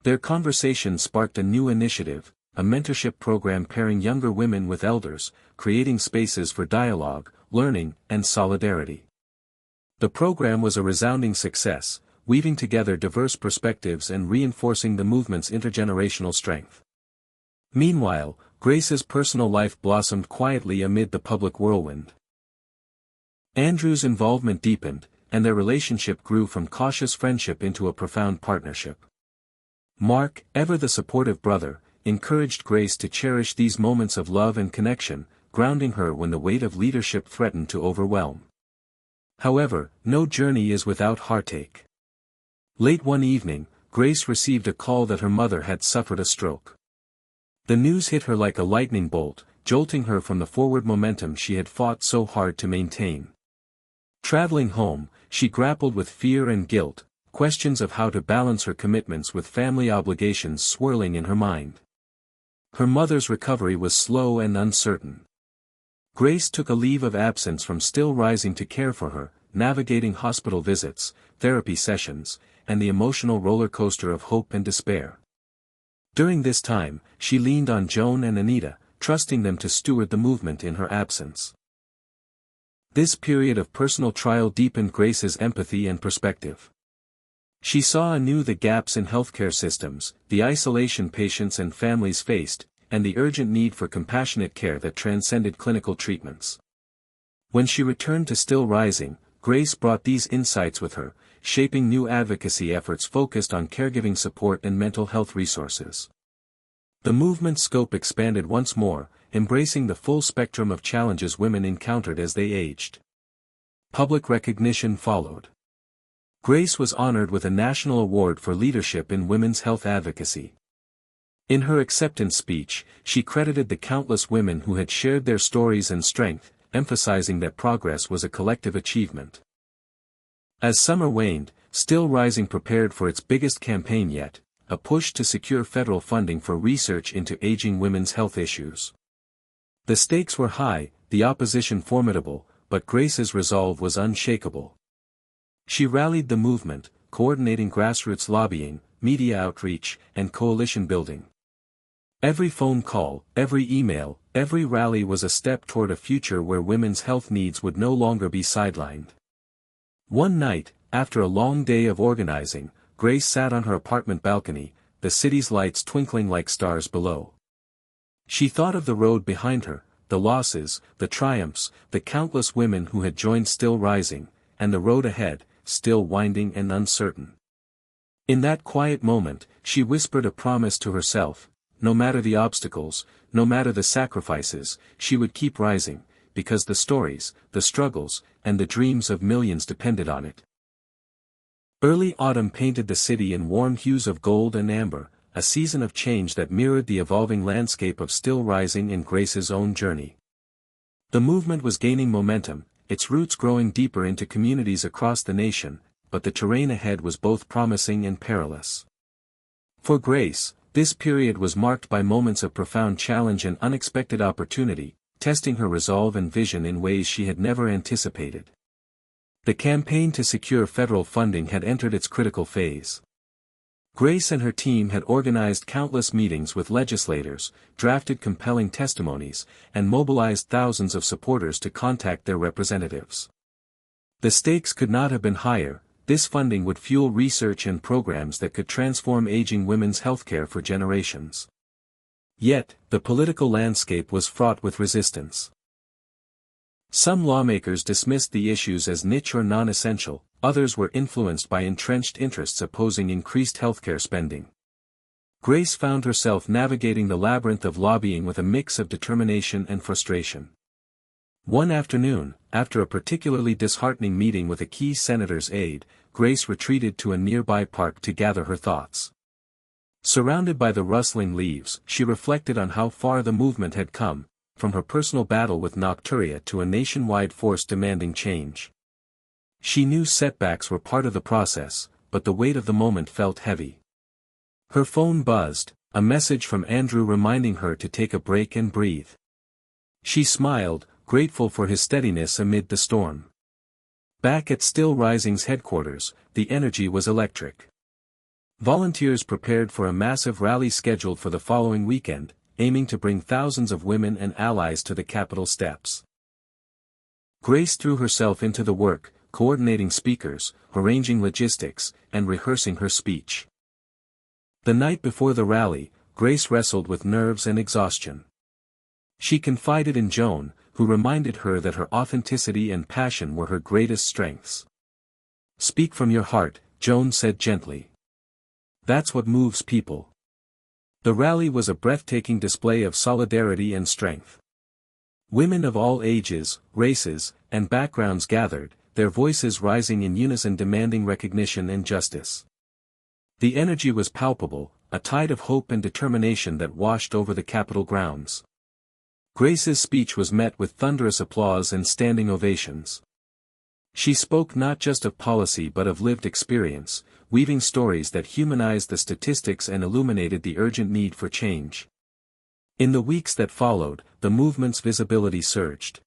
Their conversation sparked a new initiative, a mentorship program pairing younger women with elders, creating spaces for dialogue, learning, and solidarity. The program was a resounding success, weaving together diverse perspectives and reinforcing the movement's intergenerational strength. Meanwhile, Grace's personal life blossomed quietly amid the public whirlwind. Andrew's involvement deepened, and their relationship grew from cautious friendship into a profound partnership. Mark, ever the supportive brother, encouraged Grace to cherish these moments of love and connection, grounding her when the weight of leadership threatened to overwhelm. However, no journey is without heartache. Late one evening, Grace received a call that her mother had suffered a stroke. The news hit her like a lightning bolt, jolting her from the forward momentum she had fought so hard to maintain. Traveling home, she grappled with fear and guilt, questions of how to balance her commitments with family obligations swirling in her mind. Her mother's recovery was slow and uncertain. Grace took a leave of absence from Still Rising to care for her, navigating hospital visits, therapy sessions, and the emotional roller coaster of hope and despair. During this time, she leaned on Joan and Anita, trusting them to steward the movement in her absence. This period of personal trial deepened Grace's empathy and perspective. She saw anew the gaps in healthcare systems, the isolation patients and families faced, and the urgent need for compassionate care that transcended clinical treatments. When she returned to Still Rising, Grace brought these insights with her, shaping new advocacy efforts focused on caregiving support and mental health resources. The movement's scope expanded once more, embracing the full spectrum of challenges women encountered as they aged. Public recognition followed. Grace was honored with a national award for leadership in women's health advocacy. In her acceptance speech, she credited the countless women who had shared their stories and strength, emphasizing that progress was a collective achievement. As summer waned, Still Rising prepared for its biggest campaign yet, a push to secure federal funding for research into aging women's health issues. The stakes were high, the opposition formidable, but Grace's resolve was unshakable. She rallied the movement, coordinating grassroots lobbying, media outreach, and coalition building. Every phone call, every email, every rally was a step toward a future where women's health needs would no longer be sidelined. One night, after a long day of organizing, Grace sat on her apartment balcony, the city's lights twinkling like stars below. She thought of the road behind her, the losses, the triumphs, the countless women who had joined Still Rising, and the road ahead, still winding and uncertain. In that quiet moment, she whispered a promise to herself: no matter the obstacles, no matter the sacrifices, she would keep rising, because the stories, the struggles, and the dreams of millions depended on it. Early autumn painted the city in warm hues of gold and amber, a season of change that mirrored the evolving landscape of Still Rising in Grace's own journey. The movement was gaining momentum, its roots growing deeper into communities across the nation, but the terrain ahead was both promising and perilous. For Grace, this period was marked by moments of profound challenge and unexpected opportunity, testing her resolve and vision in ways she had never anticipated. The campaign to secure federal funding had entered its critical phase. Grace and her team had organized countless meetings with legislators, drafted compelling testimonies, and mobilized thousands of supporters to contact their representatives. The stakes could not have been higher. This funding would fuel research and programs that could transform aging women's healthcare for generations. Yet, the political landscape was fraught with resistance. Some lawmakers dismissed the issues as niche or non-essential, others were influenced by entrenched interests opposing increased healthcare spending. Grace found herself navigating the labyrinth of lobbying with a mix of determination and frustration. One afternoon, after a particularly disheartening meeting with a key senator's aide, Grace retreated to a nearby park to gather her thoughts. Surrounded by the rustling leaves, she reflected on how far the movement had come, from her personal battle with nocturia to a nationwide force demanding change. She knew setbacks were part of the process, but the weight of the moment felt heavy. Her phone buzzed, a message from Andrew reminding her to take a break and breathe. She smiled, grateful for his steadiness amid the storm. Back at Still Rising's headquarters, the energy was electric. Volunteers prepared for a massive rally scheduled for the following weekend, aiming to bring thousands of women and allies to the Capitol steps. Grace threw herself into the work, coordinating speakers, arranging logistics, and rehearsing her speech. The night before the rally, Grace wrestled with nerves and exhaustion. She confided in Joan, who reminded her that her authenticity and passion were her greatest strengths. "Speak from your heart," Joan said gently. "That's what moves people." The rally was a breathtaking display of solidarity and strength. Women of all ages, races, and backgrounds gathered, their voices rising in unison demanding recognition and justice. The energy was palpable, a tide of hope and determination that washed over the Capitol grounds. Grace's speech was met with thunderous applause and standing ovations. She spoke not just of policy but of lived experience, weaving stories that humanized the statistics and illuminated the urgent need for change. In the weeks that followed, the movement's visibility surged.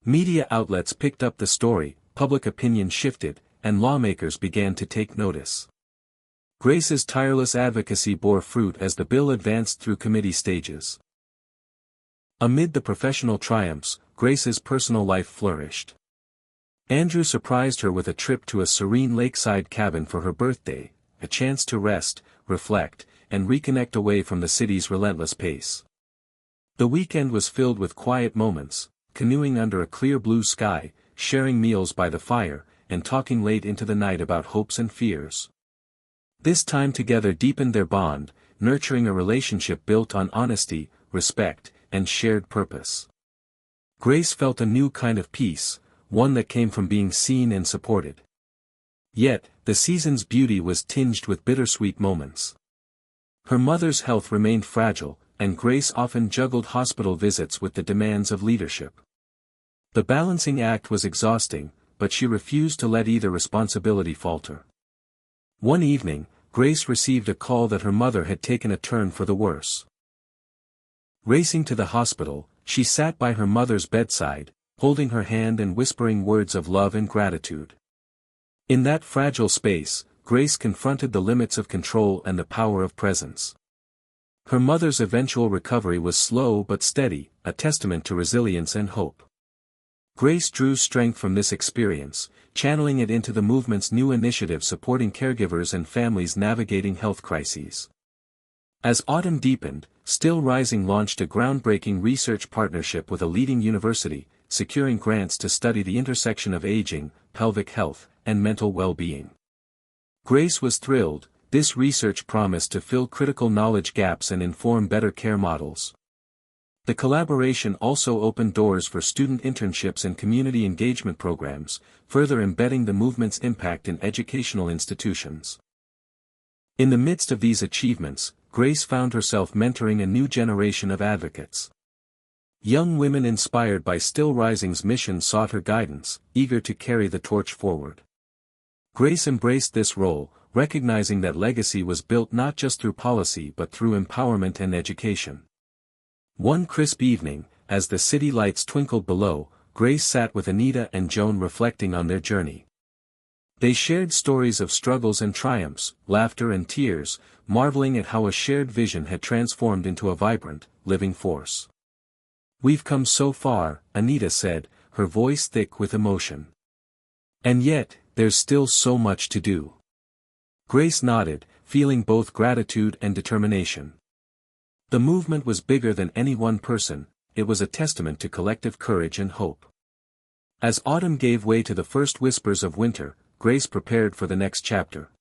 Media outlets picked up the story, public opinion shifted, and lawmakers began to take notice. Grace's tireless advocacy bore fruit as the bill advanced through committee stages. Amid the professional triumphs, Grace's personal life flourished. Andrew surprised her with a trip to a serene lakeside cabin for her birthday, a chance to rest, reflect, and reconnect away from the city's relentless pace. The weekend was filled with quiet moments, canoeing under a clear blue sky, sharing meals by the fire, and talking late into the night about hopes and fears. This time together deepened their bond, nurturing a relationship built on honesty, respect, and shared purpose. Grace felt a new kind of peace, one that came from being seen and supported. Yet, the season's beauty was tinged with bittersweet moments. Her mother's health remained fragile, and Grace often juggled hospital visits with the demands of leadership. The balancing act was exhausting, but she refused to let either responsibility falter. One evening, Grace received a call that her mother had taken a turn for the worse. Racing to the hospital, she sat by her mother's bedside, holding her hand and whispering words of love and gratitude. In that fragile space, Grace confronted the limits of control and the power of presence. Her mother's eventual recovery was slow but steady, a testament to resilience and hope. Grace drew strength from this experience, channeling it into the movement's new initiative supporting caregivers and families navigating health crises. As autumn deepened, Still Rising launched a groundbreaking research partnership with a leading university, securing grants to study the intersection of aging, pelvic health, and mental well-being. Grace was thrilled. This research promised to fill critical knowledge gaps and inform better care models. The collaboration also opened doors for student internships and community engagement programs, further embedding the movement's impact in educational institutions. In the midst of these achievements, Grace found herself mentoring a new generation of advocates. Young women inspired by Still Rising's mission sought her guidance, eager to carry the torch forward. Grace embraced this role, recognizing that legacy was built not just through policy but through empowerment and education. One crisp evening, as the city lights twinkled below, Grace sat with Anita and Joan reflecting on their journey. They shared stories of struggles and triumphs, laughter and tears, marveling at how a shared vision had transformed into a vibrant, living force. "We've come so far," Anita said, her voice thick with emotion. "And yet, there's still so much to do." Grace nodded, feeling both gratitude and determination. The movement was bigger than any one person, it was a testament to collective courage and hope. As autumn gave way to the first whispers of winter, Grace prepared for the next chapter.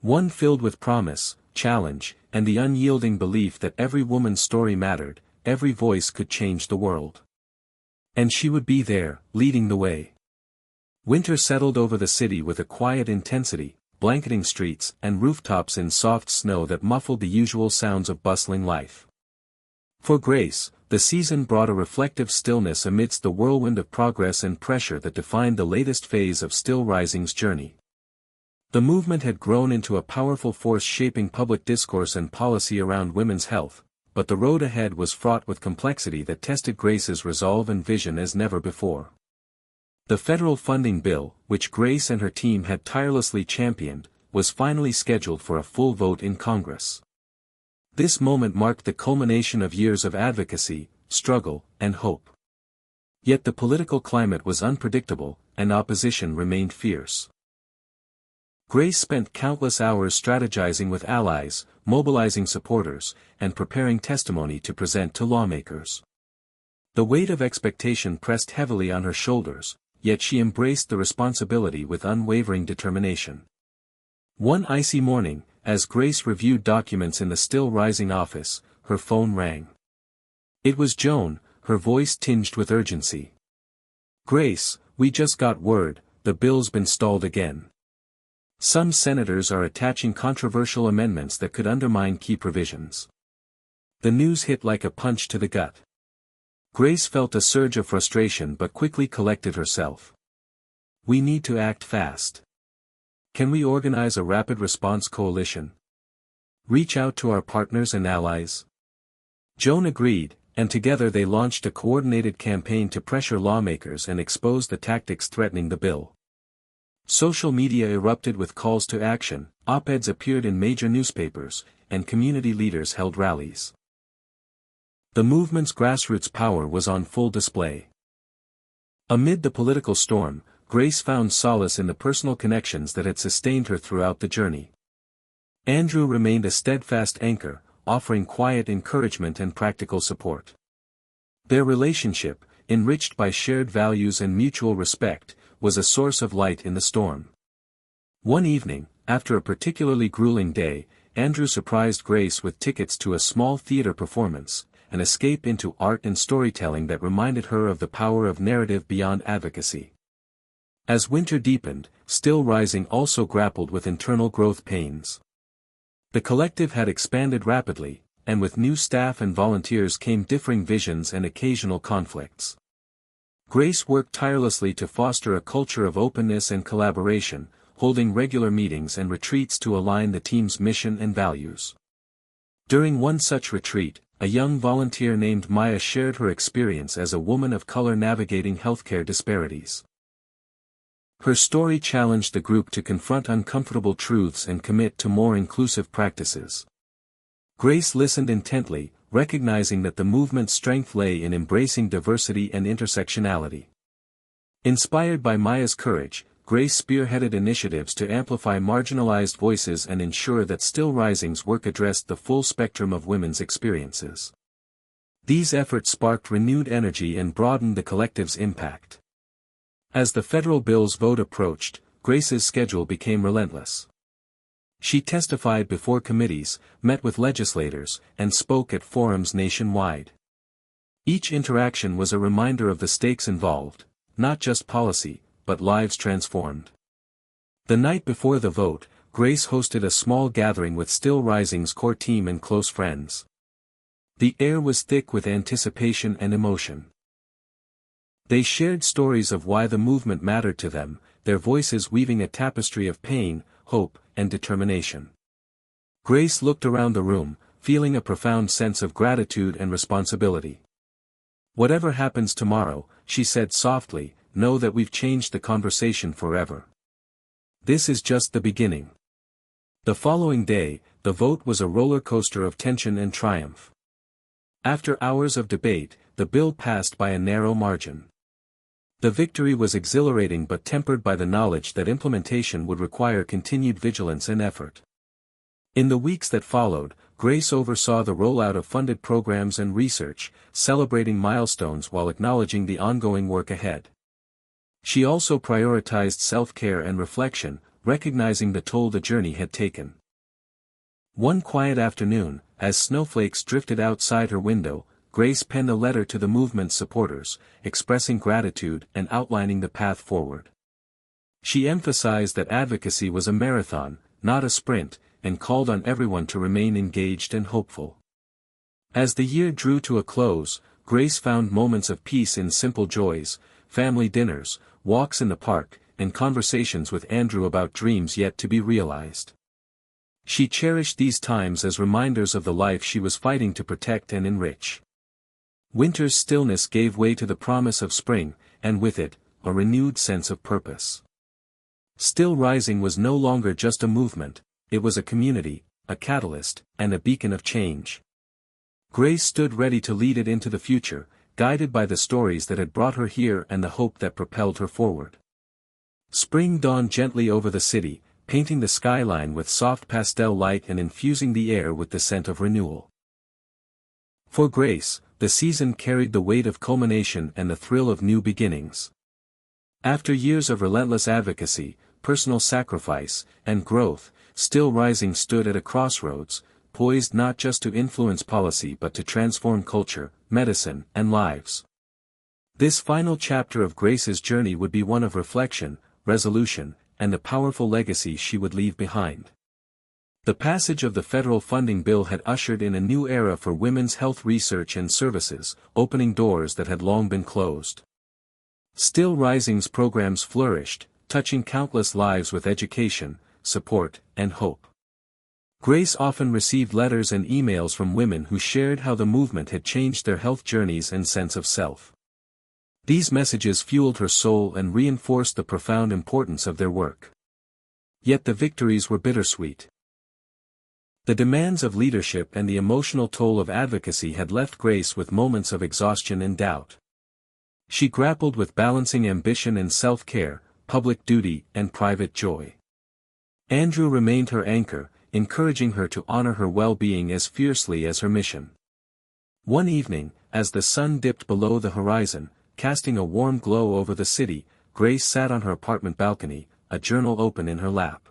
One filled with promise, challenge, and the unyielding belief that every woman's story mattered, every voice could change the world. And she would be there, leading the way. Winter settled over the city with a quiet intensity, blanketing streets and rooftops in soft snow that muffled the usual sounds of bustling life. For Grace, the season brought a reflective stillness amidst the whirlwind of progress and pressure that defined the latest phase of Still Rising's journey. The movement had grown into a powerful force shaping public discourse and policy around women's health, but the road ahead was fraught with complexity that tested Grace's resolve and vision as never before. The federal funding bill, which Grace and her team had tirelessly championed, was finally scheduled for a full vote in Congress. This moment marked the culmination of years of advocacy, struggle, and hope. Yet the political climate was unpredictable, and opposition remained fierce. Grace spent countless hours strategizing with allies, mobilizing supporters, and preparing testimony to present to lawmakers. The weight of expectation pressed heavily on her shoulders, yet she embraced the responsibility with unwavering determination. One icy morning, as Grace reviewed documents in the Still Rising office, her phone rang. It was Joan, her voice tinged with urgency. "Grace, we just got word, the bill's been stalled again. Some senators are attaching controversial amendments that could undermine key provisions." The news hit like a punch to the gut. Grace felt a surge of frustration but quickly collected herself. "We need to act fast. Can we organize a rapid response coalition? Reach out to our partners and allies?" Joan agreed, and together they launched a coordinated campaign to pressure lawmakers and expose the tactics threatening the bill. Social media erupted with calls to action, op-eds appeared in major newspapers, and community leaders held rallies. The movement's grassroots power was on full display. Amid the political storm, Grace found solace in the personal connections that had sustained her throughout the journey. Andrew remained a steadfast anchor, offering quiet encouragement and practical support. Their relationship, enriched by shared values and mutual respect, was a source of light in the storm. One evening, after a particularly grueling day, Andrew surprised Grace with tickets to a small theater performance, an escape into art and storytelling that reminded her of the power of narrative beyond advocacy. As winter deepened, Still Rising also grappled with internal growth pains. The collective had expanded rapidly, and with new staff and volunteers came differing visions and occasional conflicts. Grace worked tirelessly to foster a culture of openness and collaboration, holding regular meetings and retreats to align the team's mission and values. During one such retreat, a young volunteer named Maya shared her experience as a woman of color navigating healthcare disparities. Her story challenged the group to confront uncomfortable truths and commit to more inclusive practices. Grace listened intently, recognizing that the movement's strength lay in embracing diversity and intersectionality. Inspired by Maya's courage, Grace spearheaded initiatives to amplify marginalized voices and ensure that Still Rising's work addressed the full spectrum of women's experiences. These efforts sparked renewed energy and broadened the collective's impact. As the federal bill's vote approached, Grace's schedule became relentless. She testified before committees, met with legislators, and spoke at forums nationwide. Each interaction was a reminder of the stakes involved, not just policy, but lives transformed. The night before the vote, Grace hosted a small gathering with Still Rising's core team and close friends. The air was thick with anticipation and emotion. They shared stories of why the movement mattered to them, their voices weaving a tapestry of pain, hope, and determination. Grace looked around the room, feeling a profound sense of gratitude and responsibility. "Whatever happens tomorrow," she said softly, "know that we've changed the conversation forever. This is just the beginning." The following day, the vote was a roller coaster of tension and triumph. After hours of debate, the bill passed by a narrow margin. The victory was exhilarating but tempered by the knowledge that implementation would require continued vigilance and effort. In the weeks that followed, Grace oversaw the rollout of funded programs and research, celebrating milestones while acknowledging the ongoing work ahead. She also prioritized self-care and reflection, recognizing the toll the journey had taken. One quiet afternoon, as snowflakes drifted outside her window, Grace penned a letter to the movement's supporters, expressing gratitude and outlining the path forward. She emphasized that advocacy was a marathon, not a sprint, and called on everyone to remain engaged and hopeful. As the year drew to a close, Grace found moments of peace in simple joys, family dinners, walks in the park, and conversations with Andrew about dreams yet to be realized. She cherished these times as reminders of the life she was fighting to protect and enrich. Winter's stillness gave way to the promise of spring, and with it, a renewed sense of purpose. Still Rising was no longer just a movement, it was a community, a catalyst, and a beacon of change. Grace stood ready to lead it into the future, guided by the stories that had brought her here and the hope that propelled her forward. Spring dawned gently over the city, painting the skyline with soft pastel light and infusing the air with the scent of renewal. For Grace, the season carried the weight of culmination and the thrill of new beginnings. After years of relentless advocacy, personal sacrifice, and growth, Still Rising stood at a crossroads, poised not just to influence policy but to transform culture, medicine, and lives. This final chapter of Grace's journey would be one of reflection, resolution, and the powerful legacy she would leave behind. The passage of the federal funding bill had ushered in a new era for women's health research and services, opening doors that had long been closed. Still Rising's programs flourished, touching countless lives with education, support, and hope. Grace often received letters and emails from women who shared how the movement had changed their health journeys and sense of self. These messages fueled her soul and reinforced the profound importance of their work. Yet the victories were bittersweet. The demands of leadership and the emotional toll of advocacy had left Grace with moments of exhaustion and doubt. She grappled with balancing ambition and self-care, public duty and private joy. Andrew remained her anchor, encouraging her to honor her well-being as fiercely as her mission. One evening, as the sun dipped below the horizon, casting a warm glow over the city, Grace sat on her apartment balcony, a journal open in her lap.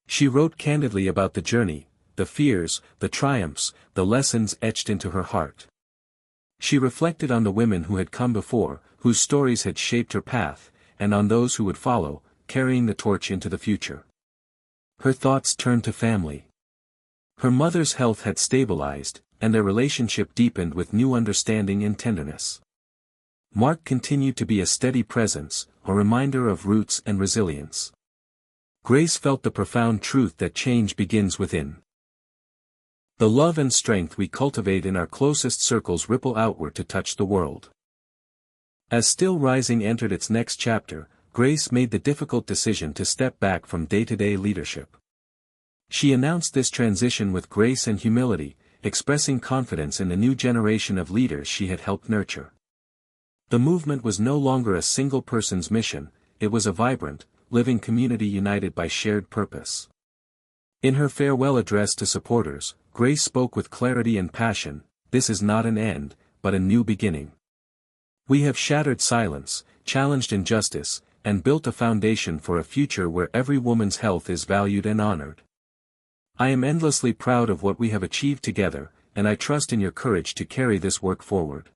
She wrote candidly about the journey, the fears, the triumphs, the lessons etched into her heart. She reflected on the women who had come before, whose stories had shaped her path, and on those who would follow, carrying the torch into the future. Her thoughts turned to family. Her mother's health had stabilized, and their relationship deepened with new understanding and tenderness. Mark continued to be a steady presence, a reminder of roots and resilience. Grace felt the profound truth that change begins within. The love and strength we cultivate in our closest circles ripple outward to touch the world. As Still Rising entered its next chapter, Grace made the difficult decision to step back from day-to-day leadership. She announced this transition with grace and humility, expressing confidence in the new generation of leaders she had helped nurture. The movement was no longer a single person's mission, it was a vibrant, living community united by shared purpose. In her farewell address to supporters, Grace spoke with clarity and passion, "This is not an end, but a new beginning. We have shattered silence, challenged injustice, and built a foundation for a future where every woman's health is valued and honored. I am endlessly proud of what we have achieved together, and I trust in your courage to carry this work forward."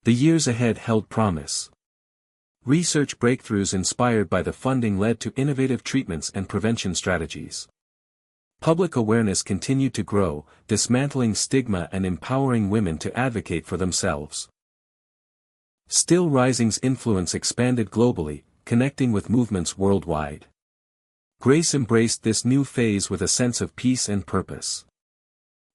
The years ahead held promise. Research breakthroughs inspired by the funding led to innovative treatments and prevention strategies. Public awareness continued to grow, dismantling stigma and empowering women to advocate for themselves. Still Rising's influence expanded globally, connecting with movements worldwide. Grace embraced this new phase with a sense of peace and purpose.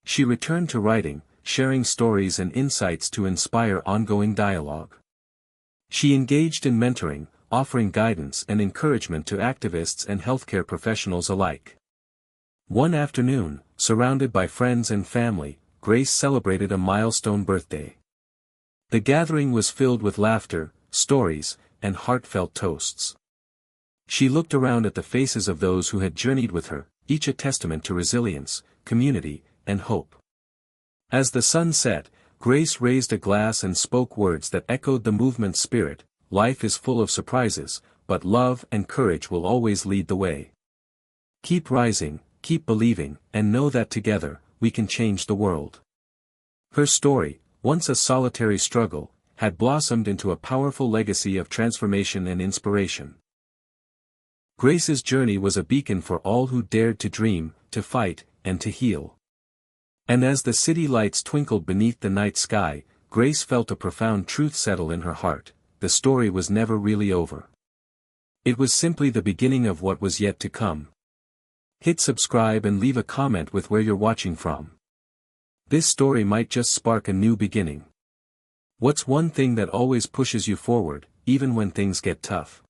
She returned to writing, sharing stories and insights to inspire ongoing dialogue. She engaged in mentoring, offering guidance and encouragement to activists and healthcare professionals alike. One afternoon, surrounded by friends and family, Grace celebrated a milestone birthday. The gathering was filled with laughter, stories, and heartfelt toasts. She looked around at the faces of those who had journeyed with her, each a testament to resilience, community, and hope. As the sun set, Grace raised a glass and spoke words that echoed the movement's spirit: "Life is full of surprises, but love and courage will always lead the way. Keep rising, keep believing, and know that together, we can change the world." Her story, once a solitary struggle, had blossomed into a powerful legacy of transformation and inspiration. Grace's journey was a beacon for all who dared to dream, to fight, and to heal. And as the city lights twinkled beneath the night sky, Grace felt a profound truth settle in her heart: the story was never really over. It was simply the beginning of what was yet to come. Hit subscribe and leave a comment with where you're watching from. This story might just spark a new beginning. What's one thing that always pushes you forward, even when things get tough?